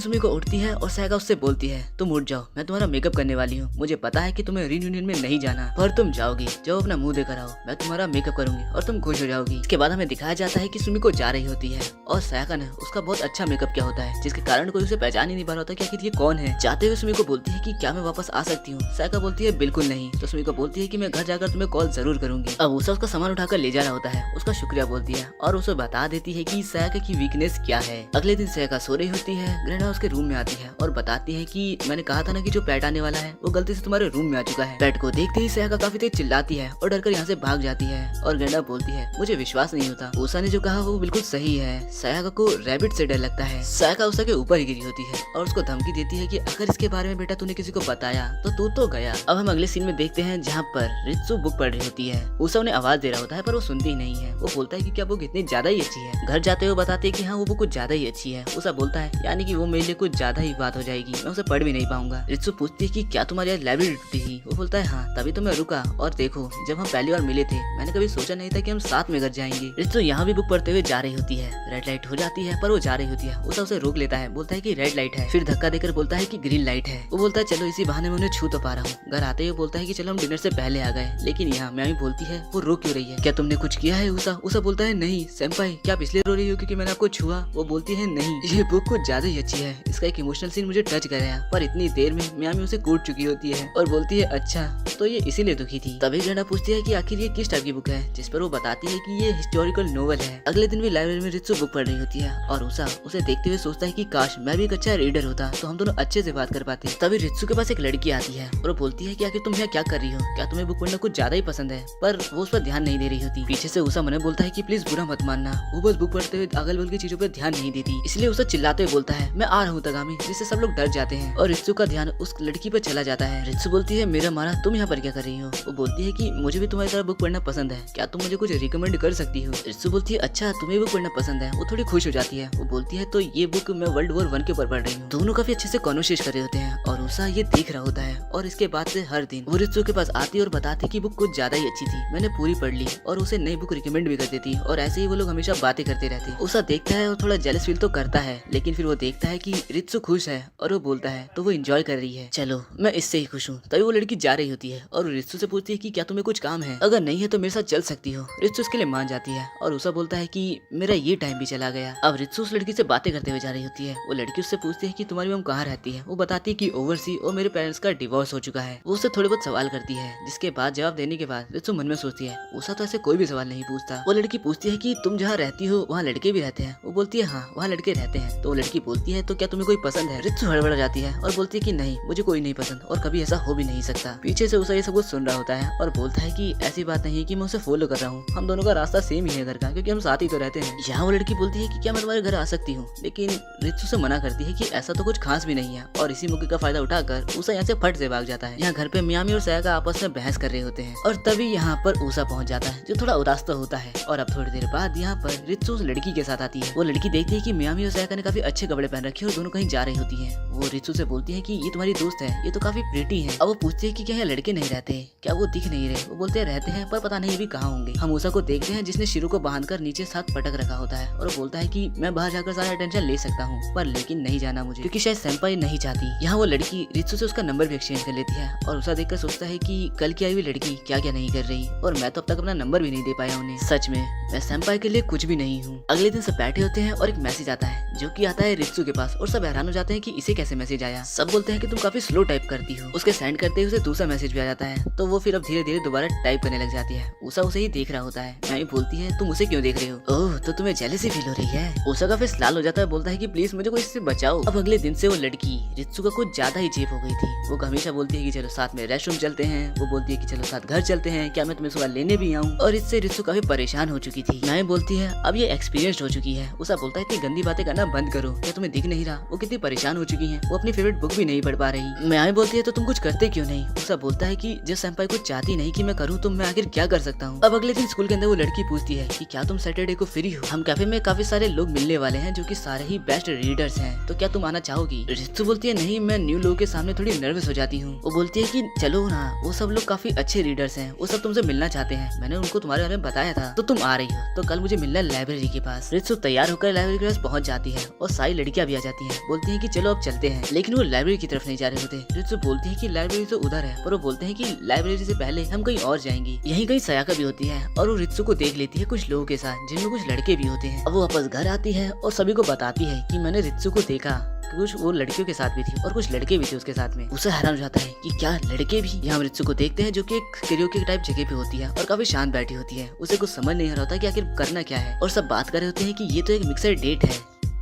सुमिको उठती है और सयाका उससे बोलती है, तुम उठ जाओ, मैं तुम्हारा मेकअप करने वाली हूँ। मुझे पता है कि तुम्हें रीयूनियन में नहीं जाना, पर तुम जाओगी, जाओ अपना मुंह देकर आओ, मैं तुम्हारा मेकअप करूंगी और तुम खुश हो जाओगी। इसके बाद हमें दिखाया जाता है कि सुमिको जा रही होती है और सयाका ने उसका बहुत अच्छा मेकअप किया होता है, जिसके कारण कोई उसे पहचान ही नहीं पा रहा होता कि आखिर ये कौन है। जाते हुए सुमिको बोलती है कि क्या मैं वापस आ सकती हूँ। सयाका बोलती है, बिल्कुल नहीं। तो सुमिको बोलती है कि मैं घर जाकर तुम्हें कॉल जरूर करूंगी। अब उषा उसका सामान उठाकर ले जा रहा होता है, उसका शुक्रिया बोलती है और उसे बता देती है कि सयाका की वीकनेस क्या है। अगले दिन सयाका सो रही होती है। ग्रैंडा उसके रूम में आती है और बताती है कि मैंने कहा था ना कि जो पेट आने वाला है वो गलती से तुम्हारे रूम में आ चुका है। पेट को देखते ही सयाका काफी तेज चिल्लाती है और डरकर यहाँ से भाग जाती है। और ग्रैंडा बोलती है, मुझे विश्वास नहीं होता, उषा ने जो कहा वो बिल्कुल सही है। सायाका को रैबिट से डर लगता है। सायाका उषा के ऊपर ही गिरी होती है और उसको धमकी देती है कि अगर इसके बारे में बेटा तूने किसी को बताया तो तू तो गया। अब हम अगले सीन में देखते हैं जहाँ पर रित्सु बुक पढ़ रही होती है। उषा उन्हें आवाज दे रहा होता है पर वो सुनती ही नहीं है। वो बोलता है कि क्या बुक इतनी ज्यादा ही अच्छी है। घर जाते हुए बताते हैं कि हाँ वो बुक कुछ ज्यादा ही अच्छी है। उषा बोलता है यानी कि वो मेरे लिए कुछ ज्यादा ही बात हो जाएगी, मैं उसे पढ़ भी नहीं पाऊंगा। रित्सु पूछती है कि क्या तुम्हारी आज लाइब्रेरी टूटी थी। वो बोलता है हाँ, तभी तो मैं रुका। और देखो जब हम पहली बार मिले थे मैंने कभी सोचा नहीं था कि हम साथ में घर जाएंगे। रित्सु यहाँ भी बुक पढ़ते हुए जा रही होती है। रेड लाइट हो जाती है पर वो जा रही होती है। उषा उसे रोक लेता है, बोलता है कि रेड लाइट है, फिर धक्का देकर बोलता है कि ग्रीन लाइट है। वो बोलता है चलो इसी बहाने में उन्हें छू तो पा रहा हूँ। घर आते हुए बोलता है कि चलो हम डिनर से पहले आ गए, लेकिन यहाँ मैमी बोलती है वो रो क्यों रही है, क्या तुमने कुछ किया है उषा। उषा बोलता है नहीं सेंपाई, क्या आप इसलिए रो रही हो क्योंकि मैंने आपको छुआ। वो बोलती है नहीं, ये बुक कुछ ज्यादा ही अच्छी है, इसका एक इमोशनल सीन मुझे टच कराया, पर इतनी देर में मैमी उसे कूट चुकी होती है और बोलती है अच्छा तो ये इसीलिए दुखी थी। तभी ग्रैंडा पूछती है कि आखिर ये किस टाइप की बुक है, जिस पर वो बताती है कि ये हिस्टोरिकल नोवेल है। अगले दिन भी लाइब्रेरी में रित्सु बुक पढ़ रही होती है और उषा उसे देखते हुए सोचता है कि काश मैं भी एक अच्छा रीडर होता तो हम दोनों अच्छे से बात कर पाते। तभी रित्सु के पास एक लड़की आती है और वो बोलती है कि आखिर तुम यहाँ क्या कर रही हो, क्या तुम्हें बुक पढ़ना कुछ ज्यादा ही पसंद है। पर वो उस पर ध्यान नहीं दे रही होती। पीछे से उषा मने बोलता है कि प्लीज बुरा मत मानना, वो बस बुक पढ़ते हुए अगल बगल की चीजों पर ध्यान नहीं देती। इसलिए उषा चिल्लाते हुए बोलता है मैं आ रहा हूँ तगामी, जिससे सब लोग डर जाते हैं और रित्सु का ध्यान उस लड़की पर चला जाता है। रित्सु बोलती है मेरा मारा तुम यहाँ पर क्या कर रही हो। वो बोलती है कि मुझे भी तुम्हारी तरह बुक पढ़ना पसंद है, क्या तुम मुझे कुछ रिकमेंड कर सकती हो। रित्सु बोलती है अच्छा तुम्हें बुक पढ़ना पसंद है। वो थोड़ी खुश हो जाती है। वो बोलती है तो ये बुक मैं वर्ल्ड वॉर 1 के ऊपर पढ़ रही हूँ। दोनों काफी अच्छे से कॉन्वर्सेशन कर रहे होते हैं और उषा ये देख रहा होता है और इसके बाद से हर दिन वो रित्सु के पास आती और बताती कि बुक कुछ ज्यादा ही अच्छी थी, मैंने पूरी पढ़ ली, और उसे नई बुक रिकमेंड भी कर देती और ऐसे ही वो लोग हमेशा बातें करते रहते। उषा देखता है और थोड़ा जेलस फील तो करता है, लेकिन फिर वो देखता है कि रित्सु खुश है और वो बोलता है तो वो एंजॉय कर रही है, चलो मैं इससे ही खुश हूँ। तभी वो लड़की जा रही होती है और रित्सु से पूछती है कि क्या तुम्हें कुछ काम है, अगर नहीं है तो मेरे साथ चल सकती हो। रित्सु उसके लिए मान जाती है और उषा बोलता है कि मेरा ये टाइम भी चला गया। अब रित्सु उस लड़की से बातें करते हुए जा रही होती है। वो लड़की उससे पूछती है कि तुम्हारी मम कहाँ रहती है। वो बताती है कि ओवरसी और मेरे पेरेंट्स का डिवोर्स हो चुका है। वो उससे थोड़े बहुत सवाल करती है, जिसके बाद जवाब देने के बाद रित्सु मन में सोचती है उषा तो ऐसे कोई भी सवाल नहीं पूछता। वो लड़की पूछती है कि तुम जहाँ रहती हो वहाँ लड़के भी रहते हैं। वो बोलती है हाँ वहाँ लड़के रहते हैं। तो वो लड़की बोलती है तो क्या तुम्हें कोई पसंद है। रित्सु हड़बड़ा जाती है और बोलती है कि नहीं मुझे कोई नहीं पसंद और कभी ऐसा हो भी नहीं सकता। पीछे से उषा ये सब कुछ सुन रहा होता है और बोलता है कि ऐसी बात नहीं है कि मैं उसे फॉलो कर रहा हूँ, हम दोनों का रास्ता सेम ही है घर का, क्योंकि हम साथ ही तो रहते हैं। यहाँ वो लड़की बोलती है कि क्या मैं तुम्हारे घर आ सकती हूँ, लेकिन रित्सु से मना करती है कि ऐसा तो कुछ खास भी नहीं है और इसी मौके का फायदा उठाकर उषा यहाँ से फट से भाग जाता है। यहाँ घर पे मियामी और सायाका आपस में बहस कर रहे होते हैं और तभी यहाँ पर उषा पहुंच जाता है जो थोड़ा उदास तो होता है। और अब थोड़ी देर बाद यहाँ पर रित्सु उस लड़की के साथ आती है। वो लड़की देखती है कि मियामी और सायाका ने काफी अच्छे कपड़े पहन रखे और दोनों कहीं जा रही होती है। वो रित्सु से बोलती है कि ये तुम्हारी दोस्त है, ये तो काफी प्रिटी है। अब वो पूछती है कि क्या यहाँ लड़के नहीं रहते, क्या वो दिख नहीं रहे। वो बोलते हैं रहते हैं पर पता नहीं अभी कहाँ होंगे। हम उषा को देखते हैं जिसने शिरू को बांधकर नीचे साथ पटक रखा होता है और वो बोलता है कि मैं बाहर जाकर सारा अटेंशन ले सकता हूँ, पर लेकिन नहीं जाना मुझे, क्योंकि शायद सेंपाई नहीं चाहती। यहाँ वो लड़की रित्सु से उसका नंबर भी एक्सचेंज कर लेती है और उषा देखकर सोचता है कि कल की आई हुई लड़की क्या क्या नहीं कर रही और मैं तो अब तक अपना नंबर भी नहीं दे पाया उन्हें। सच में मैं सेंपाई के लिए कुछ भी नहीं हूँ। अगले दिन सब बैठे होते हैं और एक मैसेज आता है जो कि आता है रित्सु के पास और सब हैरान हो जाते हैं कि इसे कैसे मैसेज आया। सब बोलते हैं कि तुम काफी स्लो टाइप करती हो। उसके सेंड करते ही उसे दूसरा मैसेज भी आ जाता है तो वो फिर अब धीरे धीरे दोबारा टाइप करने लग जाती है। उषा उसे ही देख रहा होता है। मैं बोलती है तुम उसे क्यों देख रहे हो, ओह तो तुम्हें जेलसी फील हो रही है। उषा का फेस लाल हो जाता है, बोलता है कि प्लीज मुझे कोई इससे बचाओ। अब अगले दिन से वो लड़की रित्सु का कुछ ज्यादा ही चेप हो गई थी। वो हमेशा बोलती है कि चलो साथ में रेस्टरूम चलते हैं, वो बोलती है कि चलो साथ घर चलते हैं, क्या मैं तुम्हें सुबह लेने भी आऊँ। और इससे रित्सु काफी परेशान हो चुकी थी। मैं बोलती है अब ये एक्सपीरियंस हो चुकी है। उषा बोलता है इतनी गंदी बातें करना बंद करो, क्या तुम्हें दिख नहीं रहा वो कितनी परेशान हो चुकी है, वो अपनी फेवरेट बुक भी नहीं पढ़ पा रही। मैं बोलती है तो तुम कुछ करते क्यों नहीं। उषा बोलता है कि जब सेंपाई कुछ चाहती नहीं कि मैं करूँ तो मैं आखिर क्या कर सकता हूँ। अब अगले दिन स्कूल के अंदर वो लड़की पूछती है कि क्या तुम सैटरडे को फ्री हो, हम कैफे में काफी सारे लोग मिलने वाले हैं जो कि सारे ही बेस्ट रीडर्स हैं, तो क्या तुम आना चाहोगी। रित्सु बोलती है नहीं मैं न्यू लोगों के सामने थोड़ी नर्वस हो जाती हूँ। वो बोलती है कि चलो ना, वो सब लोग काफी अच्छे रीडर्स हैं, वो सब तुमसे मिलना चाहते हैं, मैंने उनको तुम्हारे बारे में बताया था तो तुम आ रही हो, तो कल मुझे मिलना लाइब्रेरी के पास। रित्सु तैयार होकर लाइब्रेरी के पास पहुंच जाती है और सारी लड़कियां भी आ जाती हैं। बोलती हैं कि चलो अब चलते हैं, लेकिन वो लाइब्रेरी की तरफ नहीं जा रहे होते। रित्सु बोलती है कि लाइब्रेरी तो उधर है, पर वो बोलते हैं कि लाइब्रेरी से पहले हम कहीं और जाएंगे। यहीं कहीं सायाका भी होती है और वो रित्सु को देख लेती है कुछ लोगों के साथ जिनमें कुछ लड़के भी होते हैं। अब वो वापस घर आती है और सभी को बताती है कि मैंने रित्सु को देखा, कुछ वो लड़कियों के साथ भी थी और कुछ लड़के भी थे उसके साथ में। उसे हैरान हो जाता है कि क्या लड़के भी। यहाँ हम रित्सु को देखते हैं जो कि एक कैरियोके टाइप जगह पे होती है और काफी शांत बैठी होती है। उसे कुछ समझ नहीं आ रहा होता कि आखिर करना क्या है और सब बात कर रहे होते हैं कि ये तो एक मिक्सर डेट है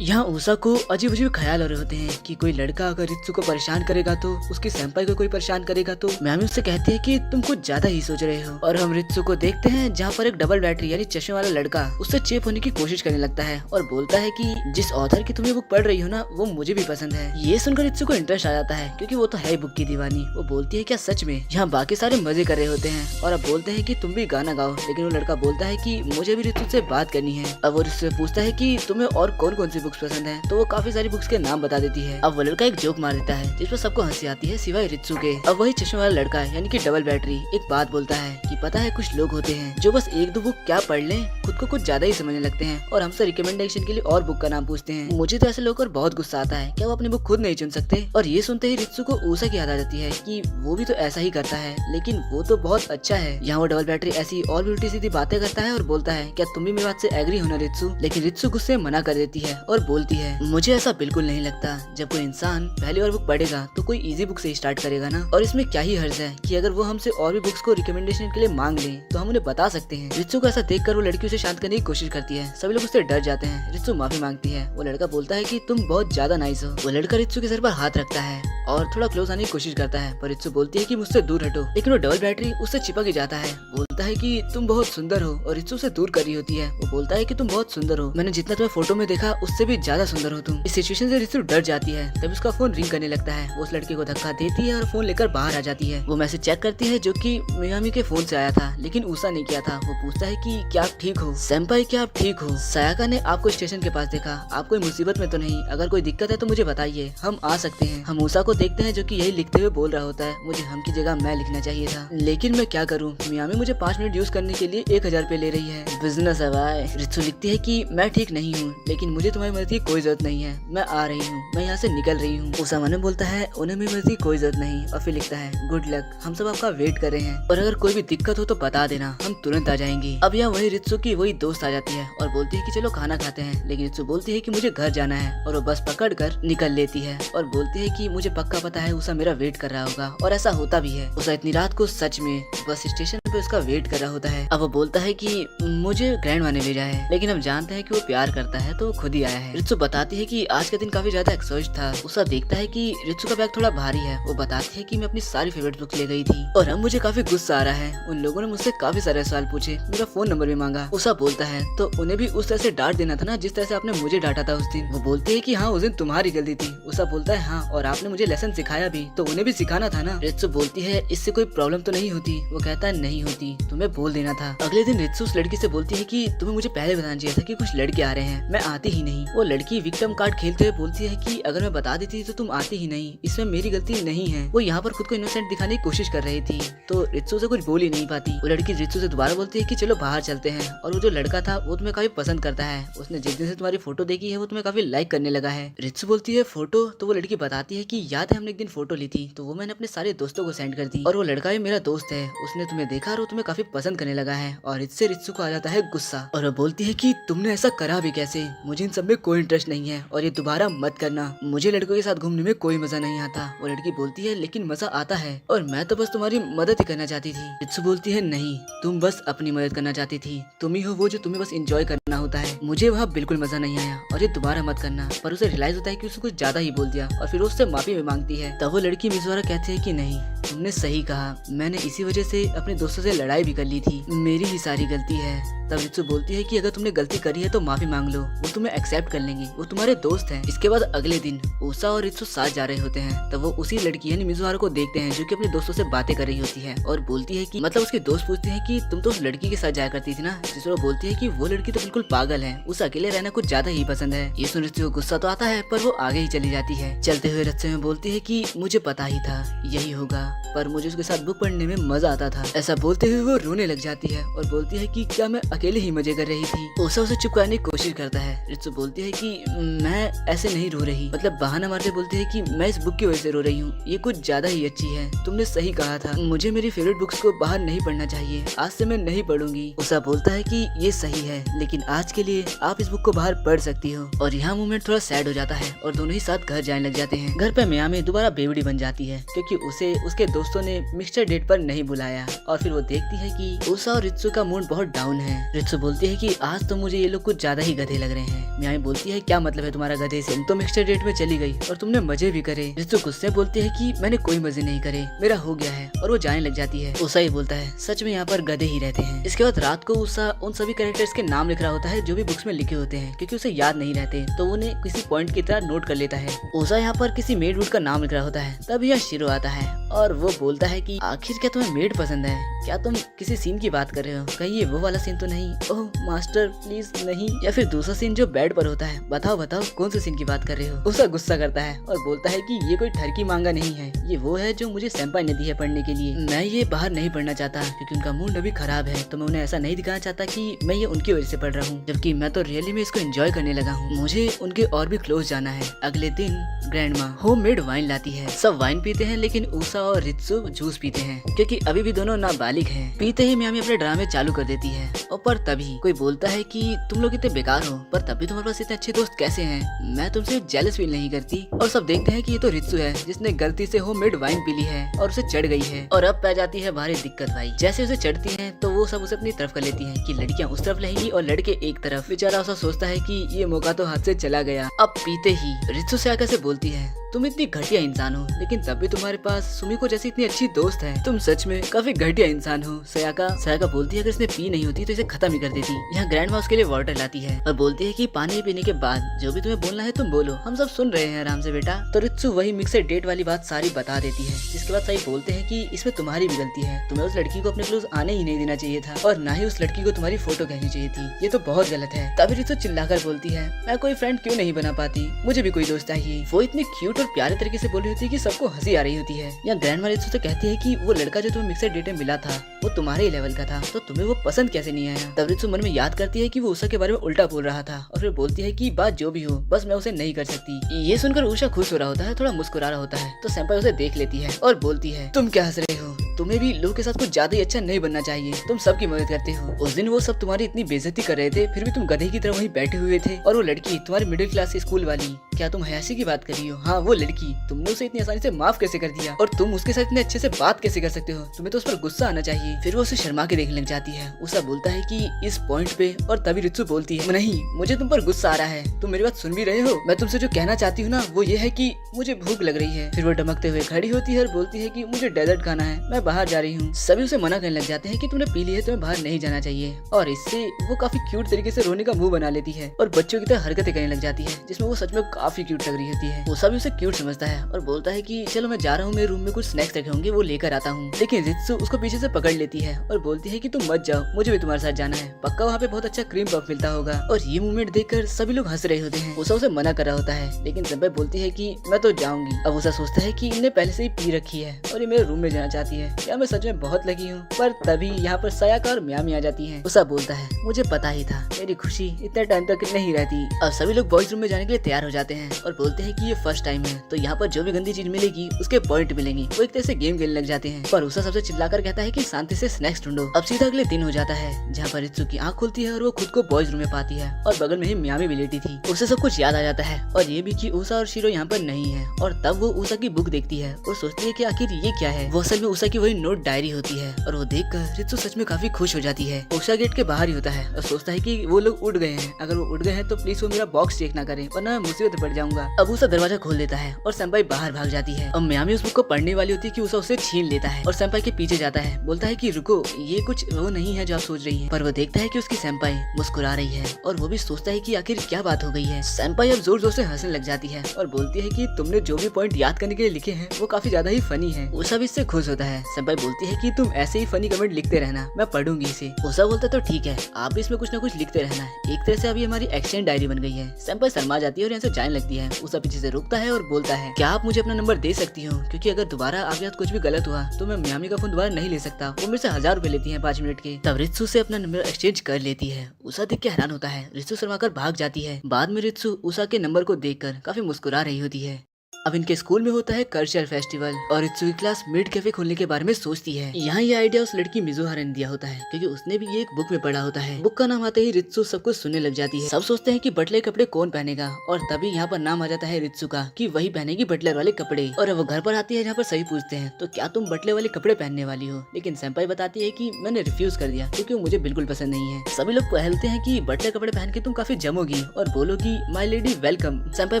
यहाँ ऊसा को अजीब अजीब ख्याल हो रहे होते हैं कि कोई लड़का अगर रित्सु को परेशान करेगा तो उसकी सेंपाई को कोई परेशान करेगा तो मियामी उससे कहती है कि तुम कुछ ज्यादा ही सोच रहे हो। और हम रित्सु को देखते हैं जहाँ पर एक डबल बैटरी यानी चश्मे वाला लड़का उससे चेप होने की कोशिश करने लगता है और बोलता है कि जिस ऑथर की तुम ये बुक पढ़ रही हो ना वो मुझे भी पसंद है। ये सुनकर रित्सु को इंटरेस्ट आ जाता है क्योंकि वो तो है बुक की दीवानी। वो बोलती है क्या सच में? यहाँ बाकी सारे मजे कर रहे होते हैं और अब बोलते हैं कि तुम भी गाना गाओ, लेकिन वो लड़का बोलता है कि मुझे भी रित्सु से बात करनी है। अब वो रित्सु से पूछता है कि तुम्हें और कौन कौन सी बुक्स पसंद है, तो वो काफी सारी बुक्स के नाम बता देती है। अब वो लड़का एक जोक मार देता है जिस पर सबको हंसी आती है सिवाय रित्सु के। अब वही चश्मे वाला लड़का यानी कि डबल बैटरी एक बात बोलता है कि पता है कुछ लोग होते हैं जो बस एक दो बुक क्या पढ़ लें खुद को कुछ ज्यादा ही समझने लगते हैं और हमसे रिकमेंडेशन के लिए और बुक का नाम पूछते हैं। मुझे तो ऐसे लोगों पर बहुत गुस्सा आता है, क्या वो अपनी बुक खुद नहीं चुन सकते? और ये सुनते ही रित्सु को ऊसा की याद आ जाती है कि वो भी तो ऐसा ही करता है, लेकिन वो तो बहुत अच्छा है। यहाँ वो डबल बैटरी ऐसी और भी उल्टी सीधी बातें करता है और बोलता है क्या तुम भी मेरी बात से एग्री हो ना रित्सु? लेकिन रित्सु गुस्से में मना कर देती है और बोलती है मुझे ऐसा बिल्कुल नहीं लगता। जब कोई इंसान पहली बार बुक पढ़ेगा तो कोई इजी बुक से स्टार्ट करेगा ना, और इसमें क्या ही हर्ज है कि अगर वो हमसे और भी बुक्स को रिकमेंडेशन के लिए मांग ले तो हम उन्हें बता सकते हैं। रित्सु को ऐसा देखकर वो लड़की उसे शांत करने की कोशिश करती है। सभी लोग उससे डर जाते हैं। रित्सु माफी मांगती है। वो लड़का बोलता है कि तुम बहुत ज्यादा नाइस हो। वो लड़का रित्सु के सर पर हाथ रखता है और थोड़ा क्लोज आने की कोशिश करता है, पर रित्सु बोलती है कि मुझसे दूर हटो। लेकिन वो डबल बैटरी उससे चिपक ही जाता है, बोलता है कि तुम बहुत सुंदर हो, और रित्सु से दूर कर रही होती है। वो बोलता है कि तुम बहुत सुंदर हो, मैंने जितना तुम्हें फोटो में देखा उससे भी ज्यादा सुंदर हो तुम। इस सिचुएशन से रित्सु डर जाती है। तब उसका फोन रिंग करने लगता है। वो उस लड़के को धक्का देती है और फोन लेकर बाहर आ जाती है। वो मैसेज चेक करती है जो कि मियामी के फोन से आया था, लेकिन ऊसा ने किया था। वो पूछता है कि क्या आप ठीक हो? सेंपाई क्या आप ठीक हो? सायाका ने आपको स्टेशन के पास देखा, आप कोई मुसीबत में तो नहीं? अगर कोई दिक्कत है तो मुझे बताइए, हम आ सकते हैं। हम ऊसा को देखते हैं जो कि यही लिखते हुए बोल रहा होता है मुझे हम की जगह मैं लिखना चाहिए था, लेकिन मैं क्या करूँ, मियामी मुझे 5 मिनट यूज करने के लिए 1000 रुपए ले रही है। बिजनेस है भाई। रित्सु लिखती है कि मैं ठीक नहीं हूँ, लेकिन मुझे तुम्हारी मदद की कोई जरूरत नहीं है, मैं आ रही हूँ, मैं यहाँ से निकल रही हूँ। उसामा ने बोलता है उन्हें मेरी मदद की कोई जरूरत नहीं, और फिर लिखता है गुड लक, हम सब आपका वेट कर रहे हैं, और अगर कोई भी दिक्कत हो तो बता देना, हम तुरंत आ जाएंगे। अब यहाँ वही रित्सु की वही दोस्त आ जाती है और बोलती है कि चलो खाना खाते हैं, लेकिन रित्सु बोलती है कि मुझे घर जाना है, और वो बस पकड़ कर निकल लेती है और बोलती है कि मुझे पक्का पता है उसा मेरा वेट कर रहा होगा, और ऐसा होता भी है। उसा इतनी रात को सच में बस स्टेशन पे उसका वेट कर रहा होता है। अब वो बोलता है कि मुझे ग्रैंड ने भेजा है, लेकिन हम जानते हैं कि वो प्यार करता है तो वो खुद ही आया है। रित्सु बताती है कि आज का दिन काफी ज्यादा एक्सॉस्ट था। उसा देखता है कि रित्सु का बैग थोड़ा भारी है। वो बताती है कि मैं अपनी सारी फेवरेट बुक ले गई थी, और अब मुझे काफी गुस्सा आ रहा है। उन लोगों ने मुझसे काफी सारे सवाल पूछे, मेरा फोन नंबर भी मांगा। उसा बोलता है तो उन्हें भी उस तरह से डांट देना था ना जिस तरह से आपने मुझे डांटा था उस दिन। वो बोलती है कि हाँ उस दिन तुम्हारी गलती थी। उसा बोलता है हाँ, और आपने मुझे लेसन सिखाया भी, तो उन्हें भी सिखाना था ना। रित्सु बोलती है इससे कोई प्रॉब्लम तो नहीं होती? वो कहता है नहीं होती, तुम्हें बोल देना था। अगले दिन रित्सु उस लड़की से बोलती है कि तुम्हें मुझे पहले बताना चाहिए था कि कुछ लड़के आ रहे हैं, मैं आती ही नहीं। वो लड़की विक्टिम कार्ड खेलते हुए बोलती है कि अगर मैं बता देती तो तुम आती ही नहीं, इसमें मेरी गलती नहीं है। वो यहाँ पर खुद को इनोसेंट दिखाने की कोशिश कर रही थी, तो रित्सु से कुछ बोल ही नहीं पाती। वो लड़की रित्सु से दोबारा बोलती है कि चलो बाहर चलते हैं, और वो जो लड़का था वो तुम्हें काफी पसंद करता है, उसने जिस दिन से तुम्हारी फोटो देखी है वो तुम्हें काफी लाइक करने लगा है। रित्सु बोलती है फोटो? तो वो लड़की बताती है कि याद है हमने एक दिन फोटो ली थी, तो वो मैंने अपने सारे दोस्तों को सेंड कर दी, और वो लड़का भी मेरा दोस्त है, उसने तुम्हें देखा और वो तुम्हें काफी पसंद करने लगा है। और इससे रित्सु को आ जाता है गुस्सा, और वो बोलती है कि तुमने ऐसा करा भी कैसे? मुझे इन सब में कोई इंटरेस्ट नहीं है, और ये दोबारा मत करना, मुझे लड़कों के साथ घूमने में कोई मजा नहीं आता। वो लड़की बोलती है लेकिन मजा आता है, और मैं तो बस तुम्हारी मदद ही करना चाहती थी। रित्सु बोलती है नहीं, तुम बस अपनी मदद करना चाहती थी, तुम ही हो वो जो तुम्हें बस एंजॉय करना होता है, मुझे वहाँ बिल्कुल मजा नहीं आया, और ये दोबारा मत करना। पर उसे रियलाइज होता है कि उसने कुछ ज्यादा ही बोल दिया, और फिर उससे माफी भी मांगती है। तब वो लड़की मिज़ुहारा कहती है कि नहीं, तुमने सही कहा, मैंने इसी वजह से अपने दोस्तों से लड़ाई भी कर ली थी, मेरी ही सारी गलती है। तब रित्सु बोलती है कि अगर तुमने गलती करी है तो माफी मांग लो, वो तुम्हें एक्सेप्ट कर लेंगे, वो तुम्हारे दोस्त हैं। इसके बाद अगले दिन ऊसा और रित्सु साथ जा रहे होते हैं, तब वो उसी लड़की यानी मिज़ुहारा को देखते हैं जो कि अपने दोस्तों से बातें कर रही होती है, और बोलती है कि मतलब उसके दोस्त पूछते हैं कि तुम तो उस लड़की के साथ जाया करती थी ना, जिस पर वो बोलती है कि वो लड़की तो बिल्कुल पागल है, उसे अकेले रहना कुछ ज्यादा ही पसंद है। ये सुन रित्सु को गुस्सा तो आता है, पर वो आगे ही चली जाती है। चलते हुए रास्ते में बोलती है कि मुझे पता ही था यही होगा, पर मुझे उसके साथ बुक पढ़ने में मजा आता था। ऐसा बोलते हुए वो रोने लग जाती है और बोलती है कि क्या मैं अकेले ही मजे कर रही थी? ओसा उसे चुप कराने की कोशिश करता है। रित्सु बोलती है कि मैं ऐसे नहीं रो रही, मतलब बहाना मारते बोलती है कि मैं इस बुक की वजह से रो रही हूँ, ये कुछ ज्यादा ही अच्छी है, तुमने सही कहा था, मुझे मेरी फेवरेट बुक्स को बाहर नहीं पढ़ना चाहिए, आज से मैं नहीं पढ़ूंगी। ओसा बोलता है कि ये सही है, लेकिन आज के लिए आप इस बुक को बाहर पढ़ सकती हो। और यहाँ मोमेंट थोड़ा सैड हो जाता है और दोनों ही साथ घर जाने लग जाते हैं। घर पे मियामी दोबारा बेवड़ी बन जाती है क्योंकि उसे उसके दोस्तों ने मिक्सचर डेट पर नहीं बुलाया, और फिर वो देखती है कि उषा और रित्सु का मूड बहुत डाउन है। रित्सु बोलती है कि आज तो मुझे ये लोग कुछ ज्यादा ही गधे लग रहे हैं। मियामी बोलती है क्या मतलब है तुम्हारा गधे से, तुम तो मिक्सचर डेट में चली गई और तुमने मजे भी करे। रित्सु गुस्से बोलती है कि मैंने कोई मजे नहीं करे, मेरा हो गया है, और वो जाने लग जाती है। उषा ही बोलता है सच में यहाँ पर गधे ही रहते हैं। इसके बाद रात को उषा उन सभी कैरेक्टर्स के नाम लिख रहा होता है जो भी बुक्स में लिखे होते हैं, क्योंकि उसे याद नहीं रहते तो उन्हें किसी पॉइंट की तरह नोट कर लेता है। उषा यहाँ पर किसी मेड वुड का नाम लिख रहा होता है, तब यह शिरो आता है और वो बोलता है कि आखिर क्या तुम्हें मेड पसंद है? क्या तुम किसी सीन की बात कर रहे हो? कहीं ये वो वाला सीन तो नहीं? ओह मास्टर प्लीज नहीं, या फिर दूसरा सीन जो बेड पर होता है? बताओ बताओ कौन से सीन की बात कर रहे हो? उषा गुस्सा करता है और बोलता है कि ये कोई ठरकी मांगा नहीं है, ये वो है जो मुझे सेंपाई ने दी है पढ़ने के लिए। मैं ये बाहर नहीं पढ़ना चाहता क्योंकि उनका मूड अभी खराब है, तो मैं उन्हें ऐसा नहीं दिखाना चाहता कि मैं ये उनकी वजह से पढ़ रहा हूँ, जबकि मैं तो रियली में इसको एंजॉय करने लगा हूँ। मुझे उनके और भी क्लोज जाना है। अगले दिन ग्रैंड माँ होममेड वाइन लाती है। सब वाइन पीते हैं लेकिन उषा और रित्सु जूस पीते हैं क्योंकि अभी भी दोनों नाबालिग हैं। पीते ही मियामी अपने ड्रामे चालू कर देती है और पर तभी कोई बोलता है कि तुम लोग इतने बेकार हो, पर तब भी तुम्हारे पास इतने अच्छे दोस्त कैसे हैं? मैं तुमसे जेलस फील नहीं करती। और सब देखते हैं कि ये तो रित्सु है जिसने गलती से होममेड वाइन पी ली है और उसे चढ़ गई है। और अब पै जाती है भारी दिक्कत भाई। जैसे उसे चढ़ती है तो वो सब उसे अपनी तरफ कर लेती है कि लड़कियां उस तरफ रहेंगी और लड़के एक तरफ। बेचारा उसे सोचता है कि ये मौका तो हाथ से चला गया। अब पीते ही रित्सु से आकर से बोलती है तुम इतनी घटिया इंसान हो, लेकिन तब भी तुम्हारे पास सुमिको जैसी इतनी अच्छी दोस्त है। तुम सच में काफी घटिया इंसान हो। सयाका बोलती है अगर इसने पी नहीं होती तो इसे खत्म ही कर देती। यहाँ ग्रैंड माँ उसके लिए वाटर लाती है और बोलती है कि पानी पीने के बाद जो भी तुम्हें बोलना है तुम बोलो, हम सब सुन रहे हैं आराम से बेटा। तो रित्सु वही मिक्सर डेट वाली बात सारी बता देती है, जिसके बाद सही बोलते हैं कि इसमें तुम्हारी भी गलती है, तुम्हें उस लड़की को अपने क्लोज आने ही नहीं देना चाहिए था और न ही उस लड़की को तुम्हारी फोटो कहनी चाहिए थी, ये तो बहुत गलत है। तभी रित्सु चिल्लाकर बोलती है मैं कोई फ्रेंड क्यों नहीं बना पाती, मुझे भी कोई दोस्त चाहिए। वो इतनी क्यूट और प्यारे तरीके से बोल रही होती है कि सबको हंसी आ रही होती है। या ग्रैंड माँ रित्सु से कहती है कि वो लड़का जो तुम्हें मिक्सर डेट में मिला था वो तुम्हारे ही लेवल का था, तो तुम्हें वो पसंद कैसे नहीं आया? तब रित्सु मन में याद करती है कि वो उषा के बारे में उल्टा बोल रहा था और फिर बोलती है कि बात जो भी हो बस मैं उसे नहीं कर सकती। ये सुनकर उषा खुश हो रहा होता है, थोड़ा मुस्कुरा रहा होता है, तो सेंपाई उसे देख लेती है और बोलती है तुम क्या हंस रहे हो? तुम्हें भी लोगों के साथ कुछ ज्यादा ही अच्छा नहीं बनना चाहिए, तुम सबकी मदद करते हो। उस दिन वो सब तुम्हारी इतनी बेइज्जती कर रहे थे, फिर भी तुम गधे की तरह वहीं बैठे हुए थे। और वो लड़की तुम्हारी मिडिल क्लास स्कूल वाली, क्या तुम हयासी की बात कर रही हो? हाँ वो लड़की, तुमने उसे इतनी आसानी से माफ कैसे कर दिया और तुम उसके साथ इतने अच्छे से बात कैसे कर सकते हो? तुम्हें तो उस पर गुस्सा आना चाहिए। फिर वो उसे शर्मा के देखने लग जाती है। उषा बोलता है कि इस पॉइंट पे, और तभी रित्सु बोलती है नहीं मुझे तुम पर गुस्सा आ रहा है, तुम मेरी बात सुन भी रहे हो? मैं तुमसे जो कहना चाहती हूँ ना वो ये है कि मुझे भूख लग रही है। फिर वो डमकते हुए खड़ी होती है और बोलती है कि मुझे डेजर्ट खाना है, मैं बाहर जा रही हूँ। सभी उसे मना करने लग जाते हैं कि तुमने पी ली है, तुम्हें बाहर नहीं जाना चाहिए। और इससे वो काफी क्यूट तरीके से रोने का मुंह बना लेती है और बच्चों की तरह हरकतें करने लग जाती है, जिसमें वो सच में काफी क्यूट लग रही होती है। वो सभी उसे क्यूट समझता है और बोलता है कि चलो मैं जा रहा हूँ, मेरे रूम में कुछ स्नैक्स रखे होंगे वो लेकर आता हूँ। लेकिन रित्सु उसको पीछे से पकड़ लेती है और बोलती है कि तुम मत जाओ, मुझे भी तुम्हारे साथ जाना है, पक्का वहाँ पे बहुत अच्छा क्रीम पफ मिलता होगा। और ये मूवमेंट देखकर सभी लोग हंस रहे होते हैं। उषा उसे मना कर रहा होता है, लेकिन सेंपाई बोलती है कि मैं तो जाऊंगी। अब उषा सोचता है कि इन्हें पहले से ही पी रखी है और ये मेरे रूम में जाना चाहती है, क्या मैं सच में बहुत लगी हूँ? पर तभी यहाँ पर सयाका और मियामी आ जाती है। उषा बोलता है मुझे पता ही था, मेरी खुशी इतने टाइम तक नहीं रहती। अब सभी लोग बॉयज रूम में जाने के लिए तैयार हो जाते हैं और बोलते हैं कि ये फर्स्ट टाइम है, तो यहाँ पर जो भी गंदी चीज मिलेगी उसके पॉइंट मिलेंगे। वो एक तरह से गेम खेलने लग जाते हैं, पर उषा सबसे चिल्लाकर कहता है कि शांति से स्नैक्स ढूंढो। अब सीधा अगले दिन हो जाता है, जहाँ पर रित्सु की आँख खुलती है और वो खुद को बॉयज रूम में पाती है और बगल में ही मियामी भी लेटी थी। उसे सब कुछ याद आ जाता है और ये भी कि उषा और शिरो यहाँ पर नहीं है। और तब वो उषा की बुक देखती है और सोचती है कि आखिर ये क्या है। वो असल में उषा की वही नोट डायरी होती है और वो देखकर रित्सु सच में काफी खुश हो जाती है। उषा गेट के बाहर ही होता है और सोचता है कि वो लोग उड़ गए हैं, अगर वो उड़ गए हैं तो प्लीज वो मेरा बॉक्स चेक ना करें वरना मैं मुसीबत पड़ जाऊंगा। अब उषा दरवाजा खोल देता है और सेंपाई बाहर भाग जाती है। अब मियामी उस बुक को पढ़ने वाली होती है कि उषा उसे छीन लेता है और सेंपाई के पीछे जाता है, बोलता है कि रुको ये कुछ वो नहीं है जो आप सोच रही है। पर वो देखता है कि उसकी सेंपाई मुस्कुरा रही है और वो भी सोचता है कि आखिर क्या बात हो गई है। सेंपाई अब जोर जोर से हंसने लग जाती है और बोलती है कि तुमने जो भी पॉइंट याद करने के लिए लिखे हैं वो काफी ज्यादा ही फनी है। उषा भी इससे खुश होता है। सेंपाई बोलती है कि तुम ऐसे ही फनी कमेंट लिखते रहना, मैं पढ़ूंगी इसे। उषा बोलता तो ठीक है, आप भी इसमें कुछ न कुछ लिखते रहना। एक तरह से अभी हमारी एक्सचेंज डायरी बन गई है। सेंपाई शर्मा जाती है और यहाँ से जाने लगती है। उषा पीछे से रुकता है और बोलता है क्या आप मुझे अपना नंबर दे सकती हो, क्योंकि अगर दोबारा आपके साथ कुछ भी गलत हुआ तो मैं मियामी का फोन दोबारा नहीं ले सकता, वो मेरे से 1000 रुपए लेती है 5 मिनट के। तब रित्सु से अपना नंबर एक्सचेंज कर लेती है। उषा देख के हैरान होता है, रित्सु शर्मा कर भाग जाती है। बाद में रित्सु उषा के नंबर को देखकर काफी मुस्कुरा रही होती है। अब इनके स्कूल में होता है कल्चरल फेस्टिवल और रित्सु की क्लास मिड कैफे खोलने के बारे में सोचती है। यहाँ ये आइडिया उस लड़की मिजुहारा ने दिया होता है क्योंकि उसने भी ये एक बुक में पढ़ा होता है। बुक का नाम आते ही रित्सु सब कुछ सुनने लग जाती है। सब सोचते हैं कि बटलर कपड़े कौन पहनेगा और तभी यहाँ पर नाम आ जाता है रित्सु का कि वही पहनेगी बटलर वाले कपड़े। और वो घर पर आती है जहाँ पर सभी पूछते हैं तो क्या तुम बटलर वाले कपड़े पहनने वाली हो, लेकिन सेंपाई बताती है कि मैंने रिफ्यूज कर दिया क्योंकि मुझे बिल्कुल पसंद नहीं है। सभी लोग कहते हैं कि बटलर कपड़े पहन के तुम काफी जमोगी और बोलोगी माय लेडी वेलकम। सेंपाई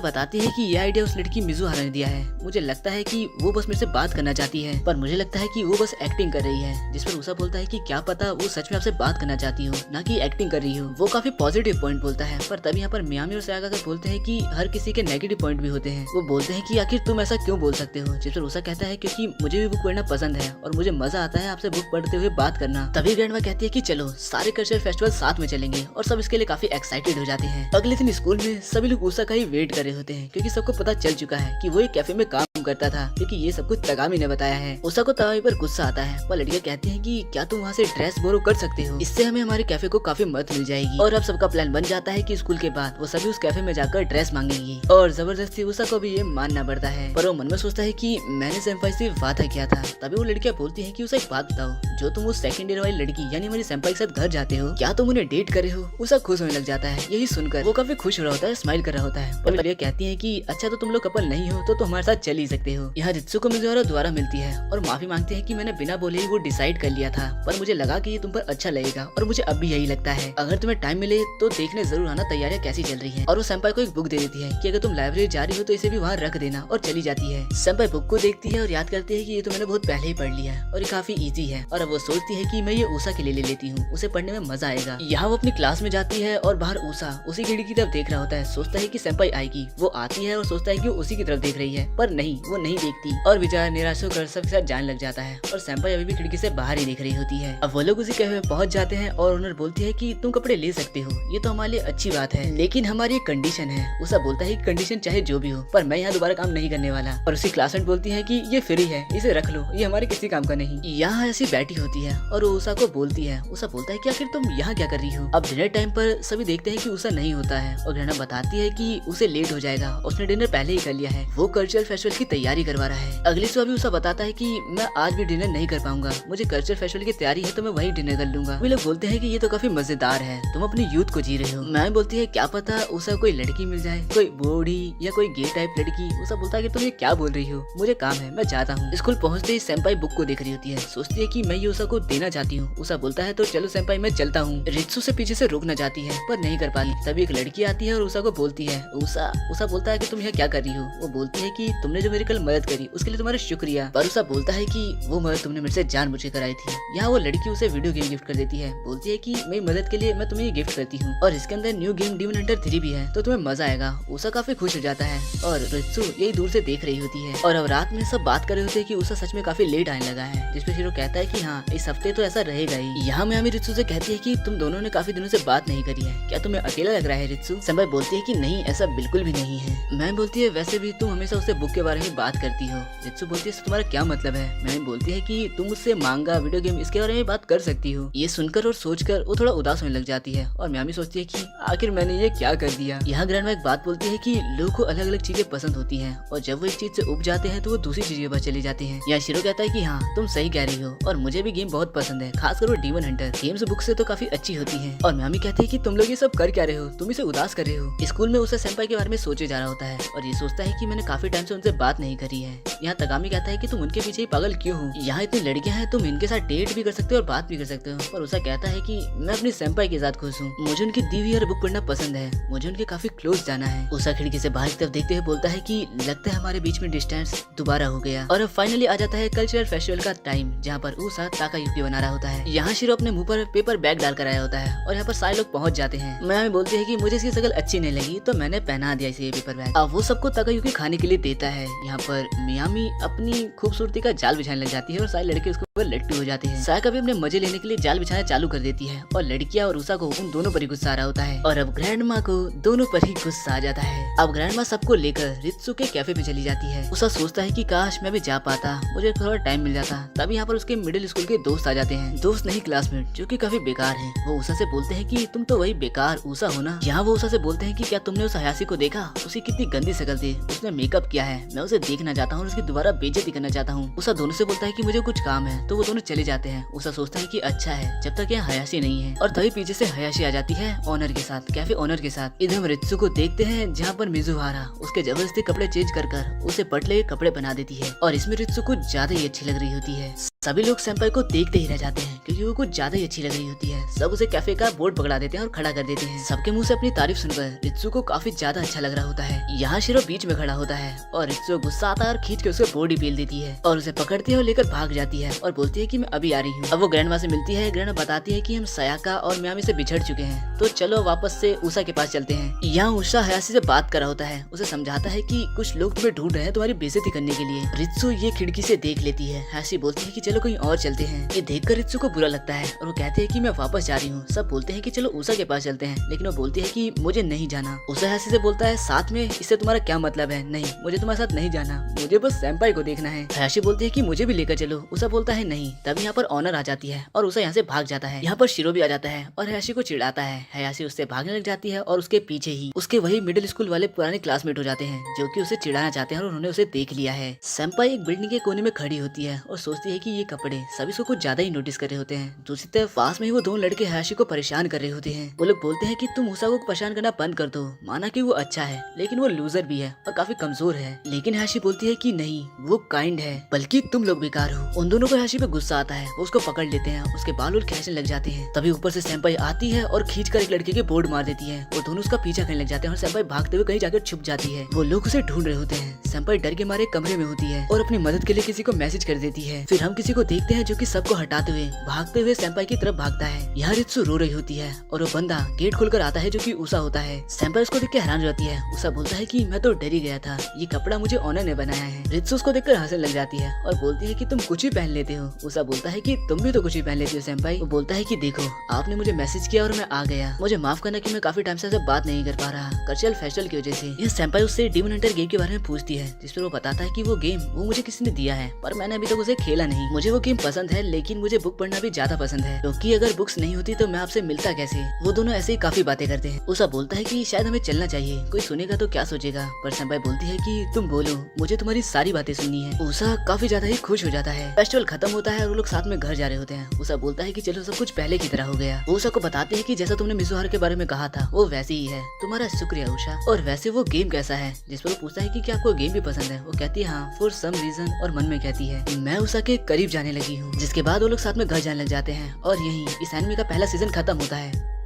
बताती है कि ये आइडिया उस लड़की मिजुहारा ने दिया है। मुझे लगता है कि वो बस मेरे से बात करना चाहती है, पर मुझे लगता है कि वो बस एक्टिंग कर रही है। जिस पर उषा बोलता है कि क्या पता वो सच में आपसे बात करना चाहती हो, ना कि एक्टिंग कर रही हो। वो काफी पॉजिटिव पॉइंट बोलता है, पर तभी यहाँ पर मियामी और सायाका कर बोलते हैं कि हर किसी के नेगेटिव पॉइंट भी होते हैं। वो बोलते हैं कि आखिर तुम ऐसा क्यों बोल सकते हो, जिस पर उषा कहता है क्योंकि मुझे भी बुक पढ़ना पसंद है और मुझे मजा आता है आपसे बुक पढ़ते हुए बात करना। तभी ग्रैंडमा कहती है कि चलो सारे कल्चरल फेस्टिवल साथ में चलेंगे और सब इसके लिए काफी एक्साइटेड हो जाते हैं। अगले दिन स्कूल में सभी लोग उषा का ही वेट कर रहे होते हैं क्योंकि सबको पता चल चुका है कि वो एक कैफे में काम करता था, क्योंकि ये सब कुछ तगामी ने बताया है। उषा को तगामी पर गुस्सा आता है, पर लड़कियां कहती हैं कि क्या तुम वहाँ से ड्रेस बोरो कर सकते हो, इससे हमें हमारे कैफे को काफी मदद मिल जाएगी। और अब सबका प्लान बन जाता है कि स्कूल के बाद वो सभी उस कैफे में जाकर ड्रेस मांगेंगी और जबरदस्ती उषा को भी ये मानना पड़ता है। पर वो मन में सोचता है कि मैंने सेंपाई से वादा किया था। तभी वो लड़कियां बोलती है कि उसे एक बात बताओ, जो तुम उस सेकंड ईयर वाली लड़की यानी हमारी सेंपाई के साथ घर जाते हो, क्या तुम उन्हें डेट करे हो। उषा खुश होने लग जाता है। यही सुनकर वो काफी खुश हो रहा होता है, स्माइल कर रहा होता है। पर लड़कियां कहती है कि अच्छा तो तुम लोग कपल नहीं हो तो हमारे साथ चल ही सकते हो। यहाँ रित्सु को मिजुहारा दोबारा मिलती है और माफी मांगती है कि मैंने बिना बोले ही वो डिसाइड कर लिया था, पर मुझे लगा कि ये तुम पर अच्छा लगेगा और मुझे अब भी यही लगता है। अगर तुम्हें टाइम मिले तो देखने जरूर आना तैयारियां कैसी चल रही हैं। और वो सेंपाई को एक बुक दे देती है कि अगर तुम लाइब्रेरी जा रही हो तो इसे भी वहाँ रख देना, और चली जाती है। सेंपाई बुक को देखती है और याद करती है कि ये तो मैंने बहुत पहले ही पढ़ लिया है और ये काफी इजी है। और अब वो सोचती है कि मैं ये उषा के लिए ले लेती हूँ, उसे पढ़ने में मजा आएगा। यहाँ वो अपनी क्लास में जाती है और बाहर उषा उसी खिड़की की तरफ देख रहा होता है। सोचता है कि सेंपाई आएगी, वो आती है और सोचता है कि वो उसी की तरफ देख रही है, पर नहीं, वो नहीं देखती और बेचारा निराश होकर सबके साथ जाने लग जाता है। और सेंपाई अभी भी खिड़की से बाहर ही देख रही होती है। अब वो लोग उसी कैफे में पहुंच जाते हैं और ओनर बोलती है कि तुम कपड़े ले सकते हो, ये तो हमारे लिए अच्छी बात है, लेकिन हमारी एक कंडीशन है। उषा बोलता है कंडीशन चाहे जो भी हो, पर मैं यहाँ दोबारा काम नहीं करने वाला। और उसी क्लासमेट बोलती है कि ये फ्री है, इसे रख लो, ये हमारे किसी काम का नहीं। यहाँ ऐसी बैठी होती है और उषा को बोलती है। उषा बोलता है कि आखिर तुम यहाँ क्या कर रही हो। अब डिनर टाइम पर सभी देखते हैं कि उषा नहीं होता है और ग्रैंडमा बताती है कि उसे लेट हो जाएगा, उसने डिनर पहले ही कर लिया है, वो कल्चरल फेस्टिवल की तैयारी करवा रहा है। अगली सुबह भी उषा बताता है कि मैं आज भी डिनर नहीं कर पाऊंगा, मुझे कल्चरल फेस्टिवल की तैयारी है तो मैं वही डिनर कर लूंगा। वे लोग बोलते हैं कि ये तो काफी मजेदार है, तुम अपनी यूथ को जी रहे हो। मैं बोलती है क्या पता उषा कोई लड़की मिल जाए, कोई बूढ़ी या कोई गे टाइप लड़की। उषा बोलता है कि तुम ये क्या बोल रही हो, मुझे काम है, मैं जाता हूँ। स्कूल पहुँचते ही सेंपाई बुक को देख रही होती है, सोचती है कि मैं ये उषा को देना चाहती हूँ। उषा बोलता है तो चलो सेंपाई मैं चलता हूँ। रित्सु से पीछे से रोकना चाहती है पर नहीं कर पाती। तभी एक लड़की आती है और उषा को बोलती है उषा बोलता है कि तुम यहाँ क्या कर रही हो। वो बोलती है कि तुमने जो मेरी कल मदद करी उसके लिए तुम्हारा शुक्रिया। पर उषा बोलता है कि वो मदद तुमने मेरे से जानबूझ के कराई थी। यहाँ वो लड़की उसे वीडियो गेम गिफ्ट कर देती है, बोलती है कि मेरी मदद के लिए मैं तुम्हें ये गिफ्ट करती हूँ और इसके अंदर न्यू गेम डीमन हंटर 3 भी है तो तुम्हें मजा आएगा। उषा काफी खुश हो जाता है और रित्सु यही दूर से देख रही होती है। और अब रात में सब बात कर रहे होते हैं कि उषा सच में काफी लेट आने लगा है, जिसपे शीरो कहता है कि हाँ इस हफ्ते तो ऐसा रहेगा ही। यहाँ मियामी रित्सु से कहती है कि तुम दोनों ने काफी दिनों से बात नहीं करी है, क्या तुम्हें अकेला लग रहा है रित्सु। सेंपाई बोलती है कि नहीं ऐसा बिल्कुल भी नहीं है। मैं बोलती है वैसे भी तुम हमेशा उससे बुक के बारे में बात करती हो। रित्सु बोलती है तुम्हारा क्या मतलब है। मैं बोलती है कि तुम उससे मांगा वीडियो गेम इसके बारे में बात कर सकती हो। ये सुनकर और सोचकर वो थोड़ा उदास होने लग जाती है और मियामी सोचती है कि आखिर मैंने ये क्या कर दिया। यहाँ ग्रैंडमा एक बात बोलती है कि लोगों को अलग अलग चीजें पसंद होती हैं और जब वो एक चीज से उब जाते हैं तो वो दूसरी चीज के पास चले जाते हैं। यहाँ शीरो कहता है कि हाँ तुम सही कह रही हो और मुझे भी गेम बहुत पसंद है, खासकर वो डीमन हंटर। गेम्स बुक से तो काफी अच्छी होती है। और मियामी कहती है कि तुम लोग ये सब कर क्या रहे हो, तुम इसे उदास कर रहे हो। स्कूल में उसे सेंपाई के बारे में सोचे जा रहा होता है और ये सोचता है कि मैंने काफी टाइम से उनसे बात नहीं करी है। यहाँ तगामी कहता है कि तुम उनके पीछे ही पागल क्यों हो, यहाँ इतनी लड़कियां हैं, तुम इनके साथ डेट भी कर सकते हो और बात भी कर सकते हो। पर उषा कहता है कि मैं अपनी सेंपाई के साथ खुश हूँ, मुझे उनकी दी हुई बुक पढ़ना पसंद है, मुझे उनके काफी क्लोज जाना है। उषा खिड़की से बाहर की तरफ देखते हुए बोलता है कि लगता है हमारे बीच में डिस्टेंस दोबारा हो गया। और अब फाइनली आ जाता है कल्चरल फेस्टिवल का टाइम, जहाँ पर उषा ताकायुकी बना रहा होता है। यहाँ शीरो अपने मुंह पर पेपर बैग डाल कर आया होता है और यहाँ पर सारे लोग पहुंच जाते हैं। मियामी बोलती है कि मुझे इसकी शक्ल अच्छी नहीं लगी तो मैंने पहना दिया इसे ये पेपर बैग। अब वो सबको ताकायुकी खाने के लिए देता है। यहाँ पर मियामी अपनी खूबसूरती का जाल बिछाने लग जाती है और सारे लड़के उसको वो लट्टू हो जाते हैं। सायका भी अपने मजे लेने के लिए जाल बिछाना चालू कर देती है और लड़कियां और उषा को उन दोनों पर ही गुस्सा आ रहा होता है और अब ग्रैंड माँ को दोनों पर ही गुस्सा आ जाता है। अब ग्रैंड माँ सबको लेकर रित्सु के कैफे में चली जाती है। उषा सोचता है कि काश मैं भी जा पाता, मुझे थोड़ा टाइम मिल जाता। तभी यहाँ पर उसके मिडिल स्कूल के दोस्त आ जाते हैं, दोस्त नहीं क्लासमेट, जो कि काफी बेकार है। वो उषा से बोलते हैं कि तुम तो वही बेकार उषा हो ना। यहाँ वो उषा से बोलते हैं कि क्या तुमने उस हयासी को देखा, उसकी कितनी गंदी शक्ल थी, उसने मेकअप किया है, मैं उसे देखना चाहता हूँ, उसकी दोबारा बेइज्जती करना चाहता हूँ। उषा दोनों से बोलता है कि मुझे कुछ काम है, तो वो दोनों चले जाते हैं। उषा सोचता है कि अच्छा है जब तक यहाँ हयासी नहीं है। और तभी पीछे से हयाशी आ जाती है ऑनर के साथ, कैफे ऑनर के साथ। इधर हम रित्सु को देखते हैं जहाँ पर मिजुहारा उसके जबरदस्ती कपड़े चेंज कर उसे पटले कपड़े बना देती है और इसमें रित्सु कुछ ज्यादा ही अच्छी लग रही होती है। सभी लोग सेंपाई को देखते ही रह जाते हैं क्योंकि वो कुछ ज्यादा ही अच्छी लग रही होती है। सब उसे कैफे का बोर्ड पकड़ा देते हैं और खड़ा कर देते हैं। सबके मुंह से अपनी तारीफ सुनकर रित्सु को काफी ज्यादा अच्छा लग रहा होता है। यहाँ शिरो बीच में खड़ा होता है और रित्सु गुस्सा आता है और खींच के उसे बोर्ड ही पील देती है और उसे पकड़ती है और लेकर भाग जाती है और बोलती है कि मैं अभी आ रही हूँ। अब वो ग्रैंड माँ से मिलती है। ग्रैंड माँ बताती है कि हम सायाका और मियामी से बिछड़ चुके हैं, तो चलो वापस से उषा के पास चलते हैं। यहाँ उषा हयासी से बात कर रहा होता है, उसे समझाता है कि कुछ लोग तुम्हें ढूंढ रहे हैं तुम्हारी बेइज्जती करने के लिए। रित्सु ये खिड़की से देख लेती है। हयासी बोलती है कि चलो कहीं और चलते हैं। ये देखकर रित्सु को बुरा लगता है और वो कहते हैं कि मैं वापस जा रही हूँ। सब बोलते हैं कि चलो उषा के पास चलते हैं, लेकिन वो बोलती है कि मुझे नहीं जाना। उषा हयासी से बोलता है साथ में, इससे तुम्हारा क्या मतलब है? नहीं, मुझे तुम्हारे साथ नहीं जाना, मुझे बस सेंपाई को देखना है। हयासी बोलती है कि मुझे भी लेकर चलो। उषा बोलता है नहीं। तभी यहाँ पर ऑनर आ जाती है और उषा यहाँ से भाग जाता है। यहाँ पर शिरो भी आ जाता है और हयासी को चिढ़ाता है। हयासी उससे भागने लग जाती है और उसके पीछे ही उसके वही मिडिल स्कूल वाले पुराने क्लासमेट हो जाते हैं जो कि उसे चिढ़ाना चाहते हैं और उन्होंने उसे देख लिया है। सेंपाई एक बिल्डिंग के कोने में खड़ी होती है और सोचती है कि ये कपड़े सभी को कुछ ज्यादा ही नोटिस कर रहे होते हैं। दूसरी तरफ पास में ही वो दोनों लड़के हयाशी को परेशान कर रहे होते हैं। वो लोग बोलते हैं कि तुम उषा को परेशान करना बंद कर दो, माना कि वो अच्छा है लेकिन वो लूजर भी है और काफी कमजोर है। लेकिन हयाशी बोलती है कि नहीं, वो काइंड है, बल्कि तुम लोग बेकार हो। उन दोनों को हयाशी पे गुस्सा आता है, वो उसको पकड़ लेते हैं, उसके बाल खींचने लग जाते हैं। तभी ऊपर से सेंपाई आती है और खींचकर एक लड़के के बोर्ड मार देती है। वो दोनों उसका पीछा करने लग जाते हैं और सेंपाई भागते हुए कहीं जाकर छुप जाती है। वो लोग उसे ढूंढ रहे होते हैं। सेंपाई डर के मारे कमरे में होती है और अपनी मदद के लिए किसी को मैसेज कर देती है। फिर हम किसी को देखते हैं जो कि सबको हटाते हुए भागते हुए सेंपाई की तरफ भागता है। यहाँ रित्सु रो रही होती है और वो बंदा गेट खोलकर आता है जो कि उषा होता है। सेंपाई उसको देख के हैरान हो जाती है। उषा बोलता है कि मैं तो डर ही गया था, ये कपड़ा मुझे ऑनर ने बनाया है। रित्सु उसको देखकर हंसने लग जाती है और बोलती है कि तुम कुछ भी पहन लेते हो। उषा बोलता है कि तुम भी तो कुछ भी पहन लेती हो सेंपाई। वो बोलता है कि देखो, आपने मुझे मैसेज किया और मैं आ गया, मुझे माफ करना कि मैं काफी टाइम से बात नहीं कर पा रहा कल्चरल फेस्टिवल की वजह से। यह सेंपाई उससे डेमन हंटर गेम के बारे में पूछती है, जिस पर वो बताता है कि वो गेम वो मुझे किसी ने दिया है पर मैंने अभी तक उसे खेला नहीं। मुझे वो गेम पसंद है लेकिन मुझे बुक पढ़ना भी ज्यादा पसंद है, क्योंकि अगर बुक्स नहीं होती तो मैं आपसे मिलता कैसे। वो दोनों ऐसे ही काफी बातें करते हैं। उषा बोलता है कि शायद हमें चलना चाहिए, कोई सुनेगा तो क्या सोचेगा, पर सेंपाई बोलती है कि तुम बोलो, मुझे तुम्हारी सारी बातें सुननी है। उषा काफी ज्यादा ही खुश हो जाता है। फेस्टिवल खत्म होता है और वो लोग साथ में घर जा रहे होते हैं। उषा बोलता है कि चलो सब कुछ पहले की तरह हो गया। वो उषा को बताते हैं कि जैसा तुमने मिजुहार के बारे में कहा था वो वैसे ही है, तुम्हारा शुक्रिया उषा। और वैसे वो गेम कैसा है, जिस पर वो पूछता है कि क्या आपको गेम भी पसंद है। वो कहती है हाँ फॉर सम रीजन, और मन में कहती है मैं उषा के करीब जाने लगी हूँ। जिसके बाद वो लोग साथ में घर जाने लग जाते हैं और यही इस एनिमे का पहला सीजन खत्म होता है।